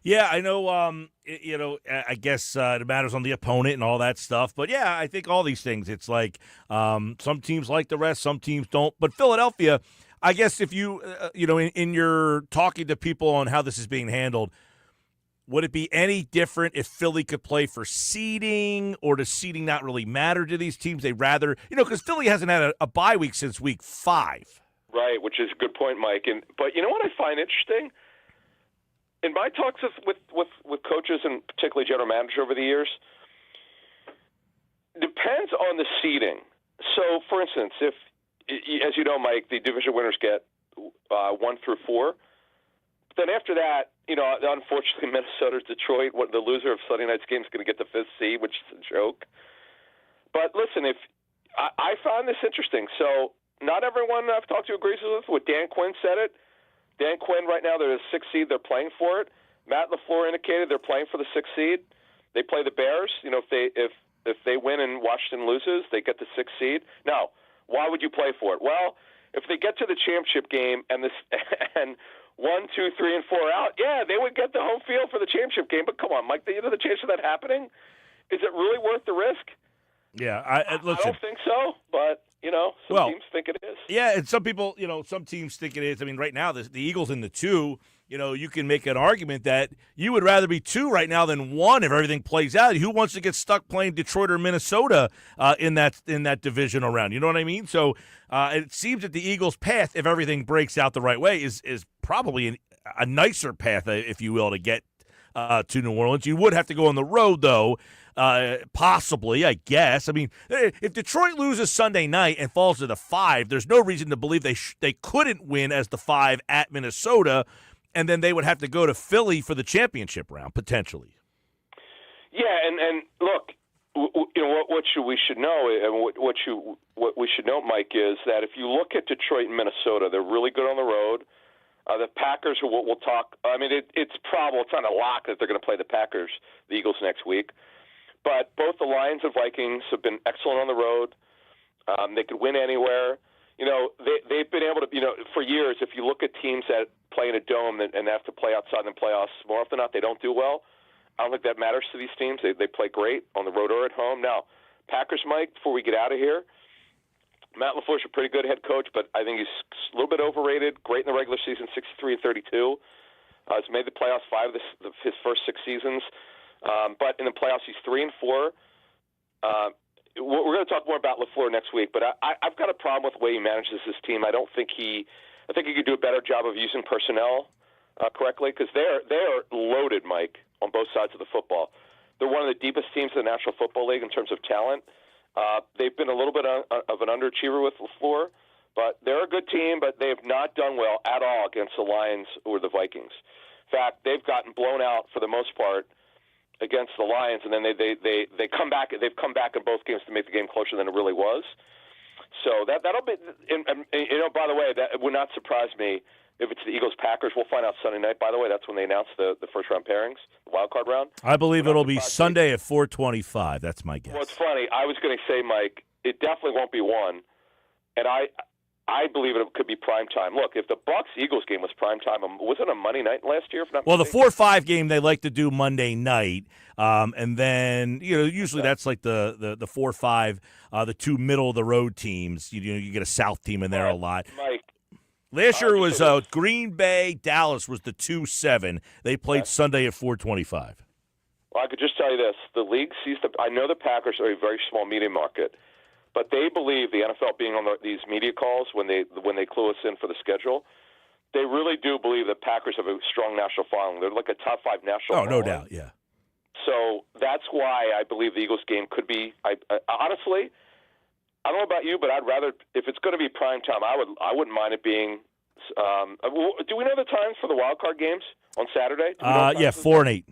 Yeah, I know. I guess it matters on the opponent and all that stuff. But yeah, I think all these things. It's like some teams like the rest, some teams don't. But Philadelphia, I guess if you in your talking to people on how this is being handled, would it be any different if Philly could play for seeding, or does seeding not really matter to these teams? They rather, because Philly hasn't had a bye week since week 5. Right, which is a good point, Mike. But you know what I find interesting? In my talks with coaches and particularly general managers over the years, depends on the seeding. So, for instance, if, as you know, Mike, the division winners get 1 through 4. Then after that, unfortunately, Minnesota's Detroit, the loser of Sunday night's game is going to get the 5th seed, which is a joke. But listen, if I found this interesting. So not everyone I've talked to agrees with what Dan Quinn said it. Dan Quinn, right now, they're the 6th seed. They're playing for it. Matt LaFleur indicated they're playing for the 6th seed. They play the Bears. If they win and Washington loses, they get the 6th seed. Now, why would you play for it? Well, if they get to the championship game and 1, 2, 3, and 4 out, yeah, they would get the home field for the championship game. But come on, Mike, the chance of that happening, is it really worth the risk? Yeah, I don't think so, but some teams think it is. Yeah, and some people, some teams think it is. I mean, right now, the Eagles in the 2, you can make an argument that you would rather be 2 right now than 1 if everything plays out. Who wants to get stuck playing Detroit or Minnesota in that divisional round? You know what I mean? So it seems that the Eagles' path, if everything breaks out the right way, is probably a nicer path, if you will, to get to New Orleans. You would have to go on the road, though. Possibly, I guess. I mean, if Detroit loses Sunday night and falls to the 5, there's no reason to believe they couldn't win as the 5 at Minnesota, and then they would have to go to Philly for the championship round, potentially. Yeah, and look, what we should know, and what we should note, Mike, is that if you look at Detroit and Minnesota, they're really good on the road. The Packers, we'll talk. I mean, it's probable. It's not a lock that they're going to play the Packers, the Eagles, next week. But both the Lions and Vikings have been excellent on the road. They could win anywhere. They've been able to, for years, if you look at teams that play in a dome and have to play outside in the playoffs, more often than not, they don't do well. I don't think that matters to these teams. They play great on the road or at home. Now, Packers, Mike, before we get out of here, Matt LaFleur's a pretty good head coach, but I think he's a little bit overrated. Great in the regular season, 63-32. He's made the playoffs 5 of his first 6 seasons. But in the playoffs, he's 3-4. We're going to talk more about LaFleur next week, but I've got a problem with the way he manages his team. I think he could do a better job of using personnel correctly, because they're loaded, Mike, on both sides of the football. They're one of the deepest teams in the National Football League in terms of talent. They've been a little bit of an underachiever with LaFleur, but they're a good team, but they have not done well at all against the Lions or the Vikings. In fact, they've gotten blown out for the most part against the Lions, and then they come back. They've come back in both games to make the game closer than it really was. So that'll be. And by the way, that would not surprise me if it's the Eagles-Packers. We'll find out Sunday night. By the way, that's when they announce the first round pairings, the wild card round. I believe it'll be Sunday at 4:25. That's my guess. Well, it's funny. I was going to say, Mike, it definitely won't be 1, and I believe it could be prime time. Look, if the Bucs-Eagles game was prime time, was it a Monday night last year? Well, the 4-5 game they like to do Monday night, and then usually that's like the 4-5, the 2 middle of the road teams. You get a South team in there a lot. Mike, last year was Green Bay, Dallas was the 2-7. They played Sunday at 4:25. Well, I could just tell you this: the league sees I know the Packers are a very small media market. But they believe, the NFL being on these media calls when they clue us in for the schedule, they really do believe that Packers have a strong national following. They're like a top 5 national Oh, no following. doubt, yeah. So that's why I believe the Eagles game could be. Honestly, I don't know about you, but I'd rather, if it's going to be prime time, I wouldn't mind it being. Do we know the times for the wild card games on Saturday? Yeah, 4 and 8.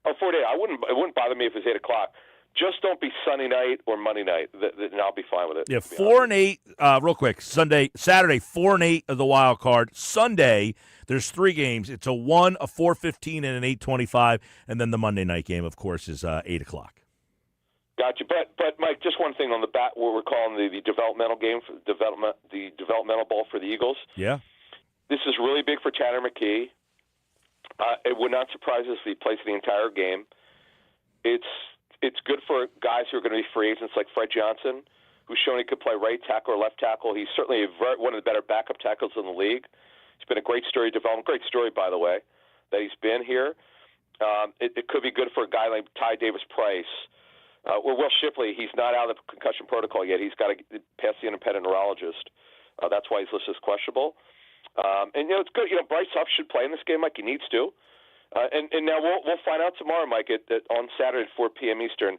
Oh, 4 to 8. It wouldn't bother me if it was 8 o'clock. Just don't be Sunday night or Monday night, and I'll be fine with it. Yeah, 4 and 8. Real quick, Saturday 4 and 8 of the wild card. Sunday, there's 3 games. It's a 1, a 4:15, and an 8:25, and then the Monday night game, of course, is 8 o'clock. Gotcha, but Mike, just one thing on the bat, what we're calling the developmental game, the developmental ball for the Eagles. Yeah, this is really big for Tanner McKee. It would not surprise us if he plays the entire game. It's good for guys who are going to be free agents like Fred Johnson, who's shown he could play right tackle or left tackle. He's certainly one of the better backup tackles in the league. He's been a great story development. Great story, by the way, that he's been here. It could be good for a guy like Ty Davis-Price. Or Will Shipley, he's not out of the concussion protocol yet. He's got to pass the independent neurologist. That's why he's listed as questionable. And, it's good. Bryce Huff should play in this game like he needs to. And now we'll find out tomorrow, Mike, on Saturday at 4 p.m. Eastern.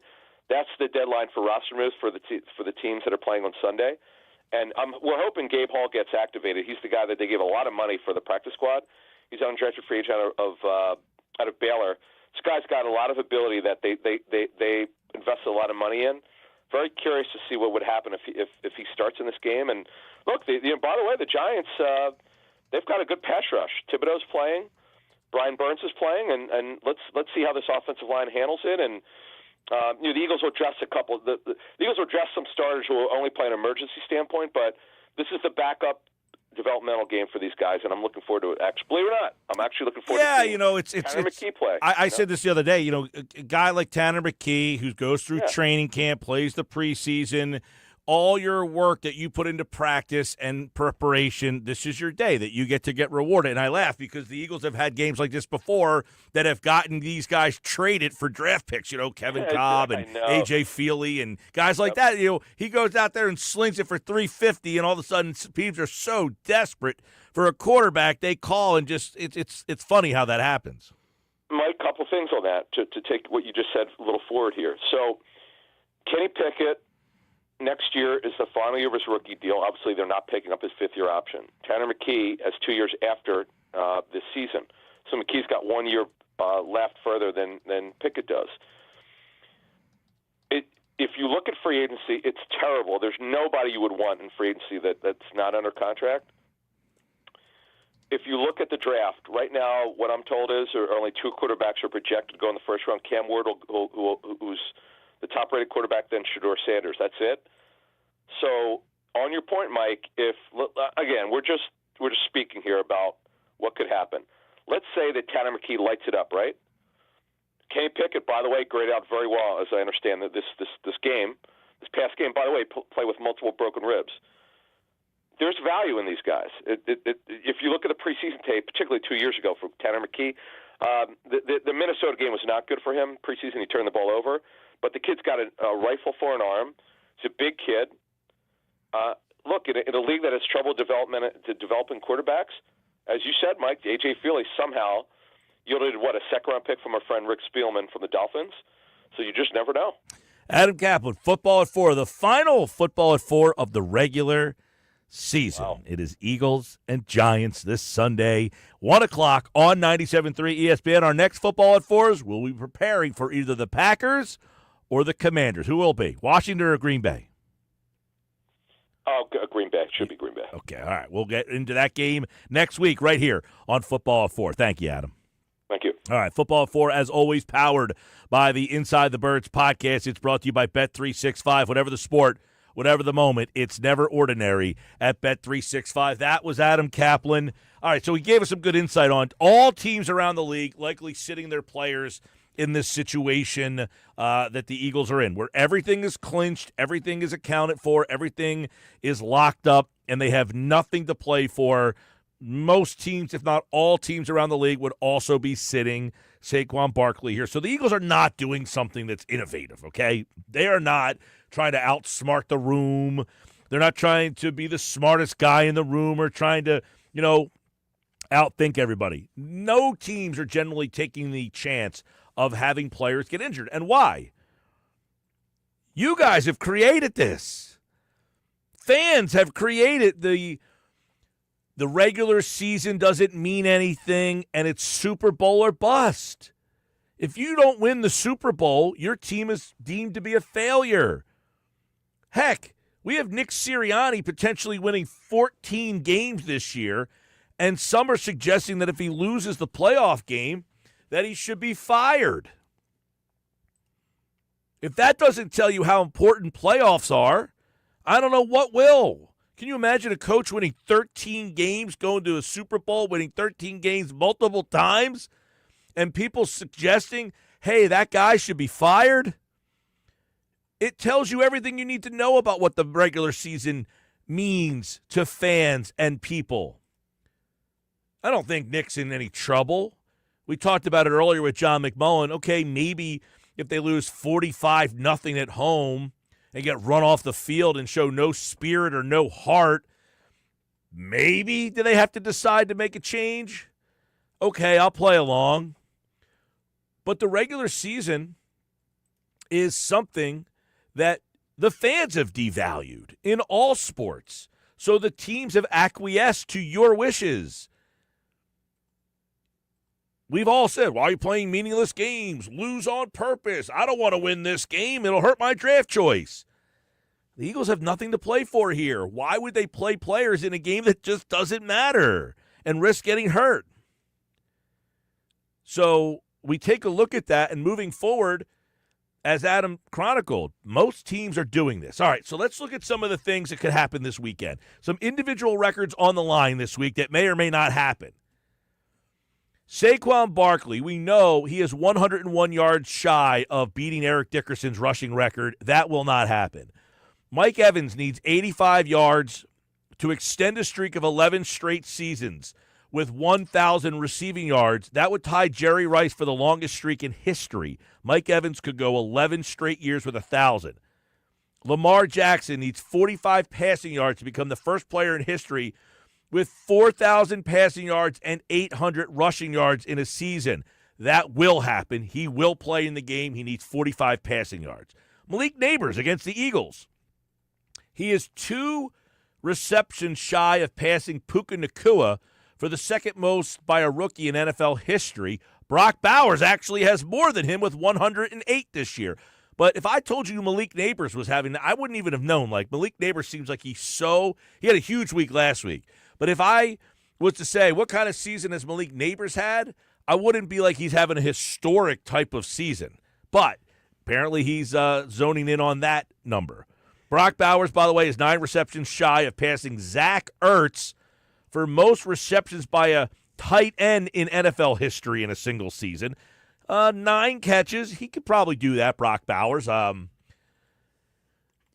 That's the deadline for roster moves for the teams that are playing on Sunday. And we're hoping Gabe Hall gets activated. He's the guy that they gave a lot of money for the practice squad. He's undrafted free agent out of Baylor. This guy's got a lot of ability that they invested a lot of money in. Very curious to see what would happen if he starts in this game. And look, by the way, the Giants they've got a good pass rush. Thibodeau's playing. Brian Burns is playing, and let's see how this offensive line handles it. And the Eagles will dress a couple. The Eagles will dress some starters who will only play an emergency standpoint, but this is the backup developmental game for these guys, and I'm looking forward to it. Actually, believe it or not, I'm actually looking forward to seeing Tanner McKee play. I said this the other day. A guy like Tanner McKee who goes through training camp, plays the preseason. All your work that you put into practice and preparation, this is your day that you get to get rewarded. And I laugh because the Eagles have had games like this before that have gotten these guys traded for draft picks, Kevin Cobb and A.J. Feely and guys like that. He goes out there and slings it for $350, and all of a sudden teams are so desperate for a quarterback, they call and just it's funny how that happens. Mike, couple things on that to take what you just said a little forward here. So Kenny Pickett, next year is the final year of his rookie deal. Obviously, they're not picking up his fifth-year option. Tanner McKee has 2 years after this season. So McKee's got 1 year left further than Pickett does. If you look at free agency, it's terrible. There's nobody you would want in free agency that's not under contract. If you look at the draft, right now what I'm told is only 2 quarterbacks are projected to go in the first round. Cam Ward, who's the top-rated quarterback, then Shedeur Sanders. That's it. So, on your point, Mike, again, we're just speaking here about what could happen. Let's say that Tanner McKee lights it up, right? Kenny Pickett, by the way, graded out very well, as I understand that this past game, by the way, play with multiple broken ribs. There's value in these guys. If you look at the preseason tape, particularly 2 years ago for Tanner McKee, the Minnesota game was not good for him. Preseason, he turned the ball over. But the kid's got a rifle for an arm. He's a big kid. Look, in a league that has trouble developing quarterbacks, as you said, Mike, A.J. Feely somehow yielded, a second-round pick from our friend Rick Spielman from the Dolphins. So you just never know. Adam Caplan, Football at 4, the final Football at 4 of the regular season. Wow. It is Eagles and Giants this Sunday, 1 o'clock on 97.3 ESPN. Our next Football at 4s will be preparing for either the Packers or the Commanders. Who will be? Washington or Green Bay? Oh, Green Bay. Should be Green Bay. Okay, all right. We'll get into that game next week right here on Football at 4. Thank you, Adam. Thank you. All right, Football at 4, as always, powered by the Inside the Birds podcast. It's brought to you by Bet365. Whatever the sport, whatever the moment, it's never ordinary at Bet365. That was Adam Caplan. All right, so he gave us some good insight on all teams around the league likely sitting their players in this situation that the Eagles are in, where everything is clinched, everything is accounted for, everything is locked up, and they have nothing to play for. Most teams, if not all teams around the league, would also be sitting Saquon Barkley here. So the Eagles are not doing something that's innovative, okay? They are not trying to outsmart the room. They're not trying to be the smartest guy in the room or trying to, outthink everybody. No teams are generally taking the chance of having players get injured. And why? You guys have created this. Fans have created the regular season doesn't mean anything, and it's Super Bowl or bust. If you don't win the Super Bowl, your team is deemed to be a failure. Heck, we have Nick Sirianni potentially winning 14 games this year, and some are suggesting that if he loses the playoff game, that he should be fired. If that doesn't tell you how important playoffs are, I don't know what will. Can you imagine a coach winning 13 games, going to a Super Bowl, winning 13 games multiple times, and people suggesting, hey, that guy should be fired? It tells you everything you need to know about what the regular season means to fans and people. I don't think Nick's in any trouble. We talked about it earlier with John McMullen. Okay, maybe if they lose 45-0 at home and get run off the field and show no spirit or no heart, maybe do they have to decide to make a change? Okay, I'll play along. But the regular season is something that the fans have devalued in all sports. So the teams have acquiesced to your wishes. We've all said, why are you playing meaningless games? Lose on purpose. I don't want to win this game. It'll hurt my draft choice. The Eagles have nothing to play for here. Why would they play players in a game that just doesn't matter and risk getting hurt? So we take a look at that, and moving forward, as Adam chronicled, most teams are doing this. All right, so let's look at some of the things that could happen this weekend. Some individual records on the line this week that may or may not happen. Saquon Barkley, we know he is 101 yards shy of beating Eric Dickerson's rushing record. That will not happen. Mike Evans needs 85 yards to extend a streak of 11 straight seasons with 1,000 receiving yards. That would tie Jerry Rice for the longest streak in history. Mike Evans could go 11 straight years with 1,000. Lamar Jackson needs 45 passing yards to become the first player in history with 4,000 passing yards and 800 rushing yards in a season. That will happen. He will play in the game. He needs 45 passing yards. Malik Neighbors against the Eagles. He is 2 receptions shy of passing Puka Nacua for the second most by a rookie in NFL history. Brock Bowers actually has more than him with 108 this year. But if I told you Malik Neighbors was having, I wouldn't even have known. Like, Malik Neighbors seems like he had a huge week last week. But if I was to say, what kind of season has Malik Neighbors had, I wouldn't be like he's having a historic type of season. But apparently he's zoning in on that number. Brock Bowers, by the way, is 9 receptions shy of passing Zach Ertz for most receptions by a tight end in NFL history in a single season. 9 catches. He could probably do that, Brock Bowers.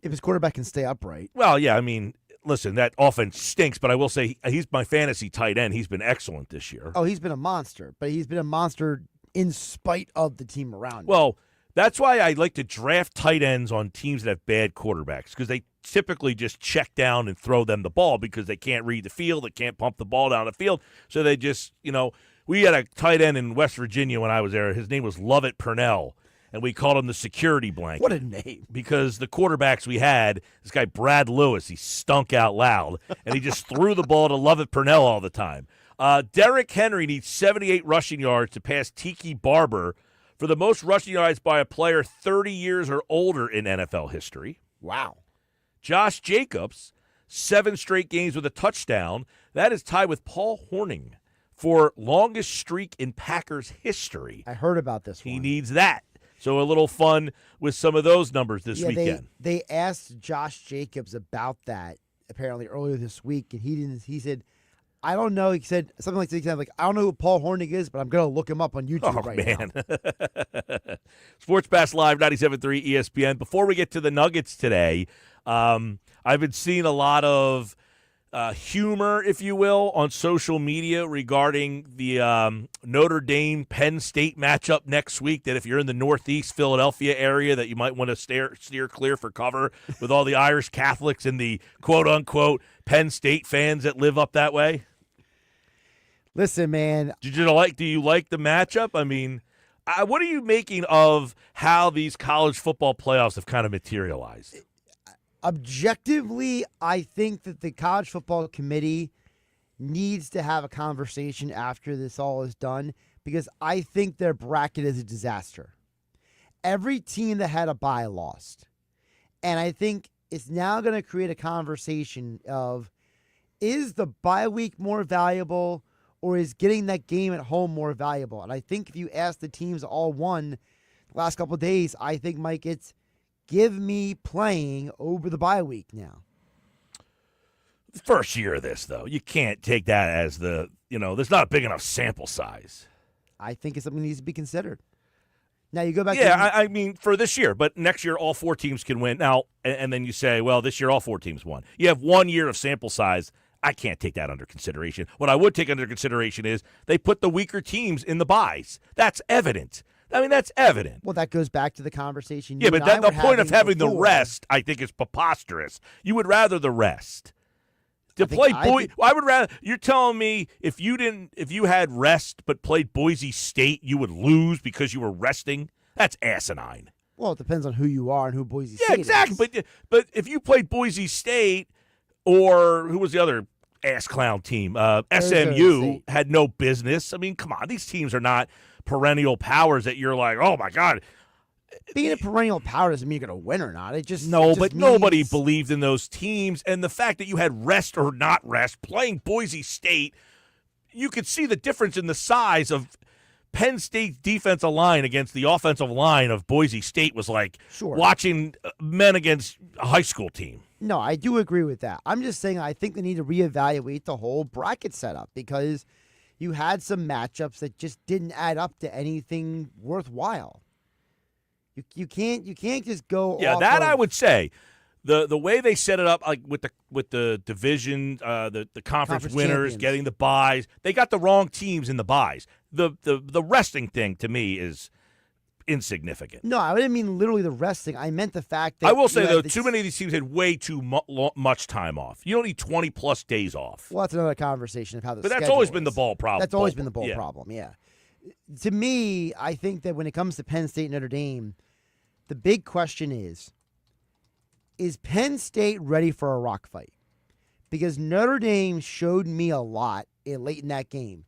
If his quarterback can stay upright. Well, yeah, I mean, listen, that offense stinks, but I will say he's my fantasy tight end. He's been excellent this year. Oh, he's been a monster, but he's been a monster in spite of the team around him. Well, that's why I like to draft tight ends on teams that have bad quarterbacks, because they typically just check down and throw them the ball because they can't read the field, they can't pump the ball down the field, so they just, we had a tight end in West Virginia when I was there. His name was Lovett Purnell, and we called him the security blanket. What a name. Because the quarterbacks we had, this guy Brad Lewis, he stunk out loud, and he just threw the ball to Lovett Purnell all the time. Derrick Henry needs 78 rushing yards to pass Tiki Barber for the most rushing yards by a player 30 years or older in NFL history. Wow. Josh Jacobs, 7 straight games with a touchdown. That is tied with Paul Hornung for longest streak in Packers history. I heard about this one. He needs that. So a little fun with some of those numbers this weekend. They asked Josh Jacobs about that apparently earlier this week, and he said, I don't know. He said something like this. I don't know who Paul Hornung is, but I'm going to look him up on YouTube now. Sports Pass Live, 97.3 ESPN. Before we get to the Nuggets today, I've been seeing a lot of humor, if you will, on social media regarding the Notre Dame-Penn State matchup next week, that if you're in the Northeast Philadelphia area that you might want to steer clear for cover with all the Irish Catholics and the quote-unquote Penn State fans that live up that way. Listen, man, Do you like the matchup? I mean, what are you making of how these college football playoffs have kind of materialized? objectively, I think that the college football committee needs to have a conversation after this all is done because I think their bracket is a disaster. Every team that had a bye lost. And I think it's now going to create a conversation of, is the bye week more valuable or is getting that game at home more valuable? And I think if you ask the teams all won the last couple of days, I think, Mike, it's give me playing over the bye week now. First year of this, though, you can't take that as there's not a big enough sample size. I think it's something that needs to be considered. Now you go back I mean, for this year, but next year all 4 teams can win. Now, and then you say, well, this year all 4 teams won. You have 1 year of sample size. I can't take that under consideration. What I would take under consideration is they put the weaker teams in the byes. That's evident. I mean, that's evident. Well, that goes back to the conversation. Yeah, but the point of having the rest, I think, is preposterous. You would rather the rest. I would rather. You're telling me if you had rest but played Boise State, you would lose because you were resting? That's asinine. Well, it depends on who you are and who Boise State is. Yeah, exactly. But if you played Boise State or who was the other ass clown team? SMU had no business. I mean, come on, these teams are not perennial powers that you're like, oh my God. Being a perennial power doesn't mean you're going to win or not. But nobody believed in those teams. And the fact that you had rest or not rest, playing Boise State, you could see the difference in the size of Penn State's defensive line against the offensive line of Boise State was like watching men against a high school team. No, I do agree with that. I'm just saying I think they need to reevaluate the whole bracket setup because you had some matchups that just didn't add up to anything worthwhile. You can't just go. Yeah, I would say the way they set it up, like with the division, the conference winners champions getting the buys, they got the wrong teams in the buys. The resting thing to me is insignificant. No, I didn't mean literally the resting. I meant the fact that I will say though, too many of these teams had way too much time off. You don't need 20 plus days off. Well, that's another conversation of how the. But that's always been the ball problem. That's always been the ball problem. Yeah. To me, I think that when it comes to Penn State and Notre Dame, the big question is Penn State ready for a rock fight? Because Notre Dame showed me a lot late in that game.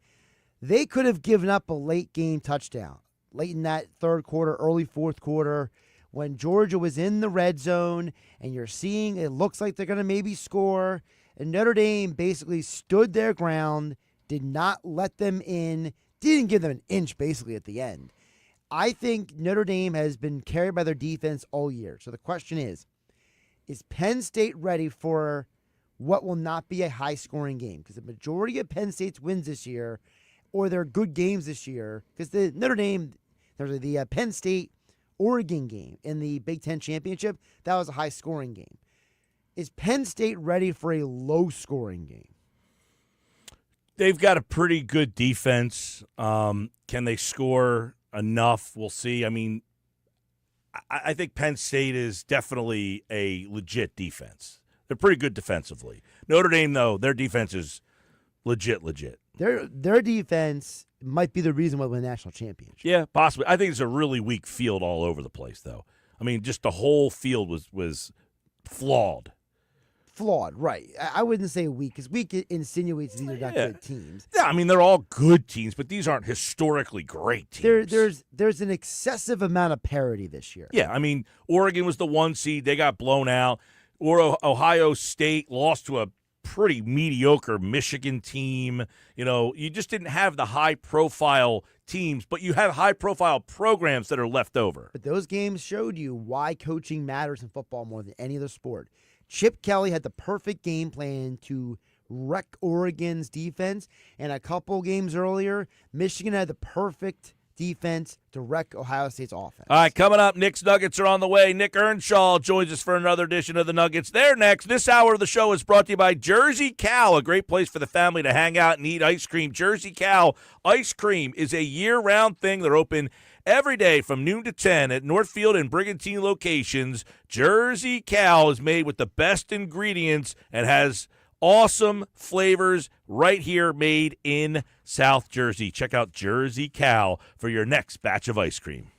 They could have given up a late game touchdown, late in that third quarter, early fourth quarter, when Georgia was in the red zone, and you're seeing it looks like they're going to maybe score, and Notre Dame basically stood their ground, did not let them in, didn't give them an inch basically at the end. I think Notre Dame has been carried by their defense all year. So the question is Penn State ready for what will not be a high-scoring game? Because the majority of Penn State's wins this year, or their good games this year, because the Notre Dame, there's the Penn State-Oregon game in the Big Ten Championship, that was a high-scoring game. Is Penn State ready for a low-scoring game? They've got a pretty good defense. Can they score enough? We'll see. I mean, I think Penn State is definitely a legit defense. They're pretty good defensively. Notre Dame, though, their defense is legit. Their defense might be the reason why they won the national championship. Yeah, possibly. I think it's a really weak field all over the place, though. I mean, just the whole field was flawed. Flawed, right. I wouldn't say weak, because weak insinuates these are not good teams. Yeah, I mean, they're all good teams, but these aren't historically great teams. There's an excessive amount of parity this year. Yeah, I mean, Oregon was the 1 seed. They got blown out. Or Ohio State lost to a pretty mediocre Michigan team. You know, you just didn't have the high-profile teams, but you have high-profile programs that are left over. But those games showed you why coaching matters in football more than any other sport. Chip Kelly had the perfect game plan to wreck Oregon's defense, and a couple games earlier, Michigan had the perfect defense to wreck Ohio State's offense. All right, coming up, Nick's Nuggets are on the way. Nick Earnshaw joins us for another edition of the Nuggets. They're next. This hour of the show is brought to you by Jersey Cow, a great place for the family to hang out and eat ice cream. Jersey Cow ice cream is a year-round thing. They're open every day from noon to 10 at Northfield and Brigantine locations. Jersey Cow is made with the best ingredients and has awesome flavors right here made in South Jersey. Check out Jersey Cow for your next batch of ice cream.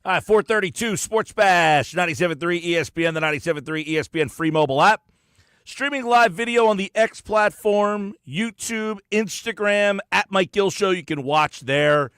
All right, 432 Sports Bash, 97.3 ESPN, the 97.3 ESPN free mobile app. Streaming live video on the X platform, YouTube, Instagram, at Mike Gill Show. You can watch there.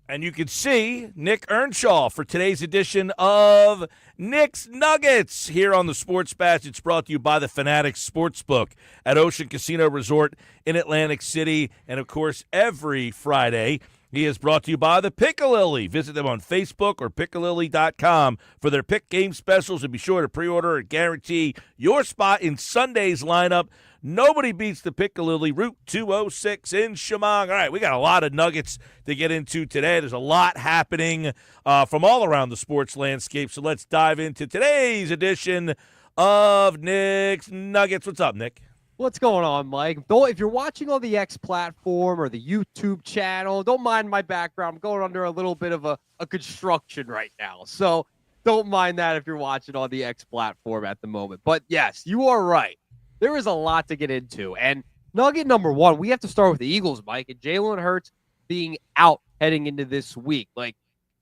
And you can see Nick Earnshaw for today's edition of Nick's Nuggets here on the Sports Bash. It's brought to you by the Fanatics Sportsbook at Ocean Casino Resort in Atlantic City. And, of course, every Friday, he is brought to you by the Piccalilli. Visit them on Facebook or Piccalilli.com for their pick game specials, and be sure to pre-order and guarantee your spot in Sunday's lineup. Nobody beats the Piccalilli, Route 206 in Chemung. All right, we got a lot of Nuggets to get into today. There's a lot happening from all around the sports landscape, so let's dive into today's edition of Nick's Nuggets. What's up, Nick? What's going on, Mike? If you're watching on the X platform or the YouTube channel, don't mind my background. I'm going under a little bit of a construction right now. So don't mind that if you're watching on the X platform at the moment. But yes, you are right. There is a lot to get into. And nugget number one, we have to start with the Eagles, Mike, and Jalen Hurts being out heading into this week. Like,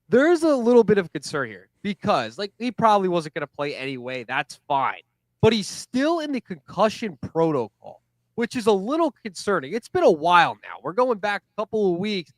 there's a little bit of concern here because, like, he probably wasn't going to play anyway. That's fine. But he's still in the concussion protocol, which is a little concerning. It's been a while now. We're going back a couple of weeks.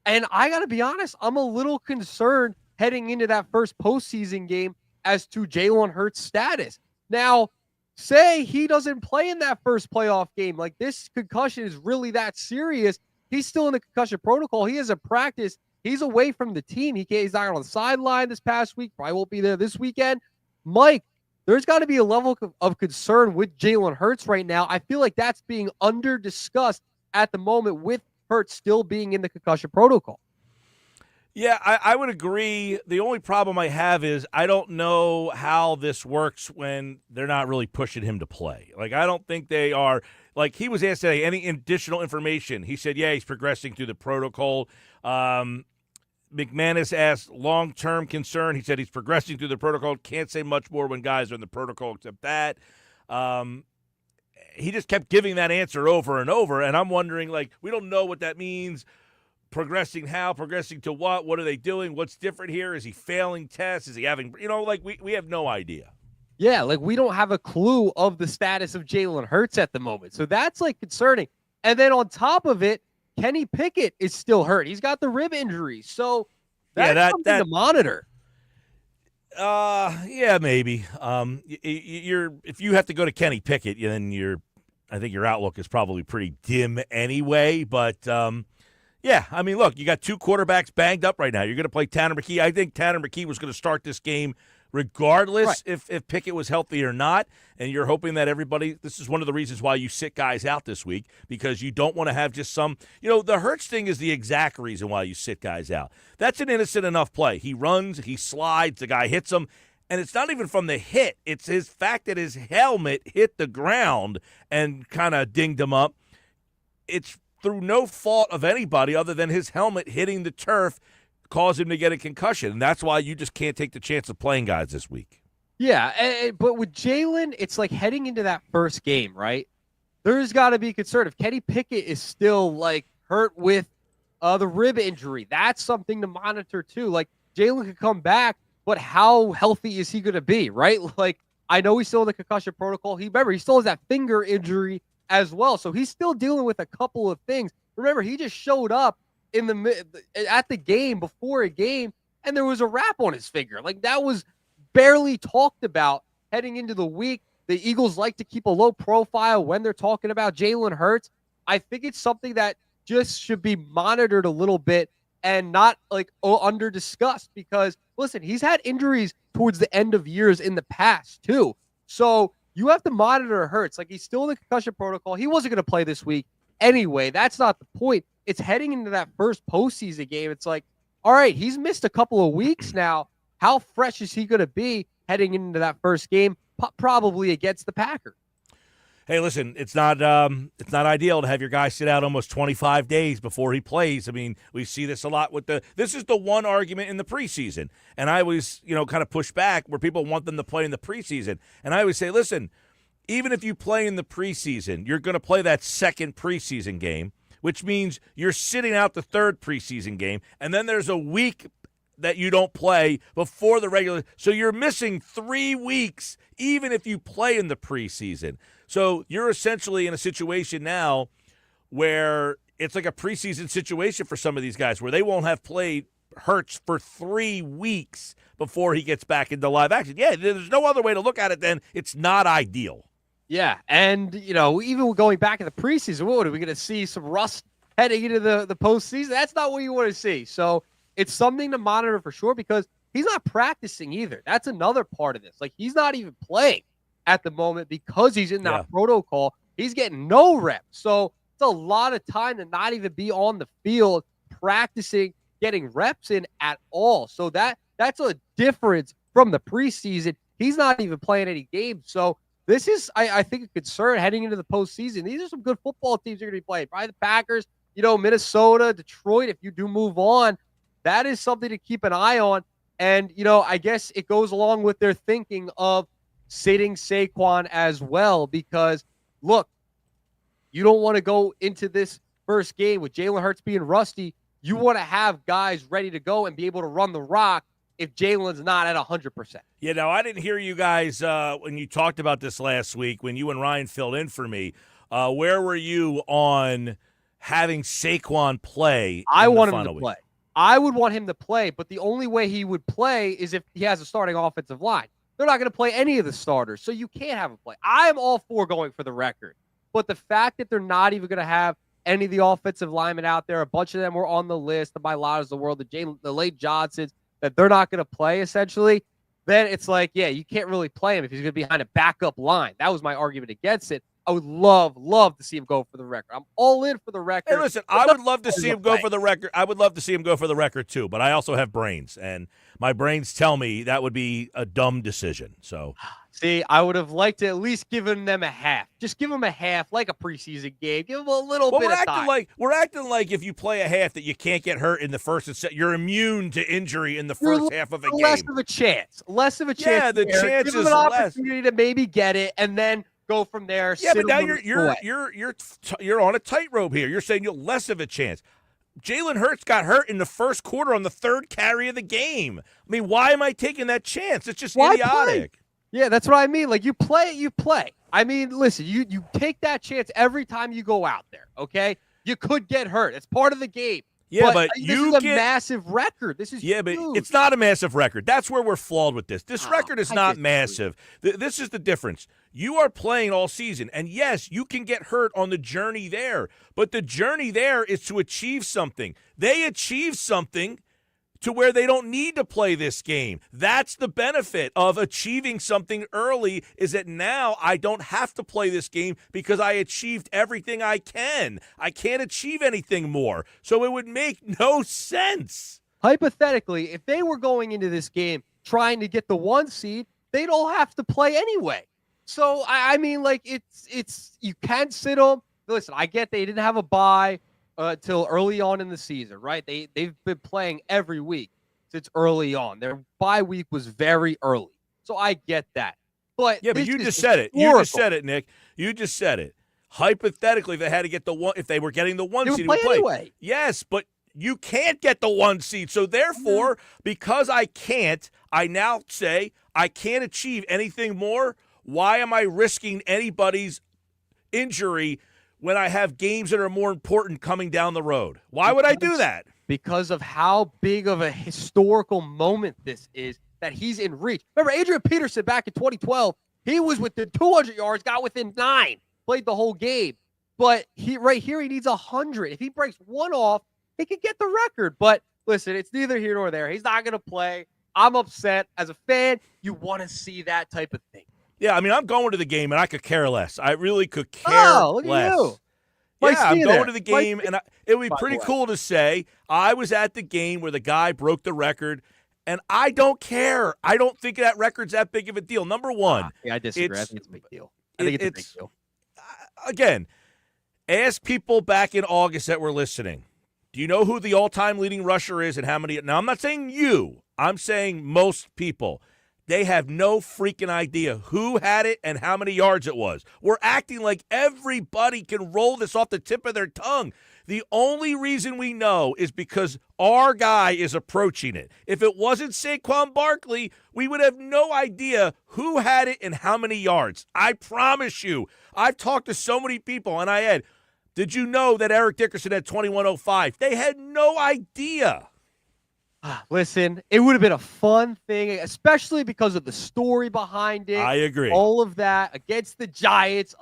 And I got to be honest, I'm a little concerned heading into that first postseason game as to Jalen Hurts' status. Now, say he doesn't play in that first playoff game. Like, this concussion is really that serious. He's still in the concussion protocol. He hasn't practiced. He's away from the team. He's not on the sideline this past week. Probably won't be there this weekend. Mike, there's got to be a level of concern with Jalen Hurts right now. I feel like that's being under-discussed at the moment with Hurts still being in the concussion protocol. Yeah, I would agree. The only problem I have is I don't know how this works when they're not really pushing him to play. Like, I don't think they are. Like, he was asked today, any additional information? He said, yeah, he's progressing through the protocol. McManus asked long-term concern. He said he's progressing through the protocol. Can't say much more when guys are in the protocol except that. He just kept giving that answer over and over, and I'm wondering, like, we don't know what that means. Progressing how? Progressing to what? What are they doing? What's different here? Is he failing tests? Is he having, like, we have no idea. Yeah, like, we don't have a clue of the status of Jalen Hurts at the moment. So that's, like, concerning. And then on top of it, Kenny Pickett is still hurt. He's got the rib injury. So that's something to monitor. Yeah, maybe. If you have to go to Kenny Pickett, then I think your outlook is probably pretty dim anyway. But yeah, I mean, look, you got two quarterbacks banged up right now. You're going to play Tanner McKee. I think Tanner McKee was going to start this game regardless if Pickett was healthy or not, and you're hoping that this is one of the reasons why you sit guys out this week, because you don't want to have just some, the Hurts thing is the exact reason why you sit guys out. That's an innocent enough play. He runs, he slides, the guy hits him, and it's not even from the hit. It's his fact that his helmet hit the ground and kind of dinged him up. It's through no fault of anybody other than his helmet hitting the turf caused him to get a concussion, and that's why you just can't take the chance of playing guys this week. Yeah, but with Jalen, it's like heading into that first game, right? There's got to be concern. If Kenny Pickett is still, like, hurt with the rib injury, that's something to monitor too. Like, Jalen could come back, but how healthy is he going to be, right? Like, I know he's still in the concussion protocol. He still has that finger injury as well, so he's still dealing with a couple of things. Remember, he just showed up at the game before a game, and there was a wrap on his finger. Like, that was barely talked about heading into the week. The Eagles like to keep a low profile when they're talking about Jalen Hurts. I think it's something that just should be monitored a little bit and not, like, under discussed, because listen, he's had injuries towards the end of years in the past too. So you have to monitor Hurts. Like, he's still in the concussion protocol. He wasn't going to play this week anyway. That's not the point. It's heading into that first postseason game. It's like, all right, he's missed a couple of weeks now. How fresh is he going to be heading into that first game? Probably against the Packers. Hey, listen, it's not ideal to have your guy sit out almost 25 days before he plays. I mean, we see this a lot this is the one argument in the preseason. And I always, kind of push back where people want them to play in the preseason. And I always say, listen, even if you play in the preseason, you're going to play that second preseason game, which means you're sitting out the third preseason game, and then there's a week that you don't play before the regular. So you're missing 3 weeks, even if you play in the preseason. So you're essentially in a situation now where it's like a preseason situation for some of these guys where they won't have played Hurts for 3 weeks before he gets back into live action. Yeah, there's no other way to look at it than it's not ideal. Yeah, and, even going back in the preseason, what are we going to see some rust heading into the postseason? That's not what you want to see. So it's something to monitor for sure because he's not practicing either. That's another part of this. Like, he's not even playing at the moment because he's in that protocol. He's getting no reps. So it's a lot of time to not even be on the field practicing, getting reps in at all. So that's a difference from the preseason. He's not even playing any games. So this is, I think, a concern heading into the postseason. These are some good football teams you're going to be playing. Probably the Packers, Minnesota, Detroit, if you do move on. That is something to keep an eye on. And, I guess it goes along with their thinking of sitting Saquon as well because, look, you don't want to go into this first game with Jalen Hurts being rusty. You want to have guys ready to go and be able to run the rock if Jalen's not at 100%. Yeah, now I didn't hear you guys when you talked about this last week when you and Ryan filled in for me. Where were you on having Saquon play? I want him to play. I would want him to play, but the only way he would play is if he has a starting offensive line. They're not going to play any of the starters, so you can't have him play. I'm all for going for the record, but the fact that they're not even going to have any of the offensive linemen out there, a bunch of them were on the list, the Bailadas of the world, the late Johnsons, that they're not going to play, essentially, then it's like, yeah, you can't really play him if he's going to be behind a backup line. That was my argument against it. I would love to see him go for the record. I'm all in for the record. Hey, listen, I would love to see him go for the record. I would love to see him go for the record, too, but I also have brains, and my brains tell me that would be a dumb decision. So, see, I would have liked to at least given them a half. Just give them a half, like a preseason game. Give them a little bit of time. We're acting like if you play a half that you can't get hurt in the first and second. You're immune to injury in the first half of a game. Less of a chance. Yeah, the chance is less. Give them an opportunity to maybe get it, and then go from there. Yeah, but now you're on a tightrope here. You're saying you're less of a chance. Jalen Hurts got hurt in the first quarter on the third carry of the game. I mean, why am I taking that chance? It's just idiotic. Play? Yeah, that's what I mean. Like, you play. I mean, listen, you take that chance every time you go out there, okay? You could get hurt. It's part of the game. Yeah, but this is a massive record. This is huge. But it's not a massive record. That's where we're flawed with this. This record is not massive. This is the difference. You are playing all season, and yes, you can get hurt on the journey there, but the journey there is to achieve something. They achieve something to where they don't need to play this game. That's the benefit of achieving something early, is that now I don't have to play this game because I achieved everything I can. I can't achieve anything more. So it would make no sense. Hypothetically, if they were going into this game trying to get the 1 seed, they'd all have to play anyway. So, I mean, like, it's you can't sit them. Listen, I get they didn't have a bye till early on in the season, right? They've been playing every week since early on. Their bye week was very early. So I get that. But yeah, but you just said it. You just said it, Nick. You just said it. Hypothetically, if they had to get the 1, if they were getting the 1 seed, would play anyway. Yes, but you can't get the 1 seed. So therefore, because I can't, I now say I can't achieve anything more. Why am I risking anybody's injury when I have games that are more important coming down the road? Why would I do that? Because of how big of a historical moment this is, that he's in reach. Remember, Adrian Peterson back in 2012, he was within 200 yards, got within 9, played the whole game. But right here, he needs 100. If he breaks 1 off, he could get the record. But listen, it's neither here nor there. He's not going to play. I'm upset. As a fan, you want to see that type of thing. Yeah, I mean, I'm going to the game, and I could care less. I really could care look less. At you. Yeah, I'm going to the game, and it would be pretty cool to say I was at the game where the guy broke the record, and I don't care. I don't think that record's that big of a deal. Number one. Yeah, I disagree. I think it's a big deal. I think it's a big deal. Again, ask people back in August that were listening. Do you know who the all-time leading rusher is and how many? Now, I'm not saying you. I'm saying most people. They have no freaking idea who had it and how many yards it was. We're acting like everybody can roll this off the tip of their tongue. The only reason we know is because our guy is approaching it. If it wasn't Saquon Barkley, we would have no idea who had it and how many yards. I promise you. I've talked to so many people, and I had, did you know that Eric Dickerson had 2105? They had no idea. Listen, it would have been a fun thing, especially because of the story behind it. I agree. All of that against the Giants.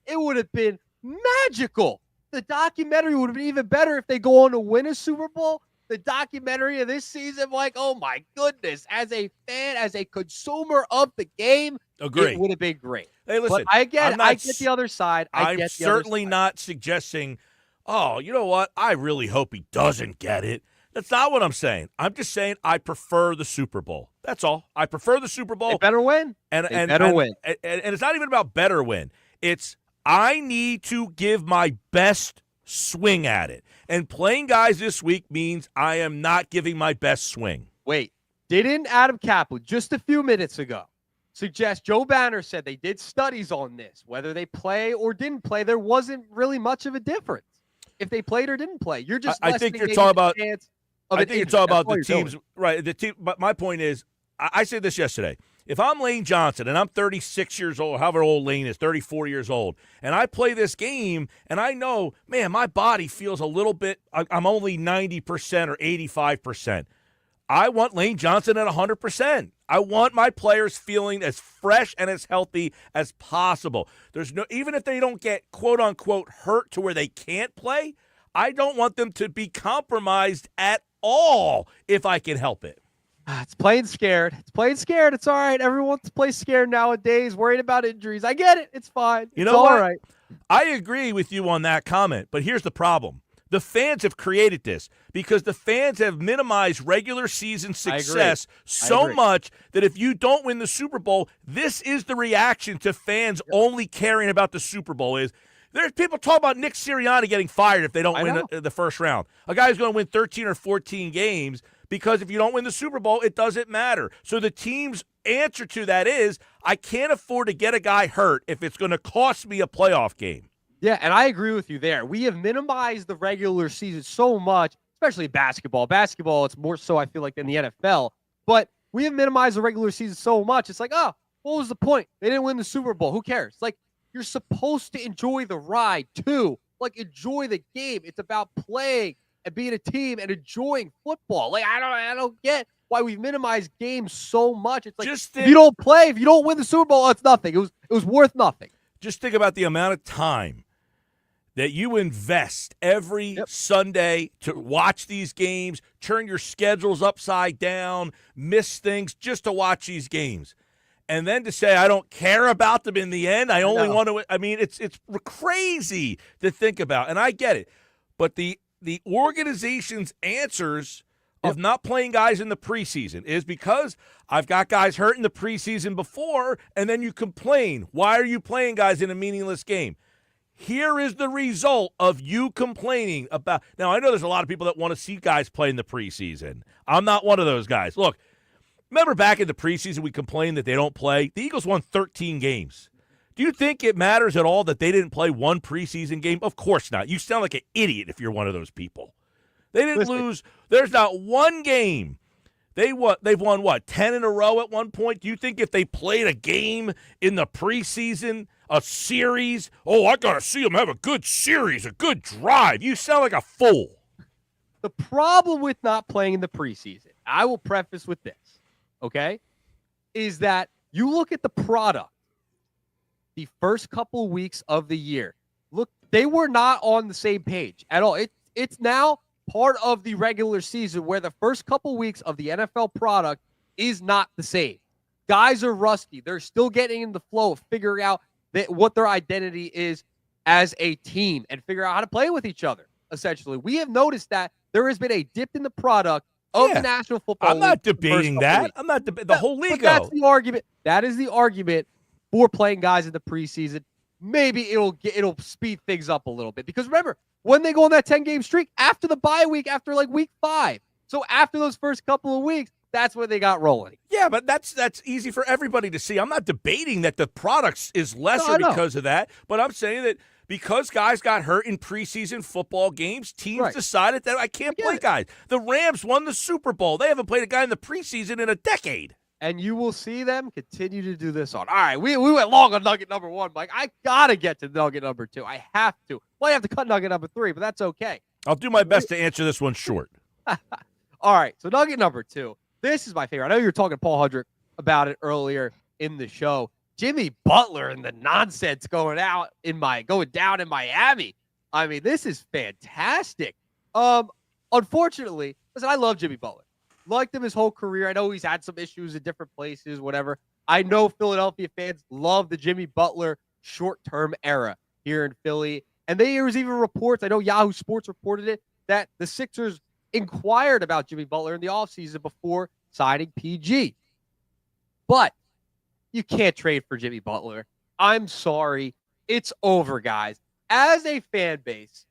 It would have been magical. The documentary would have been even better if they go on to win a Super Bowl. The documentary of this season, like, oh my goodness, as a fan, as a consumer of the game, Agree. It would have been great. Hey, listen, but I get the other side. I'm certainly not suggesting, oh, you know what? I really hope he doesn't get it. That's not what I'm saying. I'm just saying I prefer the Super Bowl. That's all. I prefer the Super Bowl. They better win. And win. And it's not even about better win. It's I need to give my best swing at it. And playing guys this week means I am not giving my best swing. Wait, didn't Adam Caplan just a few minutes ago suggest, Joe Banner said they did studies on this, whether they play or didn't play, there wasn't really much of a difference if they played or didn't play. You're just I think you're talking about the teams, doing. right? The team, but my point is, I said this yesterday. If I'm Lane Johnson and I'm 36 years old, however old Lane is, 34 years old, and I play this game and I know, man, my body feels a little bit, I'm only 90% or 85%. I want Lane Johnson at 100%. I want my players feeling as fresh and as healthy as possible. There's no, even if they don't get quote unquote hurt to where they can't play, I don't want them to be compromised at all if I can help it. It's playing scared. It's all right. Everyone wants to play scared nowadays, worried about injuries. I get it. It's fine. You know what? All right. I agree with you on that comment, but here's the problem. The fans have created this because the fans have minimized regular season success so much that if you don't win the Super Bowl, this is the reaction to fans only caring about the Super Bowl is there's people talk about Nick Sirianni getting fired if they don't win the first round. A guy who's going to win 13 or 14 games because if you don't win the Super Bowl, it doesn't matter. So the team's answer to that is I can't afford to get a guy hurt if it's going to cost me a playoff game. Yeah, and I agree with you there. We have minimized the regular season so much, especially basketball. Basketball, it's more so, I feel like, than the NFL. But we have minimized the regular season so much. It's like, oh, what was the point? They didn't win the Super Bowl. Who cares? Like, you're supposed to enjoy the ride, too. Like, enjoy the game. It's about playing and being a team and enjoying football. Like, I don't get why we've minimized games so much. It's like, if you don't play, if you don't win the Super Bowl, it's nothing. It was worth nothing. Just think about the amount of time that you invest every Sunday to watch these games, turn your schedules upside down, miss things just to watch these games. And then to say, I don't care about them in the end, I only want to – I mean, it's crazy to think about, and I get it. But the organization's answers of not playing guys in the preseason is because I've got guys hurt in the preseason before, and then you complain. Why are you playing guys in a meaningless game? Here is the result of you complaining about – now, I know there's a lot of people that want to see guys play in the preseason. I'm not one of those guys. Look, remember back in the preseason we complained that they don't play? The Eagles won 13 games. Do you think it matters at all that they didn't play one preseason game? Of course not. You sound like an idiot if you're one of those people. They didn't lose. There's not one game. They've won, 10 in a row at one point? Do you think if they played a game in the preseason, a series, I got to see them have a good series, a good drive? You sound like a fool. The problem with not playing in the preseason, I will preface with this, okay, is that you look at the product the first couple of weeks of the year. Look, they were not on the same page at all. It's now part of the regular season where the first couple weeks of the NFL product is not the same. Guys are rusty. They're still getting in the flow of figuring out what their identity is as a team and figure out how to play with each other, essentially. We have noticed that there has been a dip in the product of the National Football League. I'm not debating that. I'm not the whole league. That's the argument. That is the argument for playing guys in the preseason. Maybe it'll speed things up a little bit. Because remember, when they go on that 10-game streak, after the bye week, after like week 5. So after those first couple of weeks, that's when they got rolling. Yeah, but that's easy for everybody to see. I'm not debating that the product is lesser because of that, but I'm saying that because guys got hurt in preseason football games, teams Right. decided that I can't play guys. The Rams won the Super Bowl. They haven't played a guy in the preseason in a decade. And you will see them continue to do this on. All right, we went long on nugget number 1, Mike. I got to get to nugget number 2. I have to. Well, I have to cut nugget number 3, but that's okay. I'll do my best to answer this one short. All right, so nugget number 2. This is my favorite. I know you were talking to Paul Hudrick about it earlier in the show. Jimmy Butler and the nonsense going down in Miami. I mean, this is fantastic. Unfortunately, listen, I love Jimmy Butler. Liked him his whole career. I know he's had some issues in different places, whatever. I know Philadelphia fans love the Jimmy Butler short-term era here in Philly. And there was even reports, I know Yahoo Sports reported it, that the Sixers inquired about Jimmy Butler in the offseason before signing PG. But you can't trade for Jimmy Butler. I'm sorry. It's over, guys. As a fan base,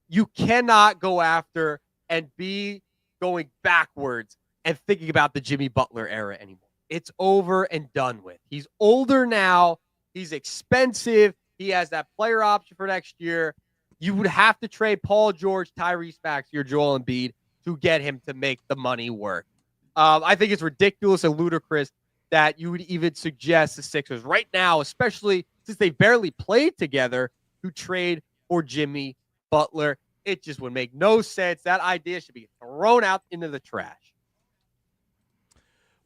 you cannot go after and be going backwards and thinking about the Jimmy Butler era anymore. It's over and done with. He's older now. He's expensive. He has that player option for next year. You would have to trade Paul George, Tyrese Maxey, or Joel Embiid to get him to make the money work. I think it's ridiculous and ludicrous that you would even suggest the Sixers right now, especially since they barely played together, to trade for Jimmy Butler. It just would make no sense. That idea should be thrown out into the trash.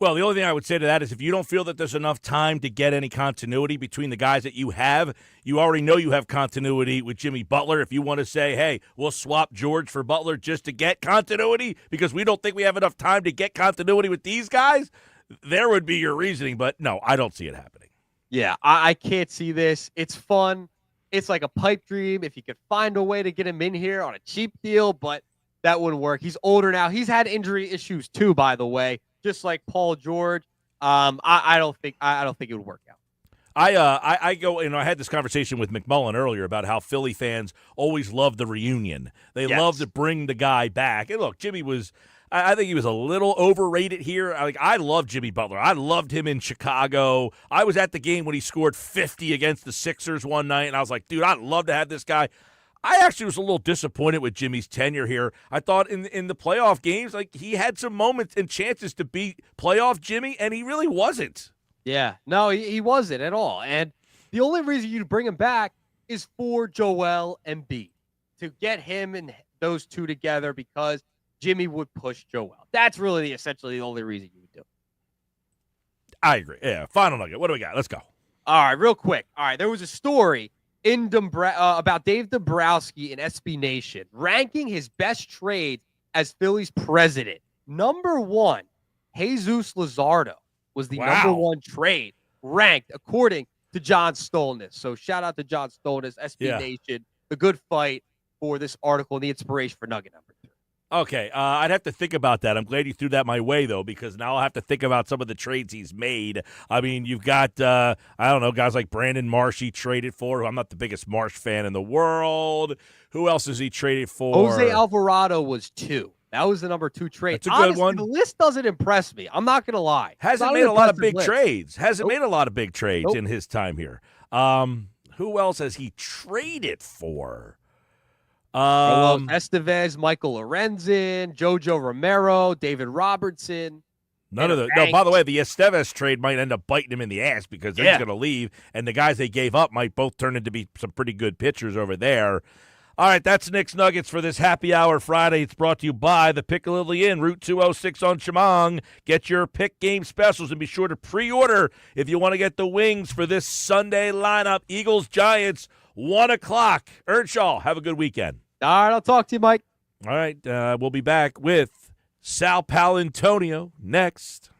Well, the only thing I would say to that is if you don't feel that there's enough time to get any continuity between the guys that you have, you already know you have continuity with Jimmy Butler. If you want to say, hey, we'll swap George for Butler just to get continuity because we don't think we have enough time to get continuity with these guys, there would be your reasoning. But no, I don't see it happening. Yeah, I can't see this. It's fun. It's like a pipe dream if you could find a way to get him in here on a cheap deal, but that wouldn't work. He's older now. He's had injury issues too, by the way, just like Paul George. I don't think it would work out. I go, I had this conversation with McMullen earlier about how Philly fans always love the reunion. They love to bring the guy back. And look, Jimmy was, I think he was a little overrated here. I love Jimmy Butler. I loved him in Chicago. I was at the game when he scored 50 against the Sixers one night, and I was like, dude, I'd love to have this guy. I actually was a little disappointed with Jimmy's tenure here. I thought in the playoff games, he had some moments and chances to beat playoff Jimmy, and he really wasn't. Yeah, no, he wasn't at all. And the only reason you'd bring him back is for Joel Embiid, to get him and those two together because Jimmy would push Joel. That's really essentially the only reason you would do it. I agree. Yeah, final nugget. What do we got? Let's go. All right, real quick. All right, there was a story in about Dave Dombrowski in SB Nation ranking his best trades as Phillies president. Number 1, Jesus Luzardo was the number 1 trade ranked according to John Stolness. So shout out to John Stolness, SB Nation, the good fight for this article and the inspiration for nugget number 2. Okay, I'd have to think about that. I'm glad you threw that my way, though, because now I'll have to think about some of the trades he's made. I mean, you've got, I don't know, guys like Brandon Marsh he traded for, who I'm not the biggest Marsh fan in the world. Who else has he traded for? Jose Alvarado was 2. That was the number 2 trade. That's a good one. The list doesn't impress me. I'm not going to lie. Hasn't made a lot of big trades. Hasn't made a lot of big trades in his time here. Who else has he traded for? Estevez, Michael Lorenzen, Jojo Romero, David Robertson. None of the. No, by the way, the Estevez trade might end up biting him in the ass because he's going to leave, and the guys they gave up might both turn into be some pretty good pitchers over there. All right, that's Nick's Nuggets for this Happy Hour Friday. It's brought to you by the Piccadilly Inn, Route 206 on Chemung. Get your pick game specials and be sure to pre-order if you want to get the wings for this Sunday lineup. Eagles-Giants, 1 o'clock. Earnshaw, have a good weekend. All right, I'll talk to you, Mike. All right, we'll be back with Sal Paolantonio next.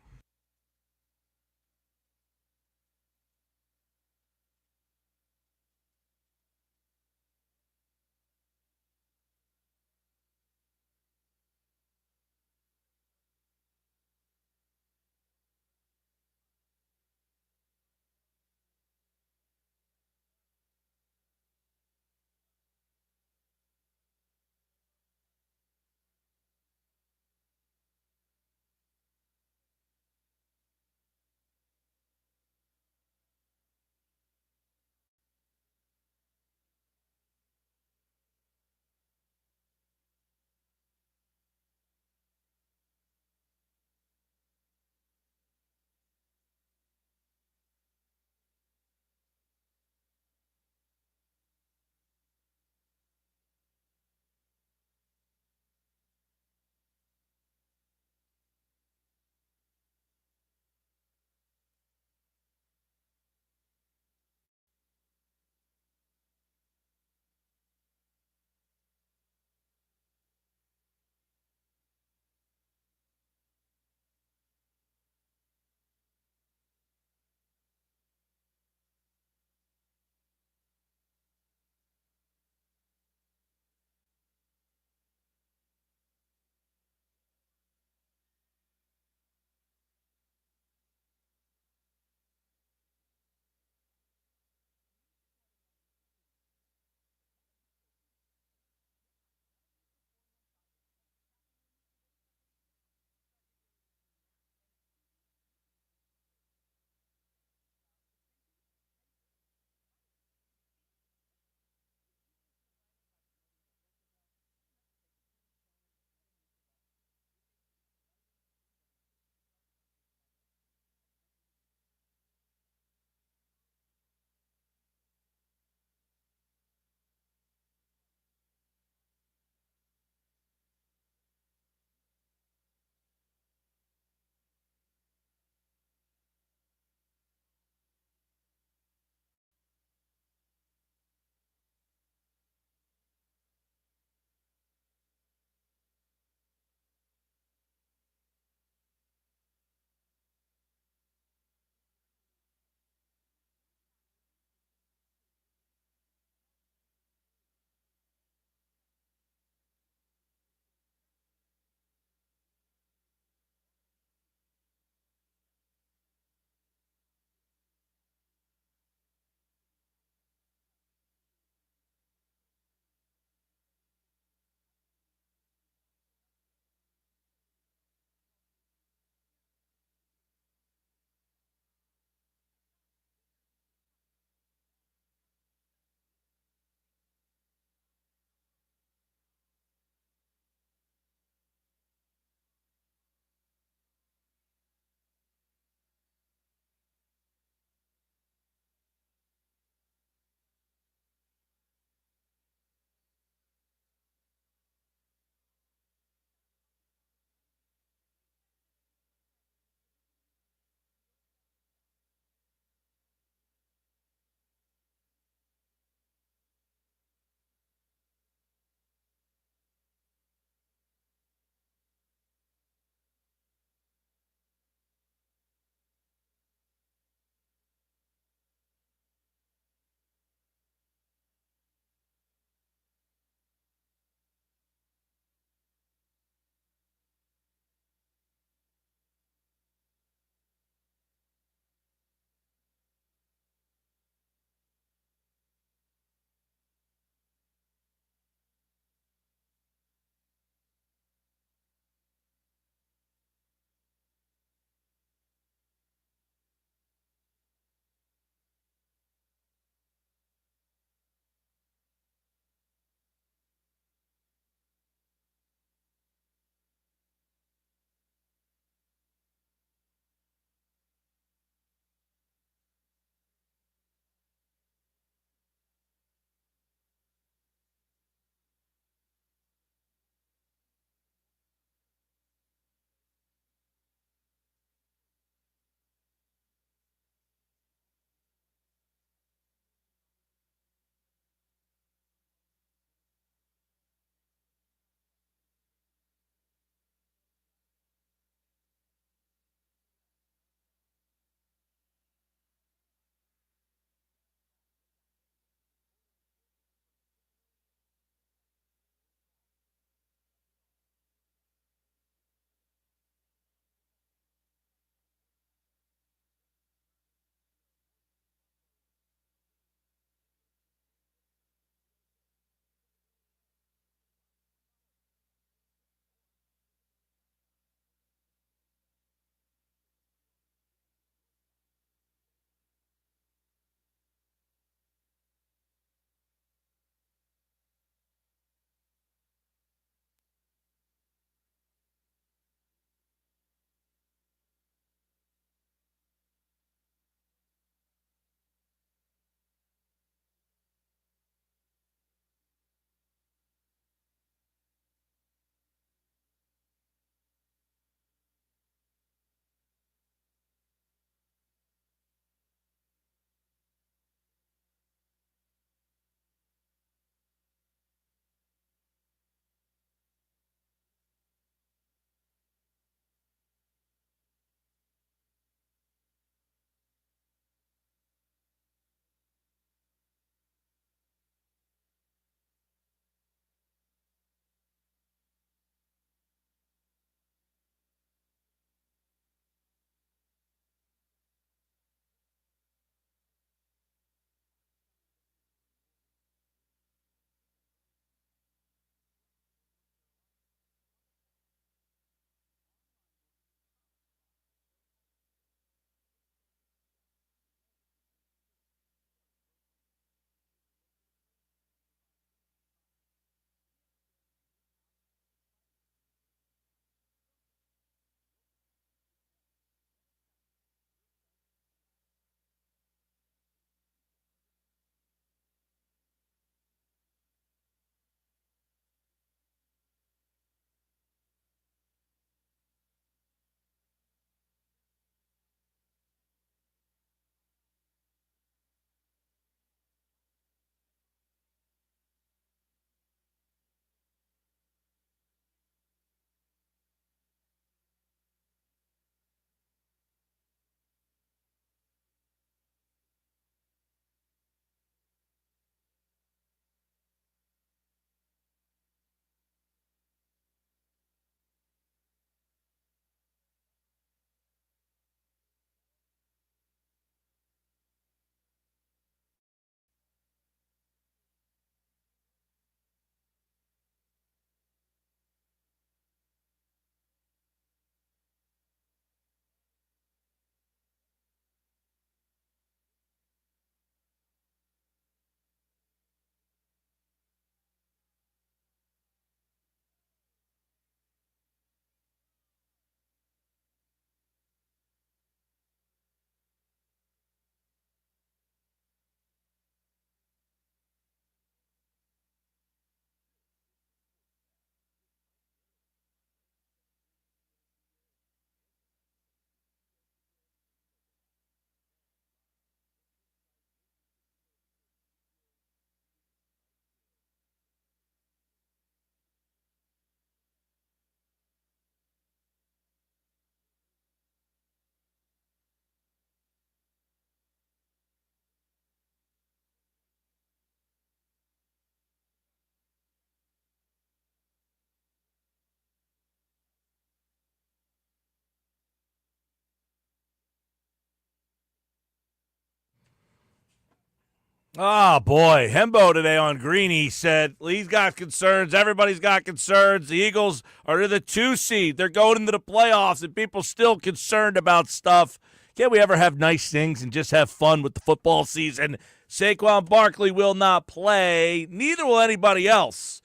Oh, boy. Hembo today on Greeny said he's got concerns. Everybody's got concerns. The Eagles are in the 2 seed. They're going into the playoffs, and people still concerned about stuff. Can't we ever have nice things and just have fun with the football season? Saquon Barkley will not play. Neither will anybody else.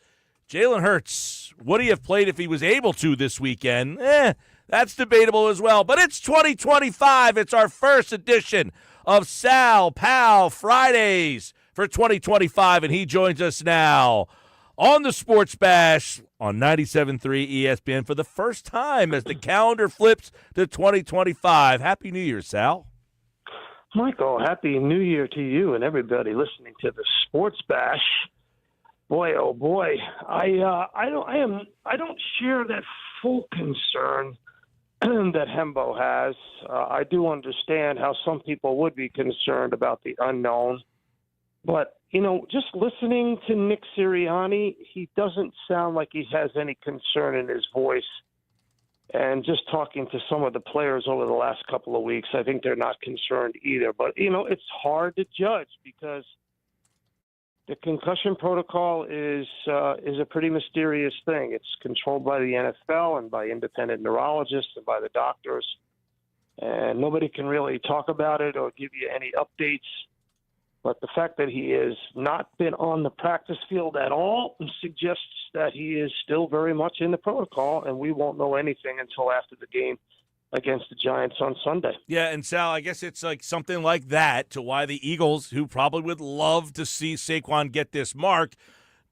Jalen Hurts, would he have played if he was able to this weekend? That's debatable as well. But it's 2025. It's our first edition of Sal Pal Fridays for 2025, and he joins us now on the Sports Bash on 97.3 ESPN for the first time as the calendar flips to 2025. Happy New Year, Sal. Michael, happy New Year to you and everybody listening to the Sports Bash. Boy, oh boy, I don't share that full concern that Hembo has. I do understand how some people would be concerned about the unknown, but just listening to Nick Sirianni, he doesn't sound like he has any concern in his voice. And just talking to some of the players over the last couple of weeks, I think they're not concerned either. But, it's hard to judge because the concussion protocol is a pretty mysterious thing. It's controlled by the NFL and by independent neurologists and by the doctors. And nobody can really talk about it or give you any updates. But the fact that he has not been on the practice field at all suggests that he is still very much in the protocol, and we won't know anything until after the game against the Giants on Sunday. Yeah, and Sal, I guess it's like something like that to why the Eagles, who probably would love to see Saquon get this mark,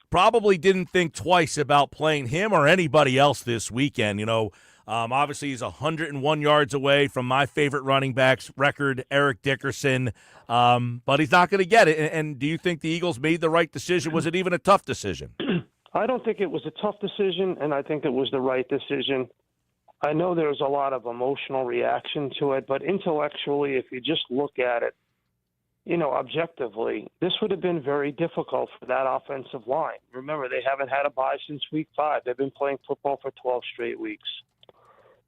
probably didn't think twice about playing him or anybody else this weekend. Obviously he's 101 yards away from my favorite running back's record, Eric Dickerson, but he's not going to get it. And do you think the Eagles made the right decision? Was it even a tough decision? I don't think it was a tough decision, and I think it was the right decision. I know there's a lot of emotional reaction to it, but intellectually, if you just look at it, objectively, this would have been very difficult for that offensive line. Remember, they haven't had a bye since week 5. They've been playing football for 12 straight weeks.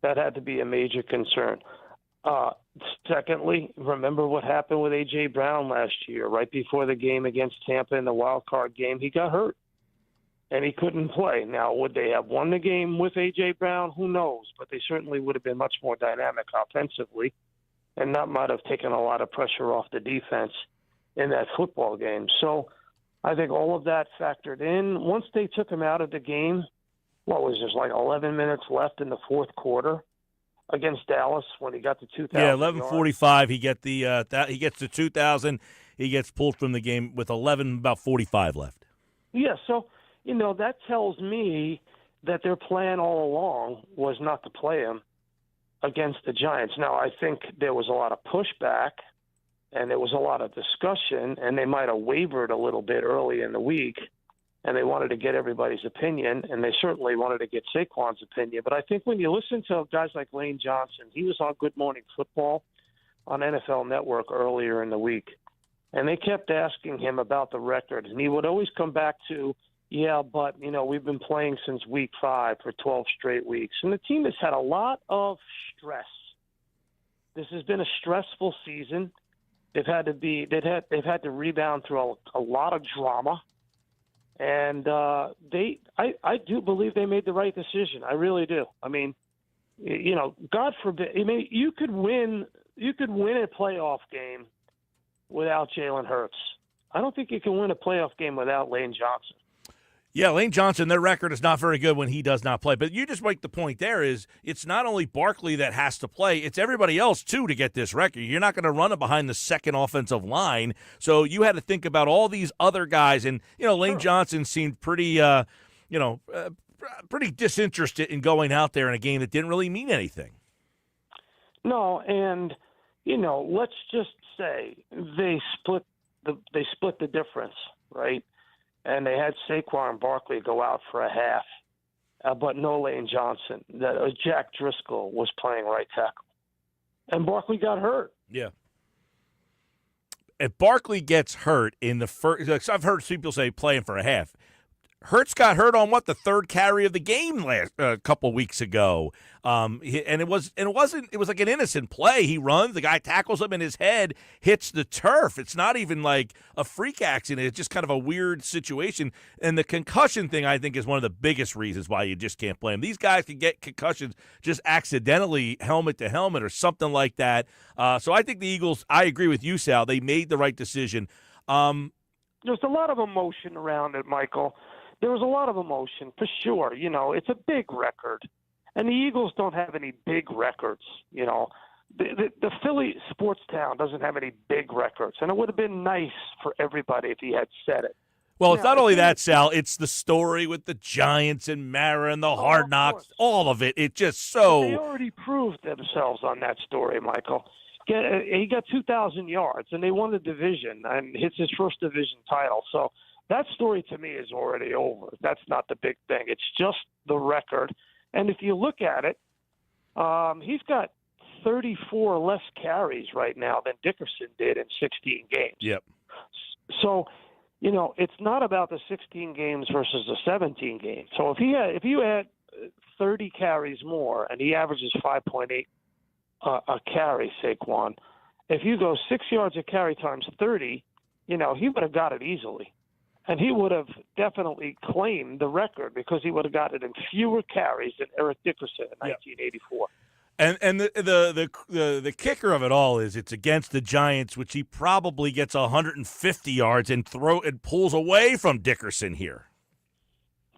That had to be a major concern. Secondly, remember what happened with A.J. Brown last year. Right before the game against Tampa in the wild card game, he got hurt, and he couldn't play. Now, would they have won the game with A.J. Brown? Who knows? But they certainly would have been much more dynamic offensively, and that might have taken a lot of pressure off the defense in that football game. So I think all of that factored in. Once they took him out of the game, what was there, like 11 minutes left in the fourth quarter against Dallas when he got to 2,000. Yeah, 11:45. He gets to 2,000. He gets pulled from the game with about 45 left. Yeah, so that tells me that their plan all along was not to play him against the Giants. Now, I think there was a lot of pushback and there was a lot of discussion, and they might have wavered a little bit early in the week. And they wanted to get everybody's opinion, and they certainly wanted to get Saquon's opinion. But I think when you listen to guys like Lane Johnson, he was on Good Morning Football on NFL Network earlier in the week, and they kept asking him about the record. And he would always come back to, yeah, but, we've been playing since week 5 for 12 straight weeks. And the team has had a lot of stress. This has been a stressful season. They've had to rebound through a lot of drama. And I do believe they made the right decision. I really do. I mean, God forbid. I mean, you could win a playoff game without Jalen Hurts. I don't think you can win a playoff game without Lane Johnson. Yeah, Lane Johnson, their record is not very good when he does not play. But you just make the point there is it's not only Barkley that has to play, it's everybody else, too, to get this record. You're not going to run it behind the second offensive line. So you had to think about all these other guys. And, Lane Johnson seemed pretty, pretty disinterested in going out there in a game that didn't really mean anything. No, and, let's just say they split the difference, right? And they had Saquon Barkley go out for a half, but no Lane Johnson. Jack Driscoll was playing right tackle. And Barkley got hurt. Yeah. If Barkley gets hurt in the first – I've heard people say playing for a half. Hurts got hurt on the third carry of the game a couple weeks ago, and it was like an innocent play. He runs, the guy tackles him, and his head hits the turf. It's not even like a freak accident. It's just kind of a weird situation. And the concussion thing, I think, is one of the biggest reasons why you just can't play him. These guys can get concussions just accidentally, helmet to helmet or something like that. So I think the Eagles. I agree with you, Sal. They made the right decision. There's a lot of emotion around it, Michael. There was a lot of emotion, for sure. You know, it's a big record. And the Eagles don't have any big records, you know. The Philly sports town doesn't have any big records. And it would have been nice for everybody if he had said it. Well, it's not only that, Sal. It's the story with the Giants and Mara and the Hard Knocks, all of it. It just so... They already proved themselves on that story, Michael. He got 2,000 yards, and they won the division, and it's his first division title. So that story to me is already over. That's not the big thing. It's just the record. And if you look at it, he's got 34 less carries right now than Dickerson did in 16 games. Yep. So, you know, it's not about the 16 games versus the 17 games. So if you had 30 carries more and he averages 5.8 a carry, Saquon, if you go 6 yards a carry times 30, you know, he would have got it easily. And he would have definitely claimed the record because he would have got it in fewer carries than Eric Dickerson in 1984. And the kicker of it all is it's against the Giants, which he probably gets 150 yards and pulls away from Dickerson here.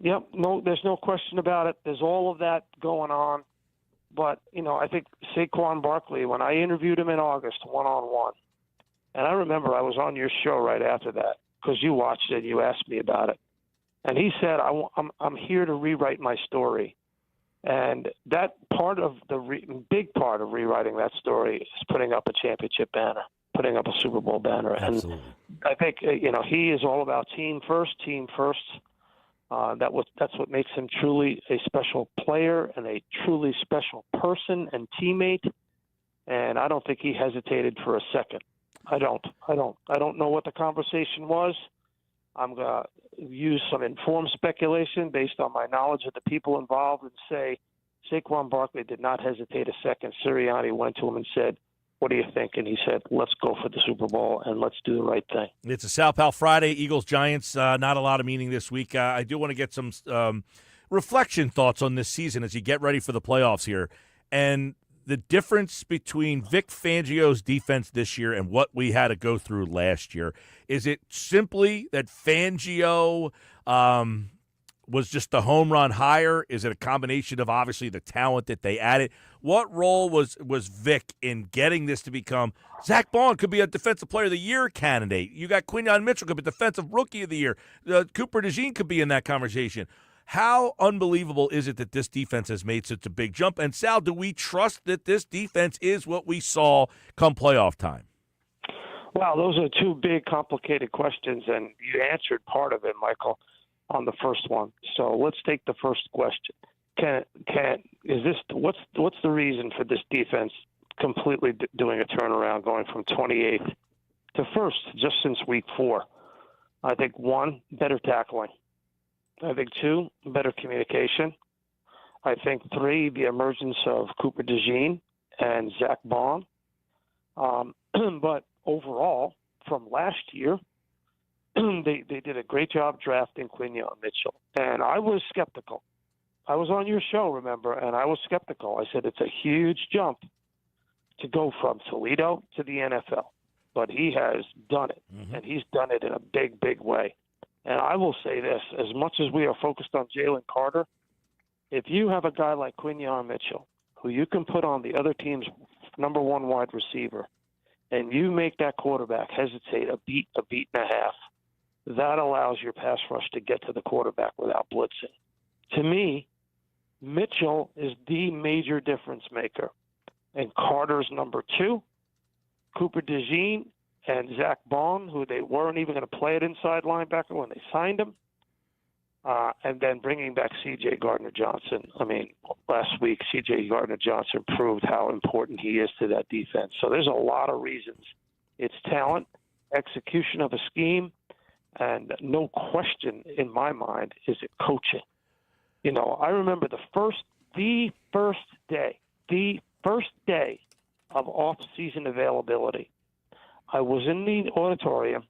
Yep, no, there's no question about it. There's all of that going on. But, you know, I think Saquon Barkley, when I interviewed him in August one-on-one, and I remember I was on your show right after that, because you watched it and you asked me about it. And he said, I'm here to rewrite my story. And that part of big part of rewriting that story is putting up a championship banner, putting up a Super Bowl banner. Absolutely. And I think, you know, he is all about team first. That's what makes him truly a special player and a truly special person and teammate. And I don't think he hesitated for a second. I don't know what the conversation was. I'm going to use some informed speculation based on my knowledge of the people involved and say Saquon Barkley did not hesitate a second. Sirianni went to him and said, "What do you think?" And he said, "Let's go for the Super Bowl and let's do the right thing." It's a Sal Pal Friday, Eagles-Giants. Not a lot of meaning this week. I do want to get some reflection thoughts on this season as you get ready for the playoffs here. And the difference between Vic Fangio's defense this year and what we had to go through last year. Is it simply that Fangio was just the home run hire? Is it a combination of obviously the talent that they added? What role was Vic in getting this to become? Zach Bond could be a Defensive Player of the Year candidate. You got Quinyon Mitchell could be Defensive Rookie of the Year. Cooper DeJean could be in that conversation. How unbelievable is it that this defense has made such a big jump? And, Sal, do we trust that this defense is what we saw come playoff time? Well, those are two big, complicated questions, and you answered part of it, Michael, on the first one. So let's take the first question. What's the reason for this defense completely doing a turnaround, going from 28th to first just since week 4? I think 1, better tackling. I think 2, better communication. I think 3, the emergence of Cooper DeJean and Zach Bond. But overall, from last year, they did a great job drafting Quinyon Mitchell. And I was skeptical. I was on your show, remember, and I was skeptical. I said it's a huge jump to go from Toledo to the NFL. But he has done it, and he's done it in a big, big way. And I will say this, as much as we are focused on Jalen Carter, if you have a guy like Quinyon Mitchell, who you can put on the other team's number 1 wide receiver, and you make that quarterback hesitate a beat and a half, that allows your pass rush to get to the quarterback without blitzing. To me, Mitchell is the major difference maker. And Carter's number 2, Cooper DeJean, and Zach Bond, who they weren't even going to play at inside linebacker when they signed him, and then bringing back C.J. Gardner-Johnson. I mean, last week, C.J. Gardner-Johnson proved how important he is to that defense. So there's a lot of reasons. It's talent, execution of a scheme, And no question in my mind is it coaching. You know, I remember the first day of off-season availability. I was in the auditorium,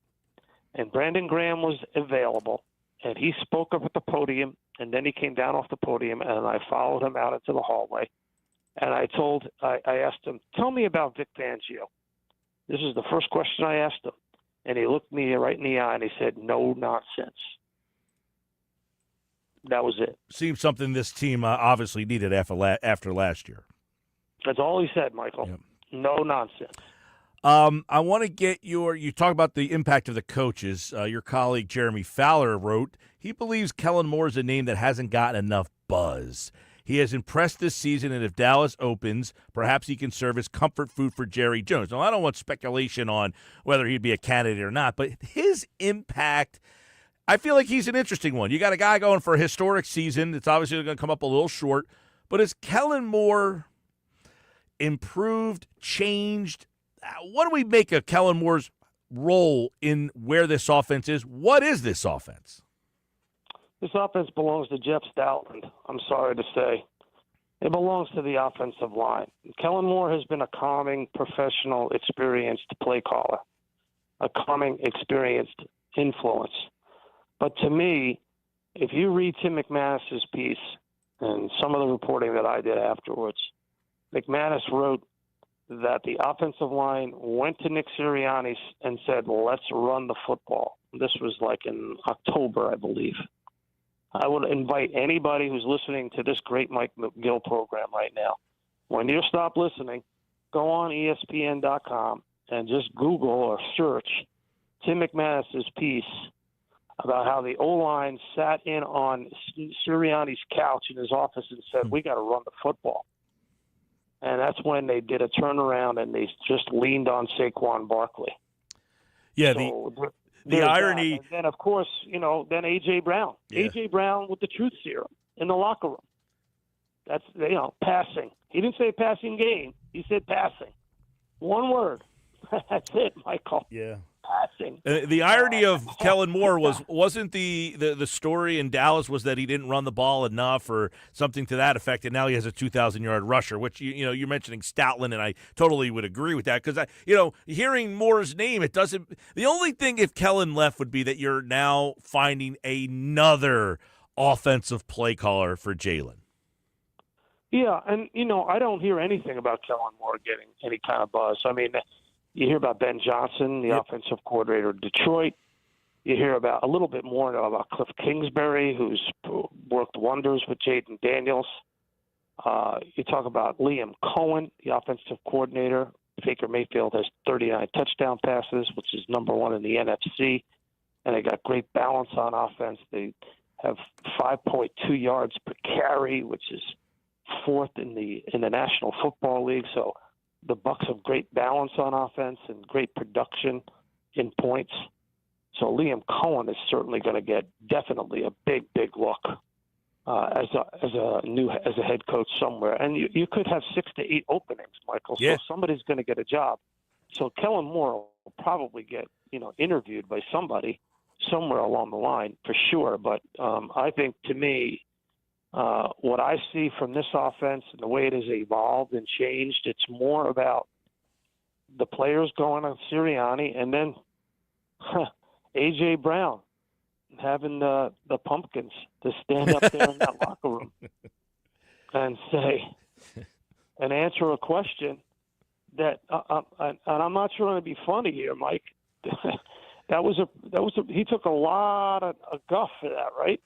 and Brandon Graham was available, and he spoke up at the podium, and then he came down off the podium, and I followed him out into the hallway. And I asked him, tell me about Vic Fangio. This is the first question I asked him. And he looked me right in the eye and he said, no nonsense. That was it. Seems something this team obviously needed after last year. That's all he said, Michael. Yep. No nonsense. I want to get you talk about the impact of the coaches. Your colleague Jeremy Fowler wrote, he believes Kellen Moore is a name that hasn't gotten enough buzz. He has impressed this season, and if Dallas opens, perhaps he can serve as comfort food for Jerry Jones. Now, I don't want speculation on whether he'd be a candidate or not, but his impact, I feel like he's an interesting one. You got a guy going for a historic season. It's obviously going to come up a little short, but is Kellen Moore improved, changed? What do we make of Kellen Moore's role in where this offense is? What is this offense? This offense belongs to Jeff Stoutland, I'm sorry to say. It belongs to the offensive line. Kellen Moore has been a calming, professional, experienced play caller, a calming, experienced influence. But to me, if you read Tim McManus's piece and some of the reporting that I did afterwards, McManus wrote that the offensive line went to Nick Sirianni and said, let's run the football. This was like in October, I believe. I would invite anybody who's listening to this great Mike Gill program right now, when you stop listening, go on ESPN.com and just Google or search Tim McManus's piece about how the O-line sat in on Sirianni's couch in his office and said, we got to run the football. And that's when they did a turnaround and they just leaned on Saquon Barkley. Yeah, so the irony. And then, of course, then A.J. Brown. Yeah. A.J. Brown with the truth serum in the locker room. That's, passing. He didn't say passing game. He said passing. One word. That's it, Michael. Yeah. Passing. The irony of Kellen Moore wasn't the story in Dallas was that he didn't run the ball enough or something to that effect, and now he has a 2,000-yard rusher, which you're mentioning Stoutland, and I totally would agree with that because hearing Moore's name, it doesn't. The only thing if Kellen left would be that you're now finding another offensive play caller for Jalen. Yeah, and I don't hear anything about Kellen Moore getting any kind of buzz. I mean, you hear about Ben Johnson, the offensive coordinator of Detroit. You hear about a little bit more about Cliff Kingsbury, who's worked wonders with Jaden Daniels. You talk about Liam Cohen, the offensive coordinator. Baker Mayfield has 39 touchdown passes, which is number one in the NFC. And they got great balance on offense. They have 5.2 yards per carry, which is fourth in the National Football League. So the Bucs have great balance on offense and great production in points. So Liam Cohen is certainly going to get definitely a big look as a head coach somewhere. And you could have 6 to 8 openings, Michael. Yeah. So somebody's going to get a job. So Kellen Moore will probably get interviewed by somebody somewhere along the line for sure. But I think, to me, what I see from this offense and the way it has evolved and changed, it's more about the players going on Sirianni and then A.J. Brown having the pumpkins to stand up there in that locker room and say and answer a question that and I'm not trying to be funny here, Mike. He took a lot of guff for that, right?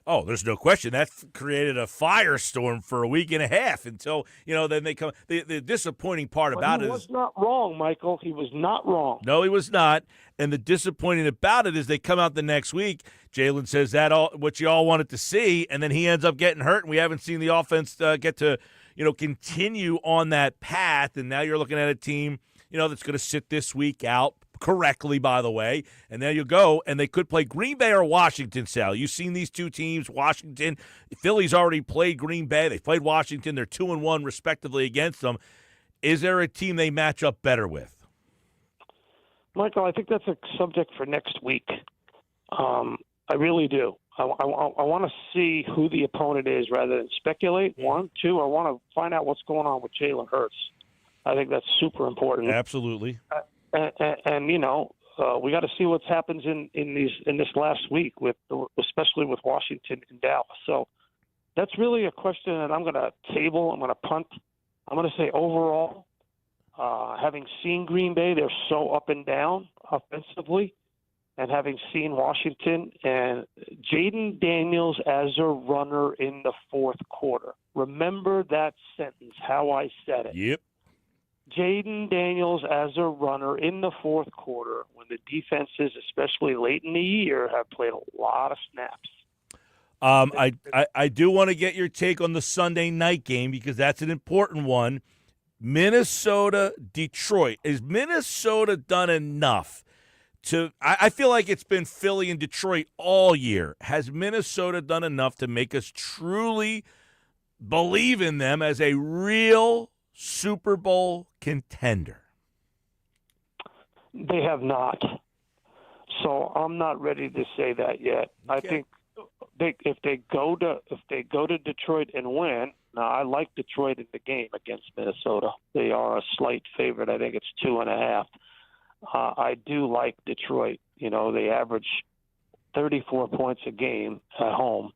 Oh, there's no question. That created a firestorm for a week and a half until, then they come. The disappointing part about it is. He was not wrong, Michael. He was not wrong. No, he was not. And the disappointing about it is they come out the next week. Jalen says that what you all wanted to see, and then he ends up getting hurt, and we haven't seen the offense get to, continue on that path. And now you're looking at a team, that's going to sit this week out. Correctly, by the way, and there you go. And they could play Green Bay or Washington, Sal. You've seen these two teams. Washington, Phillies already played Green Bay. They played Washington. They're 2-1 respectively against them. Is there a team they match up better with? Michael, I think that's a subject for next week. I really do. I want to see who the opponent is rather than speculate. One, two, I want to find out what's going on with Jalen Hurts. I think that's super important. Absolutely. And we got to see what happens in this last week especially with Washington and Dallas. So that's really a question that I'm going to table. I'm going to punt. I'm going to say overall, having seen Green Bay, they're so up and down offensively, and having seen Washington and Jaden Daniels as a runner in the fourth quarter. Remember that sentence, how I said it. Yep. Jaden Daniels as a runner in the fourth quarter when the defenses, especially late in the year, have played a lot of snaps. I do want to get your take on the Sunday night game because that's an important one. Minnesota, Detroit. Is Minnesota done enough I feel like it's been Philly and Detroit all year. Has Minnesota done enough to make us truly believe in them as a real Super Bowl contender? They have not. So I'm not ready to say that yet. Okay. I think if they go to Detroit and win. Now I like Detroit in the game against Minnesota. They are a slight favorite. I think it's 2.5. I do like Detroit. They average 34 points a game at home.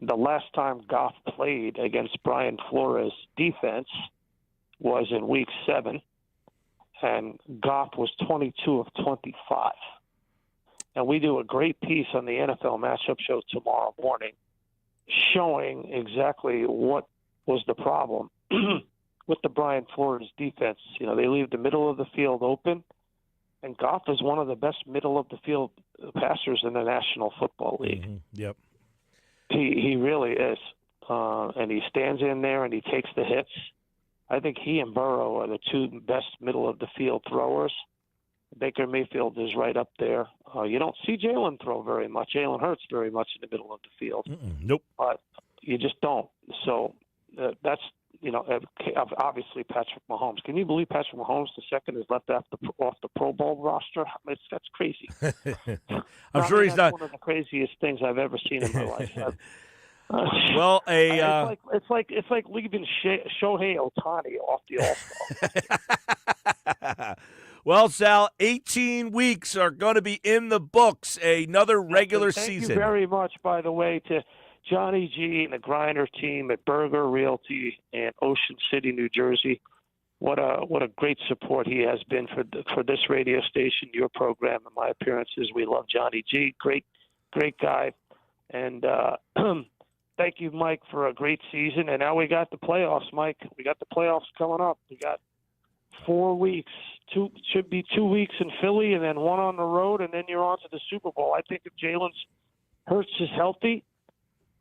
The last time Goff played against Brian Flores' defense was in Week 7, and Goff was 22 of 25. And we do a great piece on the NFL Matchup Show tomorrow morning showing exactly what was the problem with the Brian Flores defense. They leave the middle of the field open, and Goff is one of the best middle-of-the-field passers in the National Football League. Mm-hmm. Yep. He really is. And he stands in there and he takes the hits. I think he and Burrow are the two best middle-of-the-field throwers. Baker Mayfield is right up there. You don't see Jalen throw very much. Jalen Hurts very much in the middle of the field. Nope. But you just don't. So that's, obviously Patrick Mahomes. Can you believe Patrick Mahomes II is left off the Pro Bowl roster? That's crazy. I'm sure he's not one of the craziest things I've ever seen in my life. Well, it's like leaving Shohei Ohtani off the All-Star. Well, Sal, 18 weeks are going to be in the books. Another regular season. Thank you very much, by the way, to Johnny G and the Griner team at Berger Realty in Ocean City, New Jersey. What a great support he has been for this radio station, your program, and my appearances. We love Johnny G. Great guy. And thank you, Mike, for a great season. And now we got the playoffs, Mike. We got the playoffs coming up. We got 4 weeks. Should be 2 weeks in Philly and then one on the road, and then you're on to the Super Bowl. I think if Jalen Hurts is healthy,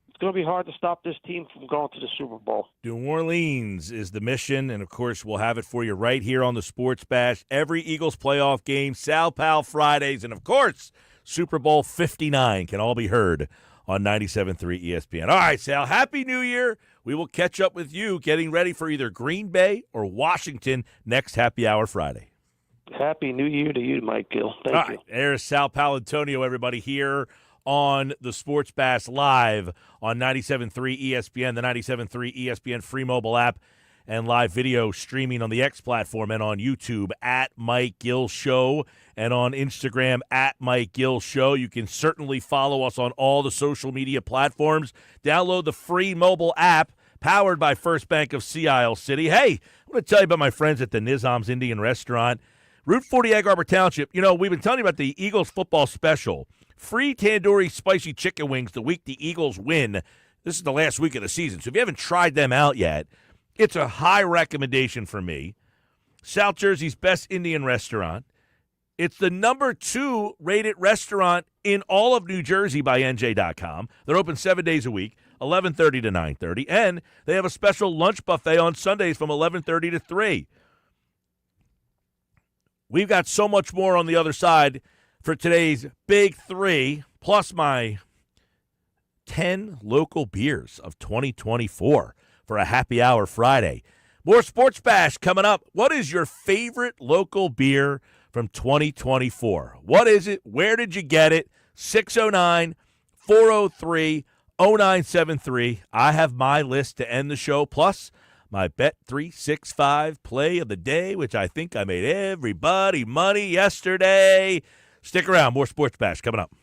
it's going to be hard to stop this team from going to the Super Bowl. New Orleans is the mission, and, of course, we'll have it for you right here on the Sports Bash. Every Eagles playoff game, Sal Pal Fridays, and, of course, Super Bowl 59 can all be heard on 97.3 ESPN. All right, Sal, Happy New Year. We will catch up with you getting ready for either Green Bay or Washington next Happy Hour Friday. Happy New Year to you, Mike Gill. Thank you. There's Sal Paolantonio, everybody, here on the Sports Bash live on 97.3 ESPN, the 97.3 ESPN free mobile app, and live video streaming on the X platform and on YouTube at Mike Gill Show and on Instagram at Mike Gill Show. You can certainly follow us on all the social media platforms. Download the free mobile app powered by First Bank of Sea Isle City. Hey, I'm going to tell you about my friends at the Nizam's Indian Restaurant. Route 40 Egg Harbor Township. We've been telling you about the Eagles football special. Free tandoori spicy chicken wings the week the Eagles win. This is the last week of the season, so if you haven't tried them out yet, it's a high recommendation for me. South Jersey's best Indian restaurant. It's the number 2 rated restaurant in all of New Jersey by NJ.com. They're open 7 days a week, 11:30 to 9:30, and they have a special lunch buffet on Sundays from 11:30 to 3. We've got so much more on the other side for today's Big 3, plus my 10 local beers of 2024 for a Happy Hour Friday. More Sports Bash coming up. What is your favorite local beer from 2024? What is it? Where did you get it? 609 403 0973. I have my list to end the show, plus my Bet365 play of the day, which I think I made everybody money yesterday. Stick around. More Sports Bash coming up.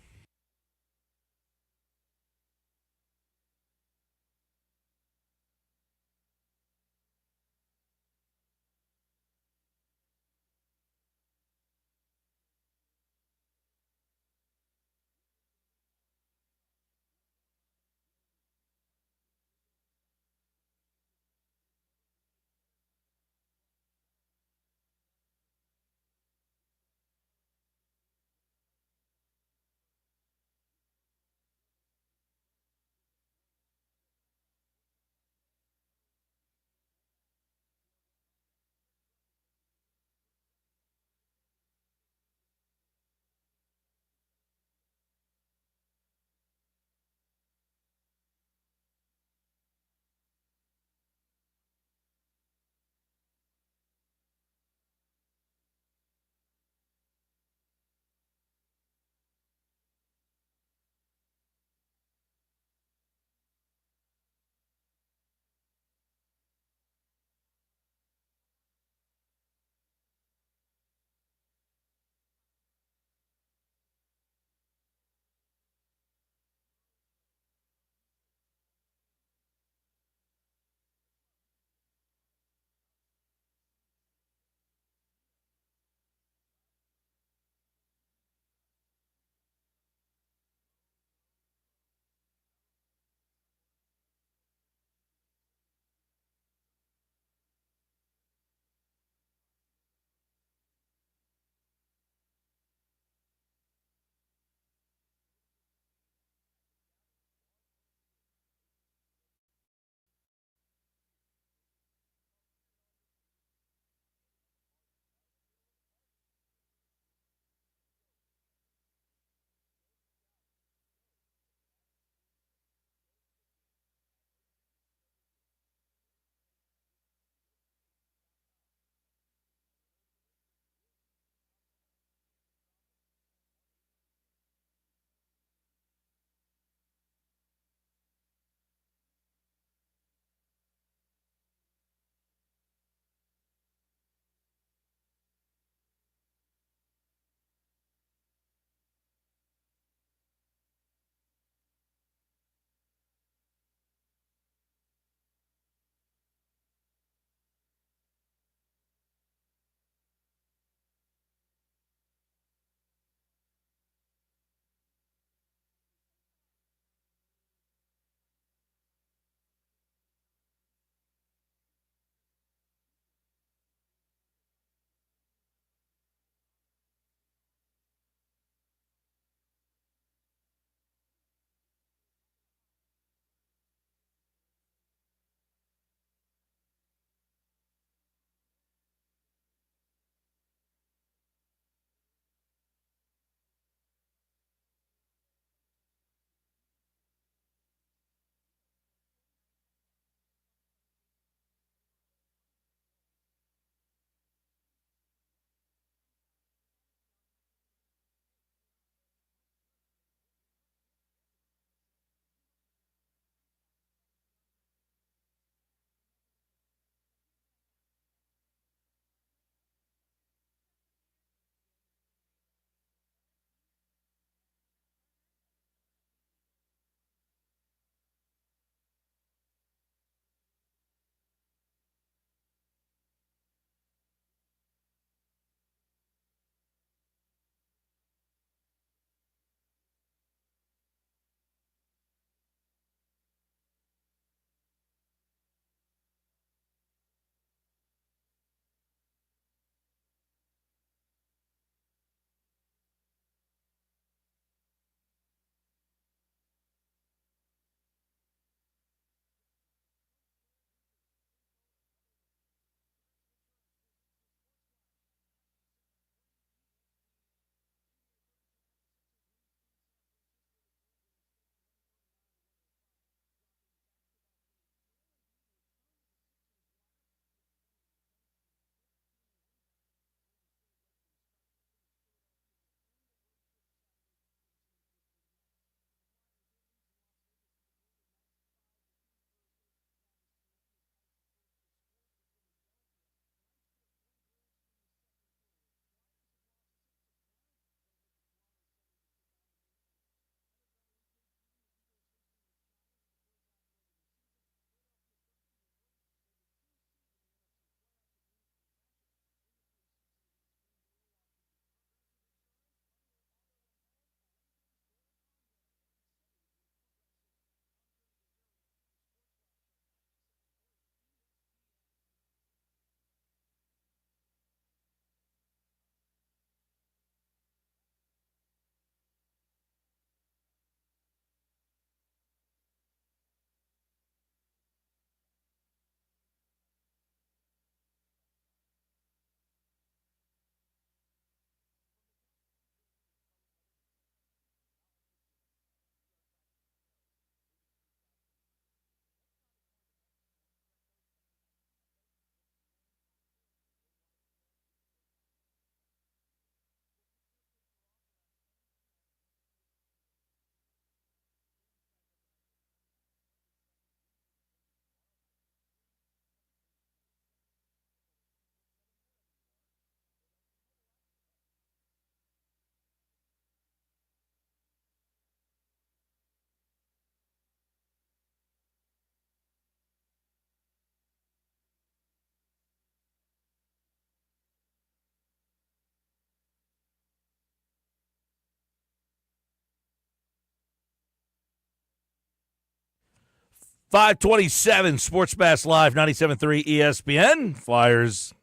527 Sports Bass Live, 97.3 ESPN. Flyers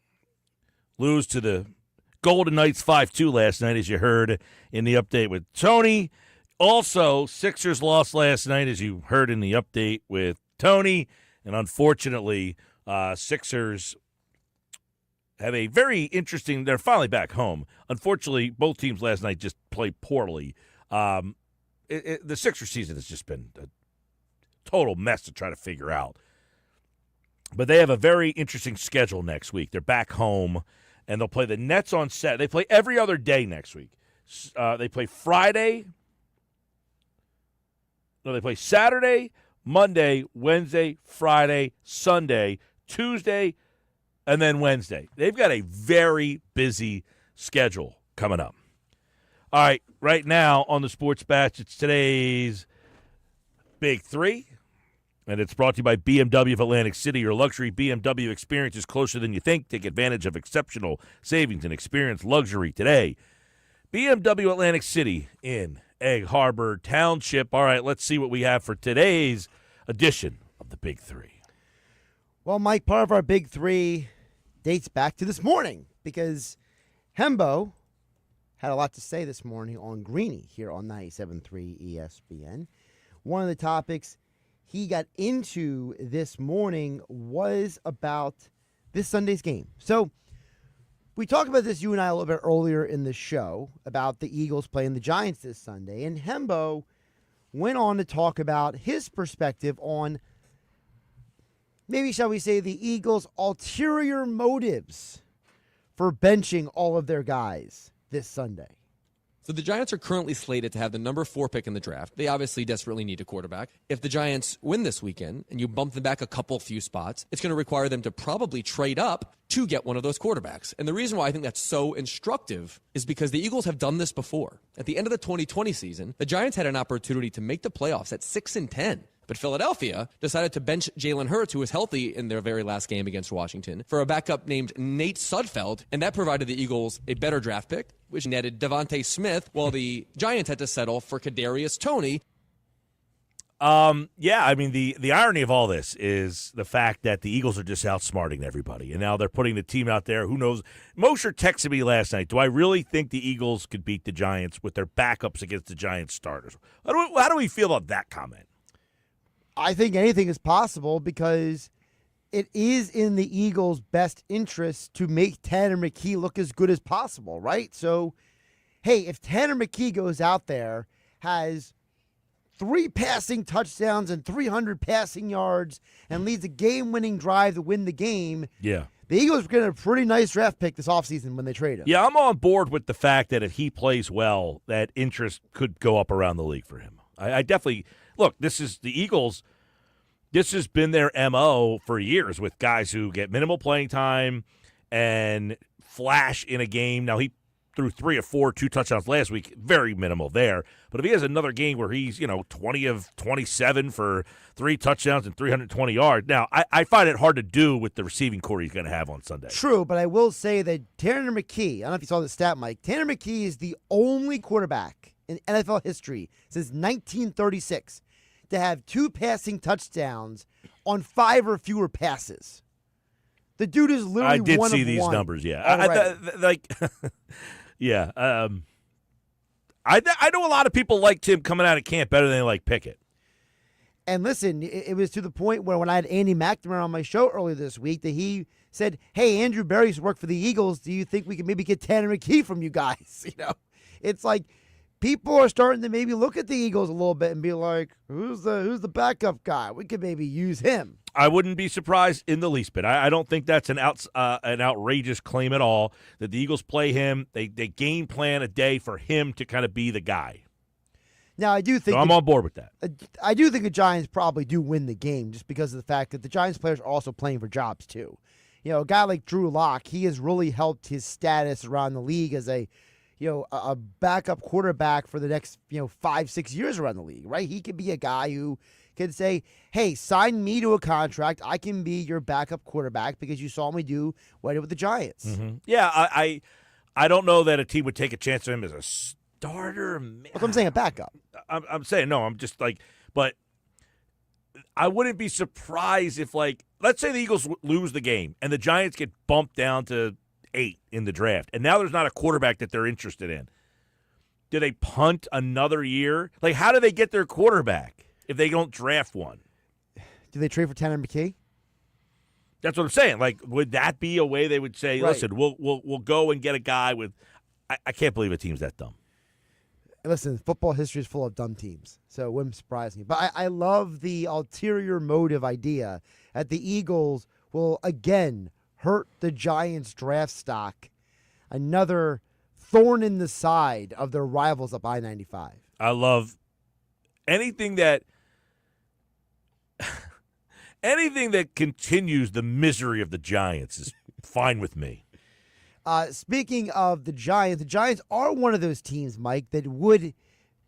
lose to the Golden Knights 5-2 last night, as you heard in the update with Tony. Also, Sixers lost last night, as you heard in the update with Tony. And unfortunately, Sixers have a very interesting – they're finally back home. Unfortunately, both teams last night just played poorly. The Sixers season has just been a total mess to try to figure out. But they have a very interesting schedule next week. They're back home, and they'll play the Nets on Saturday. They play every other day next week. They play Friday. No, they play Saturday, Monday, Wednesday, Friday, Sunday, Tuesday, and then Wednesday. They've got a very busy schedule coming up. All right, right now on the Sports Batch, it's today's Big Three, and it's brought to you by BMW of Atlantic City. Your luxury BMW experience is closer than you think. Take advantage of exceptional savings and experience luxury today. BMW Atlantic City in Egg Harbor Township. All right, let's see what we have for today's edition of the Big Three. Well, Mike, part of our Big Three dates back to this morning because Hembo had a lot to say this morning on Greeny here on 97.3 ESPN. One of the topics he got into this morning was about this Sunday's game. So we talked about this, you and I, a little bit earlier in the show about the Eagles playing the Giants this Sunday. And Hembo went on to talk about his perspective on, maybe shall we say, the Eagles' ulterior motives for benching all of their guys this Sunday. So the Giants are currently slated to have the number 4 pick in the draft. They obviously desperately need a quarterback. If the Giants win this weekend and you bump them back a few spots, it's going to require them to probably trade up to get one of those quarterbacks. And the reason why I think that's so instructive is because the Eagles have done this before. At the end of the 2020 season, the Giants had an opportunity to make the playoffs at 6-10. But Philadelphia decided to bench Jalen Hurts, who was healthy in their very last game against Washington, for a backup named Nate Sudfeld, and that provided the Eagles a better draft pick, which netted Devontae Smith, while the Giants had to settle for Kadarius Toney. Yeah, I mean, the irony of all this is the fact that the Eagles are just outsmarting everybody, and now they're putting the team out there. Who knows? Mosher texted me last night, do I really think the Eagles could beat the Giants with their backups against the Giants starters? How do we feel about that comment? I think anything is possible because it is in the Eagles' best interest to make Tanner McKee look as good as possible, right? So, hey, if Tanner McKee goes out there, has 3 passing touchdowns and 300 passing yards, and leads a game-winning drive to win the game, yeah, the Eagles are getting a pretty nice draft pick this offseason when they trade him. Yeah, I'm on board with the fact that if he plays well, that interest could go up around the league for him. I definitely – look, this is the Eagles – this has been their MO for years with guys who get minimal playing time and flash in a game. Now, he threw 3 or 4, 2 touchdowns last week, very minimal there. But if he has another game where he's, 20 of 27 for 3 touchdowns and 320 yards, now, I find it hard to do with the receiving core he's going to have on Sunday. True, but I will say that Tanner McKee, I don't know if you saw the stat, Mike, Tanner McKee is the only quarterback in NFL history since 1936 to have 2 passing touchdowns on 5 or fewer passes. The dude is literally I did one see of these one numbers, yeah. Yeah. I know a lot of people liked him coming out of camp better than they like Pickett. And listen, it was to the point where when I had Andy McNamara on my show earlier this week that he said, hey, Andrew Berry's worked for the Eagles. Do you think we can maybe get Tanner McKee from you guys? It's like, people are starting to maybe look at the Eagles a little bit and be like, who's the backup guy? We could maybe use him. I wouldn't be surprised in the least bit. I don't think that's an outrageous claim at all that the Eagles play him. They game plan a day for him to kind of be the guy. Now, I do think I'm on board with that. I do think the Giants probably do win the game just because of the fact that the Giants players are also playing for jobs too. A guy like Drew Lock, he has really helped his status around the league as a backup quarterback for the next, 5-6 years around the league, right? He could be a guy who can say, hey, sign me to a contract. I can be your backup quarterback because you saw me do what I did with the Giants. Mm-hmm. Yeah, I don't know that a team would take a chance on him as a starter. That's what I'm saying, a backup. I'm saying, no, I'm just like, but I wouldn't be surprised if, like, let's say the Eagles lose the game and the Giants get bumped down to 8 in the draft, and now there's not a quarterback that they're interested in. Do they punt another year? Like, how do they get their quarterback if they don't draft one? Do they trade for Tanner McKee? That's what I'm saying. Like, would that be a way they would say, Right. listen, we'll go and get a guy with – I can't believe a team's that dumb. Listen, football history is full of dumb teams, so it wouldn't surprise me. But I love the ulterior motive idea that the Eagles will, again, hurt the Giants' draft stock. Another thorn in the side of their rivals up I-95. I love anything that continues the misery of the Giants is fine with me. Speaking of the Giants are one of those teams, Mike, that would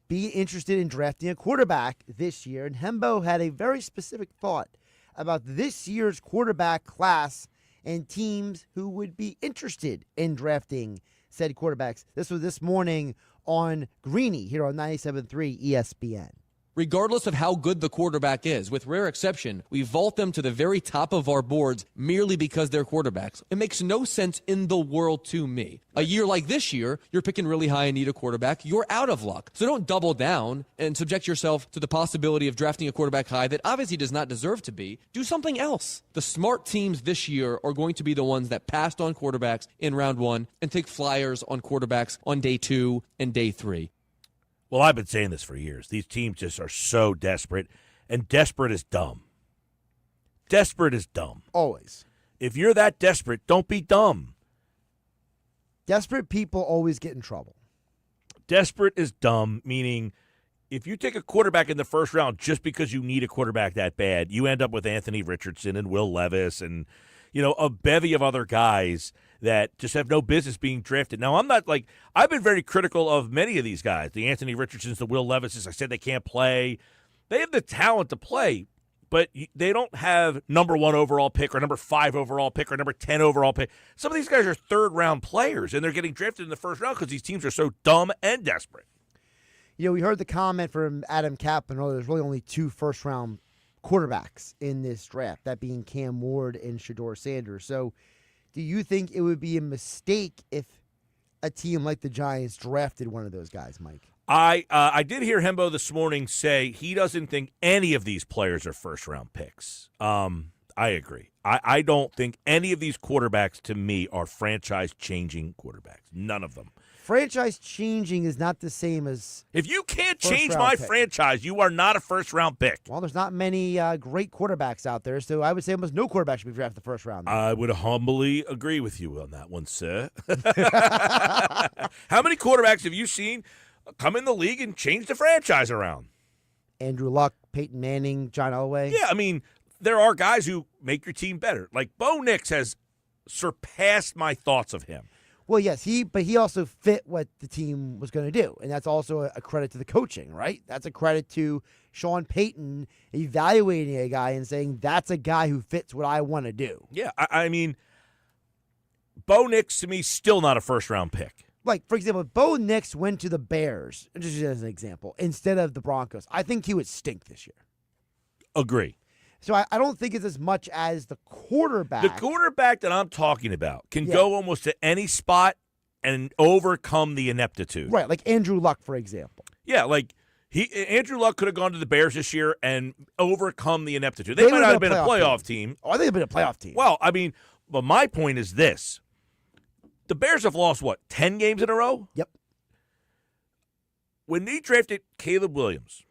be interested in drafting a quarterback this year. And Hembo had a very specific thought about this year's quarterback class and teams who would be interested in drafting said quarterbacks. This was this morning on Greeny here on 97.3 ESPN. Regardless of how good the quarterback is, with rare exception, we vault them to the very top of our boards merely because they're quarterbacks. It makes no sense in the world to me. A year like this year, you're picking really high and need a quarterback, you're out of luck. So don't double down and subject yourself to the possibility of drafting a quarterback high that obviously does not deserve to be. Do something else. The smart teams this year are going to be the ones that passed on quarterbacks in round 1 and take flyers on quarterbacks on day 2 and day 3. Well, I've been saying this for years. These teams just are so desperate, and desperate is dumb. Desperate is dumb. Always. If you're that desperate, don't be dumb. Desperate people always get in trouble. Desperate is dumb, meaning if you take a quarterback in the first round just because you need a quarterback that bad, you end up with Anthony Richardson and Will Levis and, a bevy of other guys that just have no business being drafted. Now, I've been very critical of many of these guys, the Anthony Richardsons, the Will Levises. I said they can't play. They have the talent to play, but they don't have number 1 overall pick or number 5 overall pick or number 10 overall pick. Some of these guys are third-round players, and they're getting drafted in the first round because these teams are so dumb and desperate. We heard the comment from Adam Caplan earlier. There's really only 2 first-round quarterbacks in this draft, that being Cam Ward and Shedeur Sanders. So do you think it would be a mistake if a team like the Giants drafted one of those guys, Mike? I did hear Hembo this morning say he doesn't think any of these players are first-round picks. I agree. I don't think any of these quarterbacks, to me, are franchise-changing quarterbacks. None of them. Franchise-changing is not the same as if you can't change my franchise, you are not a first-round pick. Well, there's not many great quarterbacks out there, so I would say almost no quarterback should be drafted the first round. I would humbly agree with you on that one, sir. How many quarterbacks have you seen come in the league and change the franchise around? Andrew Luck, Peyton Manning, John Elway. Yeah, I mean, there are guys who make your team better. Like Bo Nix has surpassed my thoughts of him. Well, yes, but he also fit what the team was going to do, and that's also a credit to the coaching, right? That's a credit to Sean Payton evaluating a guy and saying that's a guy who fits what I want to do. Yeah, I mean, Bo Nix to me still not a first-round pick. Like, for example, if Bo Nix went to the Bears, just as an example, instead of the Broncos, I think he would stink this year. Agree. So I don't think it's as much as the quarterback. The quarterback that I'm talking about can go almost to any spot and overcome the ineptitude. Right, like Andrew Luck, for example. Yeah, like Andrew Luck could have gone to the Bears this year and overcome the ineptitude. They might not have been a playoff team. Oh, I think they've been a playoff team. Well, I mean, but my point is this. The Bears have lost, 10 games in a row? Yep. When they drafted Caleb Williams,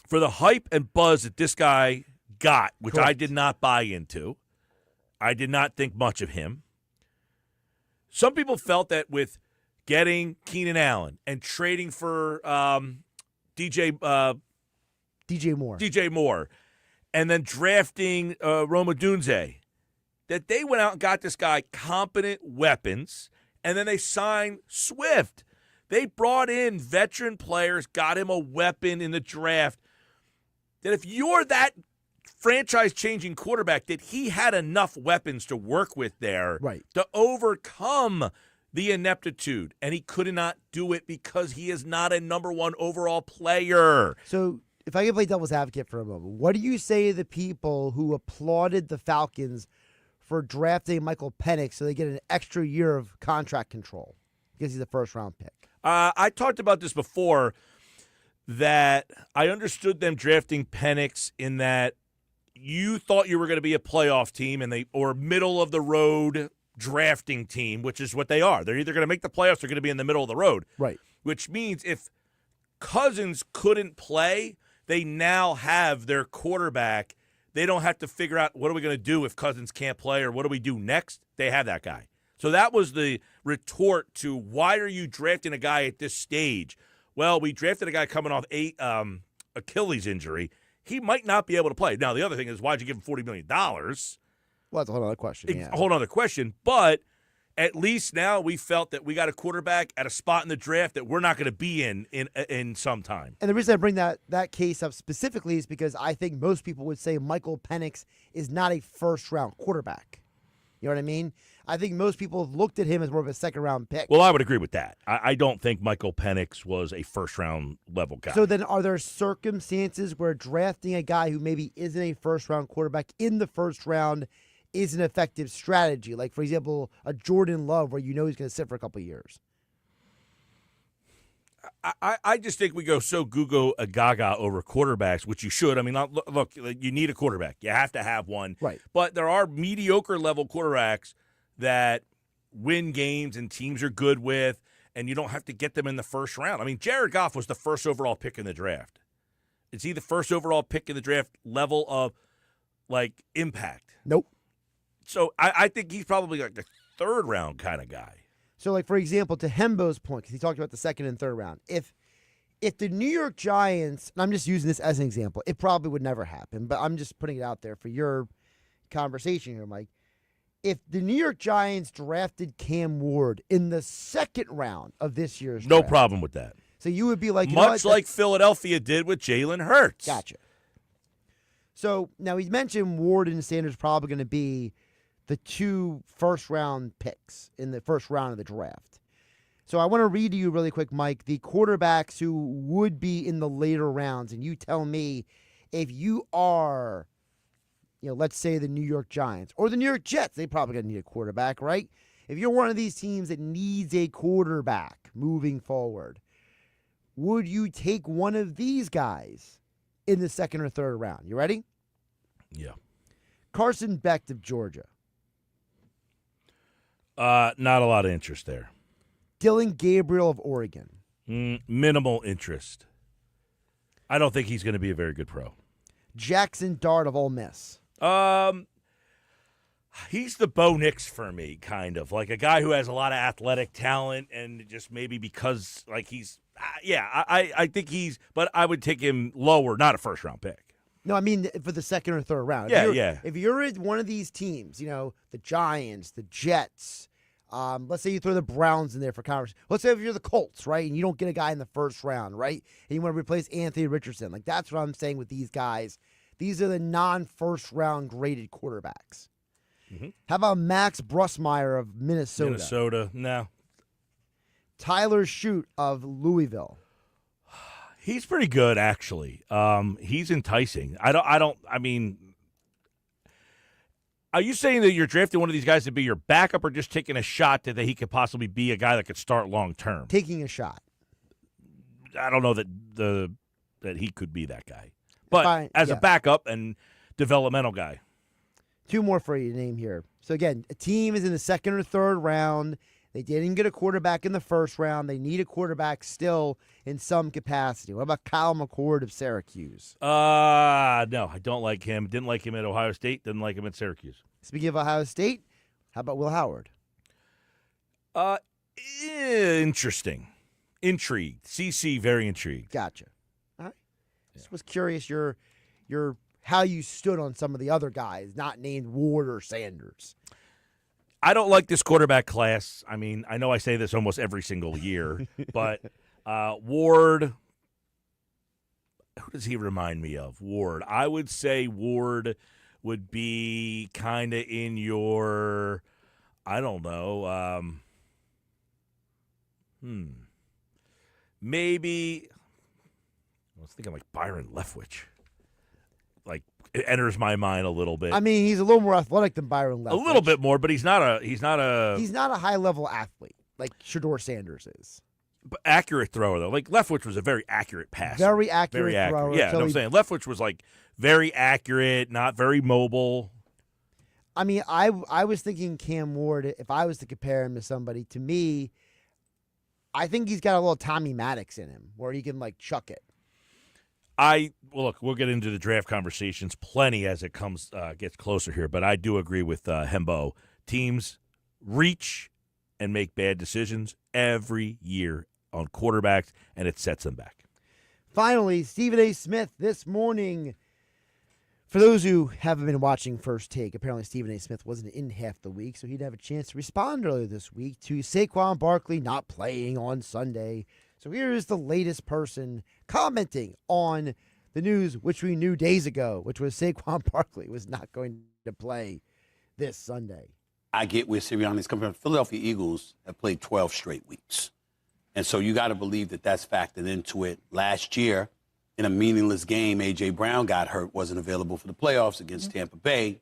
for the hype and buzz that this guy got, which Correct. I did not buy into, I did not think much of him. Some people felt that with getting Keenan Allen and trading for DJ Moore, and then drafting Roma Dunze, that they went out and got this guy competent weapons, and then they signed Swift. They brought in veteran players, got him a weapon in the draft. That if you're that franchise-changing quarterback, that he had enough weapons to work with there to overcome the ineptitude, and he could not do it because he is not a number 1 overall player. So if I can play devil's advocate for a moment, what do you say to the people who applauded the Falcons for drafting Michael Penix so they get an extra year of contract control because he's a first-round pick? I talked about this before, that I understood them drafting Penix in that you thought you were going to be a playoff team or middle of the road drafting team, which is what they are. They're either going to make the playoffs or going to be in the middle of the road. Right. Which means if Cousins couldn't play, they now have their quarterback. They don't have to figure out what are we going to do if Cousins can't play or what do we do next. They have that guy. So that was the retort to why are you drafting a guy at this stage? Well, we drafted a guy coming off Achilles injury. He might not be able to play. Now, the other thing is, why'd you give him $40 million? Well, that's a whole other question. It's a whole other question. But at least now we felt that we got a quarterback at a spot in the draft that we're not going to be in some time. And the reason I bring that case up specifically is because I think most people would say Michael Penix is not a first-round quarterback. You know what I mean? I think most people have looked at him as more of a second-round pick. Well, I would agree with that. I don't think Michael Penix was a first-round level guy. So then are there circumstances where drafting a guy who maybe isn't a first-round quarterback in the first round is an effective strategy? Like, for example, a Jordan Love where you know he's going to sit for a couple of years. I just think we go so gaga over quarterbacks, which you should. I mean, look, you need a quarterback. You have to have one. Right. But there are mediocre level quarterbacks that win games and teams are good with, and you don't have to get them in the first round. I mean, Jared Goff was the first overall pick in the draft. Is he the first overall pick in the draft level of, like, impact? Nope. So I think he's probably like the third round kind of guy. So, like, for example, to Hembo's point, because he talked about the second and third round, if the New York Giants, and I'm just using this as an example, it probably would never happen, but I'm just putting it out there for your conversation here, Mike. If the New York Giants drafted Cam Ward in the second round of this year's No draft, problem with that. so you would be like, you know Much what? like Philadelphia did with Jalen Hurts. Gotcha. So now he mentioned Ward and Sanders probably going to be the two first-round picks in the first round of the draft. So I want to read to you really quick, Mike, the quarterbacks who would be in the later rounds, and you tell me if you are, let's say the New York Giants or the New York Jets, they probably going to need a quarterback, right? If you're one of these teams that needs a quarterback moving forward, would you take one of these guys in the second or third round? You ready? Yeah. Carson Beck of Georgia. Not a lot of interest there. Dylan Gabriel of Oregon. Minimal interest. I don't think he's going to be a very good pro. Jackson Dart of Ole Miss. He's the Bo Nix for me, kind of. Like a guy who has a lot of athletic talent and just maybe because, like, he's I think but I would take him lower, not a first-round pick. No, I mean for the second or third round. Yeah. If you're in one of these teams, the Giants, the Jets, let's say you throw the Browns in there for conversation. Let's say if you're the Colts, right, and you don't get a guy in the first round, right, and you want to replace Anthony Richardson. Like, that's what I'm saying with these guys. These are the non-first-round graded quarterbacks. Mm-hmm. How about Max Brusmeyer of Minnesota? Minnesota, no. Tyler Shute of Louisville. He's pretty good, actually. He's enticing. I mean, are you saying that you're drafting one of these guys to be your backup or just taking a shot that he could possibly be a guy that could start long term? Taking a shot. I don't know that he could be that guy. But as a backup and developmental guy. Two more for you to name here. So, again, a team is in the second or third round. They didn't get a quarterback in the first round. They need a quarterback still in some capacity. What about Kyle McCord of Syracuse? No, I don't like him. Didn't like him at Ohio State. Didn't like him at Syracuse. Speaking of Ohio State, how about Will Howard? Interesting. Intrigued. CC, very intrigued. Gotcha. All right. Just was curious your how you stood on some of the other guys, not named Ward or Sanders. I don't like this quarterback class. I mean, I know I say this almost every single year, but Ward, who does he remind me of? Ward. I would say Ward would be kind of in your, I don't know, maybe I was thinking like Byron Leftwich. Like it enters my mind a little bit. I mean, he's a little more athletic than Byron Leftwich. A little bit more, but he's not a He's not a high level athlete like Shedeur Sanders is. accurate thrower though. Like Leftwich was a very accurate passer. Very accurate thrower. Yeah, no, I'm saying Leftwich was like very accurate, not very mobile. I mean, I was thinking Cam Ward. If I was to compare him to somebody, to me, I think he's got a little Tommy Maddox in him, where he can like chuck it. Look, we'll get into the draft conversations plenty as it gets closer here, but I do agree with Hembo. Teams reach and make bad decisions every year on quarterbacks, and it sets them back. Finally, Stephen A. Smith this morning. For those who haven't been watching First Take, apparently Stephen A. Smith wasn't in half the week, so he'd have a chance to respond earlier this week to Saquon Barkley not playing on Sunday. So here is the latest person commenting on the news, which we knew days ago, which was Saquon Barkley was not going to play this Sunday. I get where Sirianni's coming from. Philadelphia Eagles have played 12 straight weeks. And so you got to believe that that's factored into it. Last year, in a meaningless game, A.J. Brown got hurt, wasn't available for the playoffs against Tampa Bay.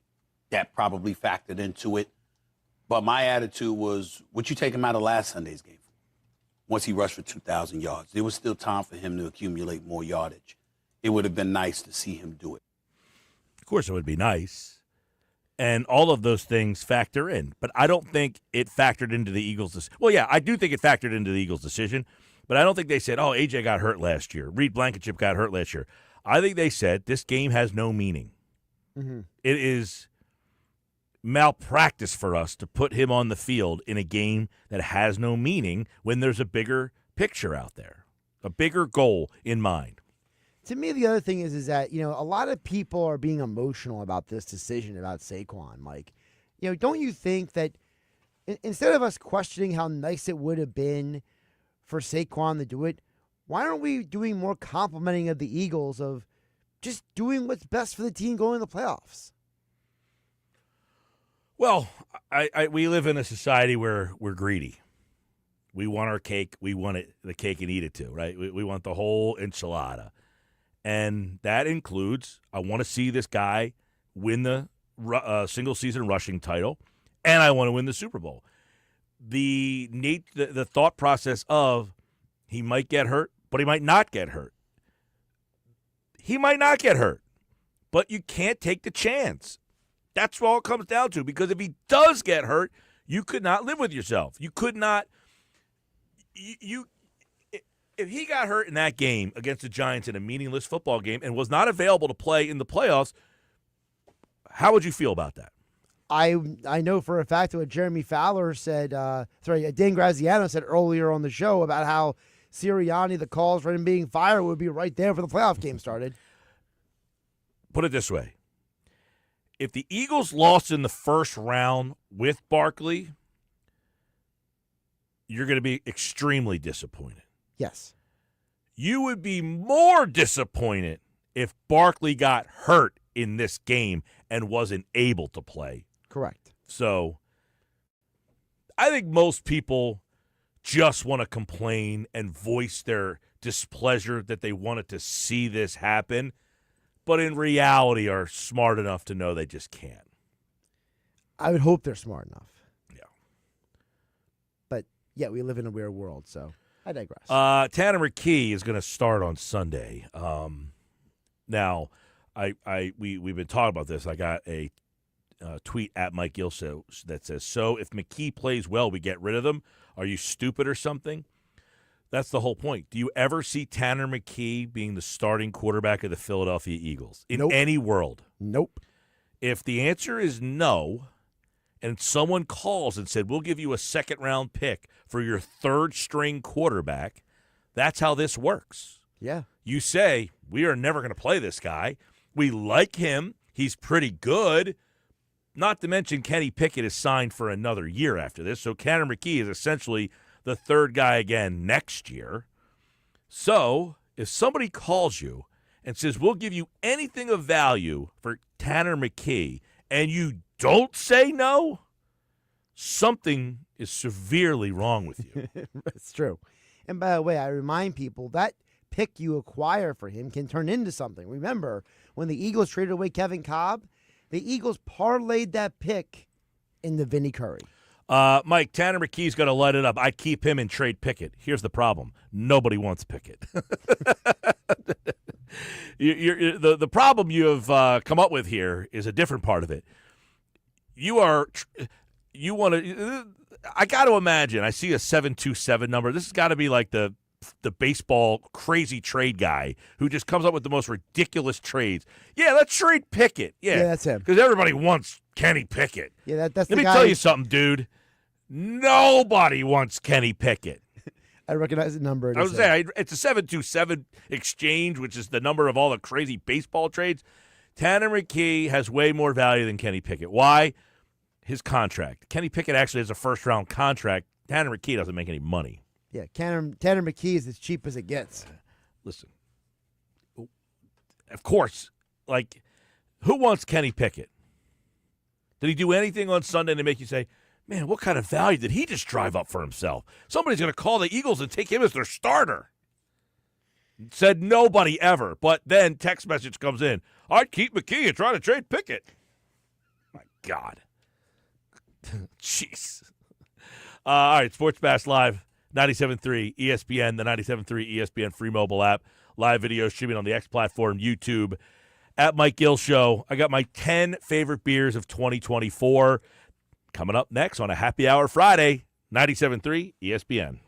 That probably factored into it. But my attitude was, would you take him out of last Sunday's game? Once he rushed for 2,000 yards. There was still time for him to accumulate more yardage. It would have been nice to see him do it. Of course, it would be nice. And all of those things factor in. But I don't think it factored into the Eagles' Well, yeah, I do think it factored into the Eagles' decision. But I don't think they said, oh, A.J. got hurt last year. Reed Blankenship got hurt last year. I think they said this game has no meaning. Mm-hmm. It is malpractice for us to put him on the field in a game that has no meaning when there's a bigger picture out there, a bigger goal in mind. To me, the other thing is that, a lot of people are being emotional about this decision about Saquon. Like, don't you think that instead of us questioning how nice it would have been for Saquon to do it, why aren't we doing more complimenting of the Eagles of just doing what's best for the team going to the playoffs? Well, we live in a society where we're greedy. We want our cake. We want the cake and eat it too, right? We want the whole enchilada. And that includes, I want to see this guy win the single-season rushing title, and I want to win the Super Bowl. The thought process of he might get hurt, but he might not get hurt. He might not get hurt, but you can't take the chance. That's all it comes down to, because if he does get hurt, you could not live with yourself. You could not if he got hurt in that game against the Giants in a meaningless football game and was not available to play in the playoffs, how would you feel about that? I know for a fact what Jeremy Fowler said, Dan Graziano said earlier on the show about how Sirianni, the calls for him being fired would be right there for the playoff game started. Put it this way. If the Eagles lost in the first round with Barkley, you're going to be extremely disappointed. Yes. You would be more disappointed if Barkley got hurt in this game and wasn't able to play. Correct. So I think most people just want to complain and voice their displeasure that they wanted to see this happen, but in reality are smart enough to know they just can't. I would hope they're smart enough. Yeah. But, yeah, we live in a weird world, so I digress. Tanner McKee is going to start on Sunday. Now, we've been talking about this. I got a tweet at Mike Gill that says, so if McKee plays well, we get rid of him? Are you stupid or something? That's the whole point. Do you ever see Tanner McKee being the starting quarterback of the Philadelphia Eagles in any world? Nope. If the answer is no, and someone calls and said, we'll give you a second-round pick for your third-string quarterback, that's how this works. Yeah. You say, we are never going to play this guy. We like him. He's pretty good. Not to mention Kenny Pickett is signed for another year after this, so Tanner McKee is essentially the third guy again next year. So if somebody calls you and says, we'll give you anything of value for Tanner McKee, and you don't say no, something is severely wrong with you. That's true. And by the way, I remind people that pick you acquire for him can turn into something. Remember, when the Eagles traded away Kevin Cobb, the Eagles parlayed that pick into Vinny Curry. Mike, Tanner McKee's going to light it up. I keep him and trade Pickett. Here's the problem. Nobody wants Pickett. The problem you have come up with here is a different part of it. You want to – I got to imagine. I see a 727 number. This has got to be like the baseball crazy trade guy who just comes up with the most ridiculous trades. Yeah, let's trade Pickett. Yeah, that's him. Because everybody wants Kenny Pickett. Yeah, that's Let the me guy. tell you something, dude. Nobody wants Kenny Pickett. I recognize the number. I was saying it's a 727 exchange, which is the number of all the crazy baseball trades. Tanner McKee has way more value than Kenny Pickett. Why? His contract. Kenny Pickett actually has a first-round contract. Tanner McKee doesn't make any money. Yeah, Tanner McKee is as cheap as it gets. Listen, of course, like, who wants Kenny Pickett? Did he do anything on Sunday to make you say, man, what kind of value did he just drive up for himself? Somebody's going to call the Eagles and take him as their starter. Said nobody ever. But then text message comes in. I'd keep McKee and try to trade Pickett. My God. Jeez. All right, Sports Bash Live, 97.3 ESPN, the 97.3 ESPN free mobile app, live video streaming on the X platform, YouTube, at Mike Gill Show. I got my 10 favorite beers of 2024 coming up next on a Happy Hour Friday, 97.3 ESPN.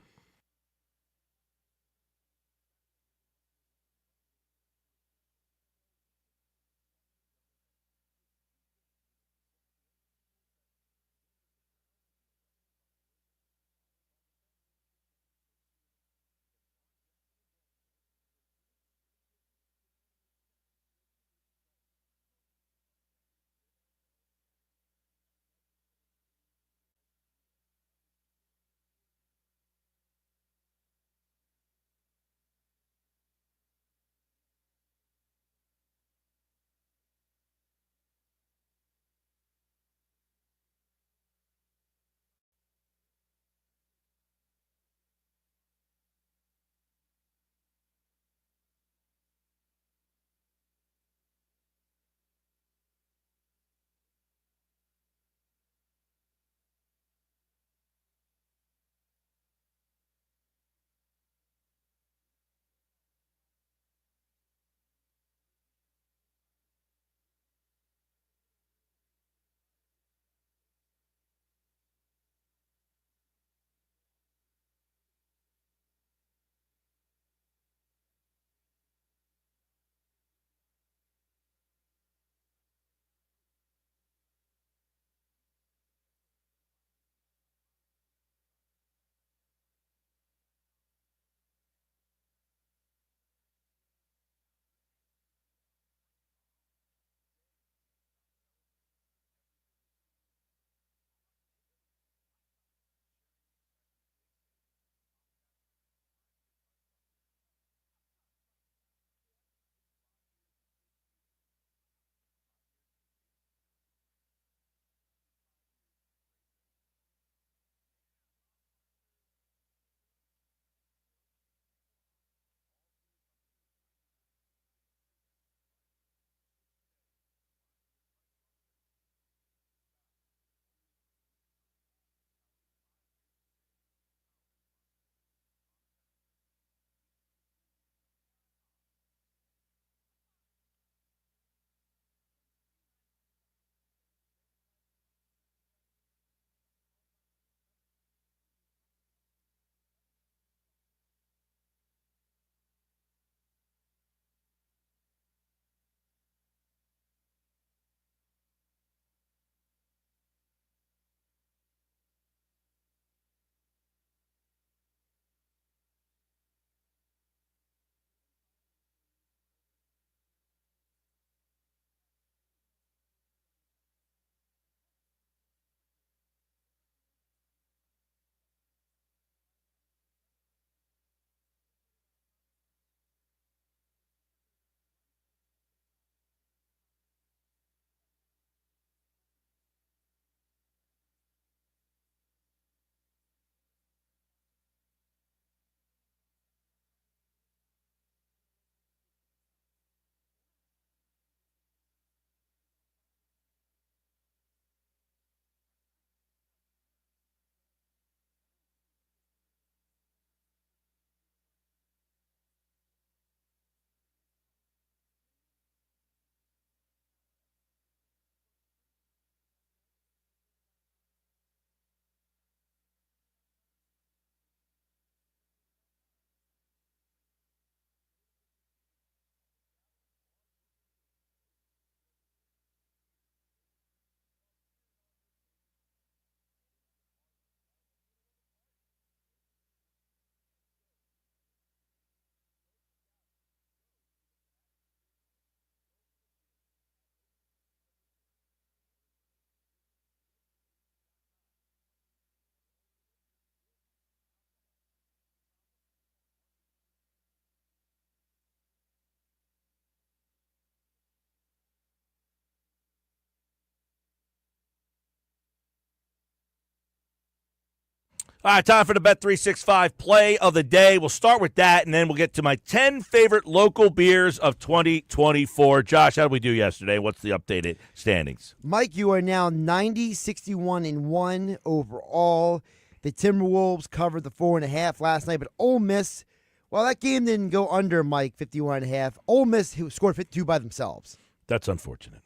All right, time for the Bet365 play of the day. We'll start with that, and then we'll get to my 10 favorite local beers of 2024. Josh, how did we do yesterday? What's the updated standings? Mike, you are now 90, 61, and 1 overall. The Timberwolves covered the 4.5 last night, but Ole Miss, well, that game didn't go under, Mike, 51.5. Ole Miss who scored 52 by themselves. That's unfortunate.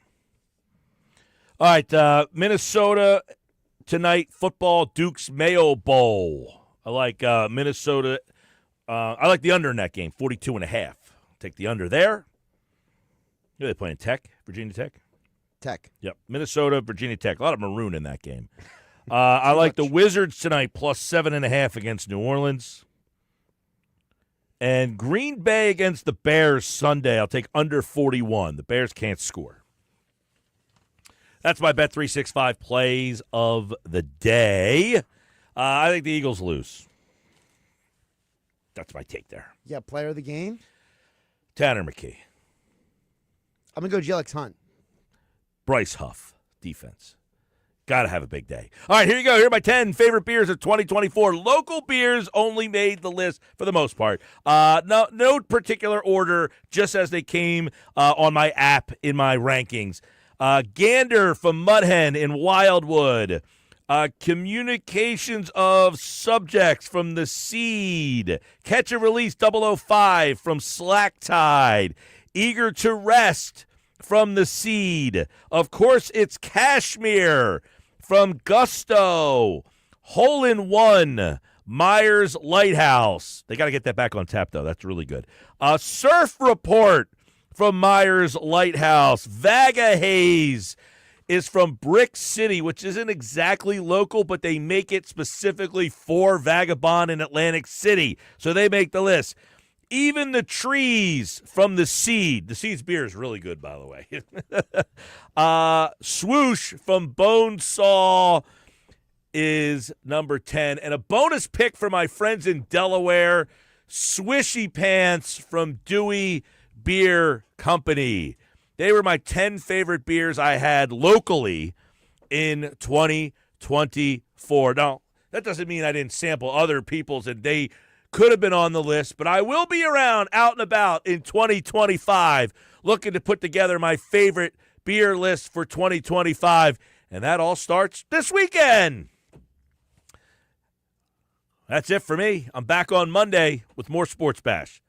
All right, Minnesota tonight, football, Duke's Mayo Bowl. I like Minnesota. I like the under in that game, 42.5. Take the under there. Who are they playing? Tech? Virginia Tech? Tech. Yep. Minnesota, Virginia Tech. A lot of maroon in that game. I like the Wizards tonight, plus 7.5 against New Orleans. And Green Bay against the Bears Sunday. I'll take under 41. The Bears can't score. That's my Bet365 plays of the day. I think the Eagles lose. That's my take there. Yeah, player of the game? Tanner McKee. I'm going to go Jelix Hunt. Bryce Huff, defense. Got to have a big day. All right, here you go. Here are my 10 favorite beers of 2024. Local beers only made the list for the most part. No particular order, just as they came on my app in my rankings. Gander from Mudhen in Wildwood. Communications of Subjects from The Seed. Catch and Release 005 from Slack Tide. Eager to Rest from The Seed. Of course, it's Cashmere from Gusto. Hole in One, Myers Lighthouse. They got to get that back on tap, though. That's really good. Surf Report from Myers Lighthouse. Vaga Haze is from Brick City, which isn't exactly local, but they make it specifically for Vagabond in Atlantic City. So they make the list. Even the Trees from The Seed. The Seed's beer is really good, by the way. Swoosh from Bonesaw is number 10. And a bonus pick for my friends in Delaware, Swishy Pants from Dewey Beer Company. They were my 10 favorite beers I had locally in 2024. Now, that doesn't mean I didn't sample other people's and they could have been on the list, but I will be around out and about in 2025 looking to put together my favorite beer list for 2025, and that all starts this weekend. That's it for me. I'm back on Monday with more Sports Bash.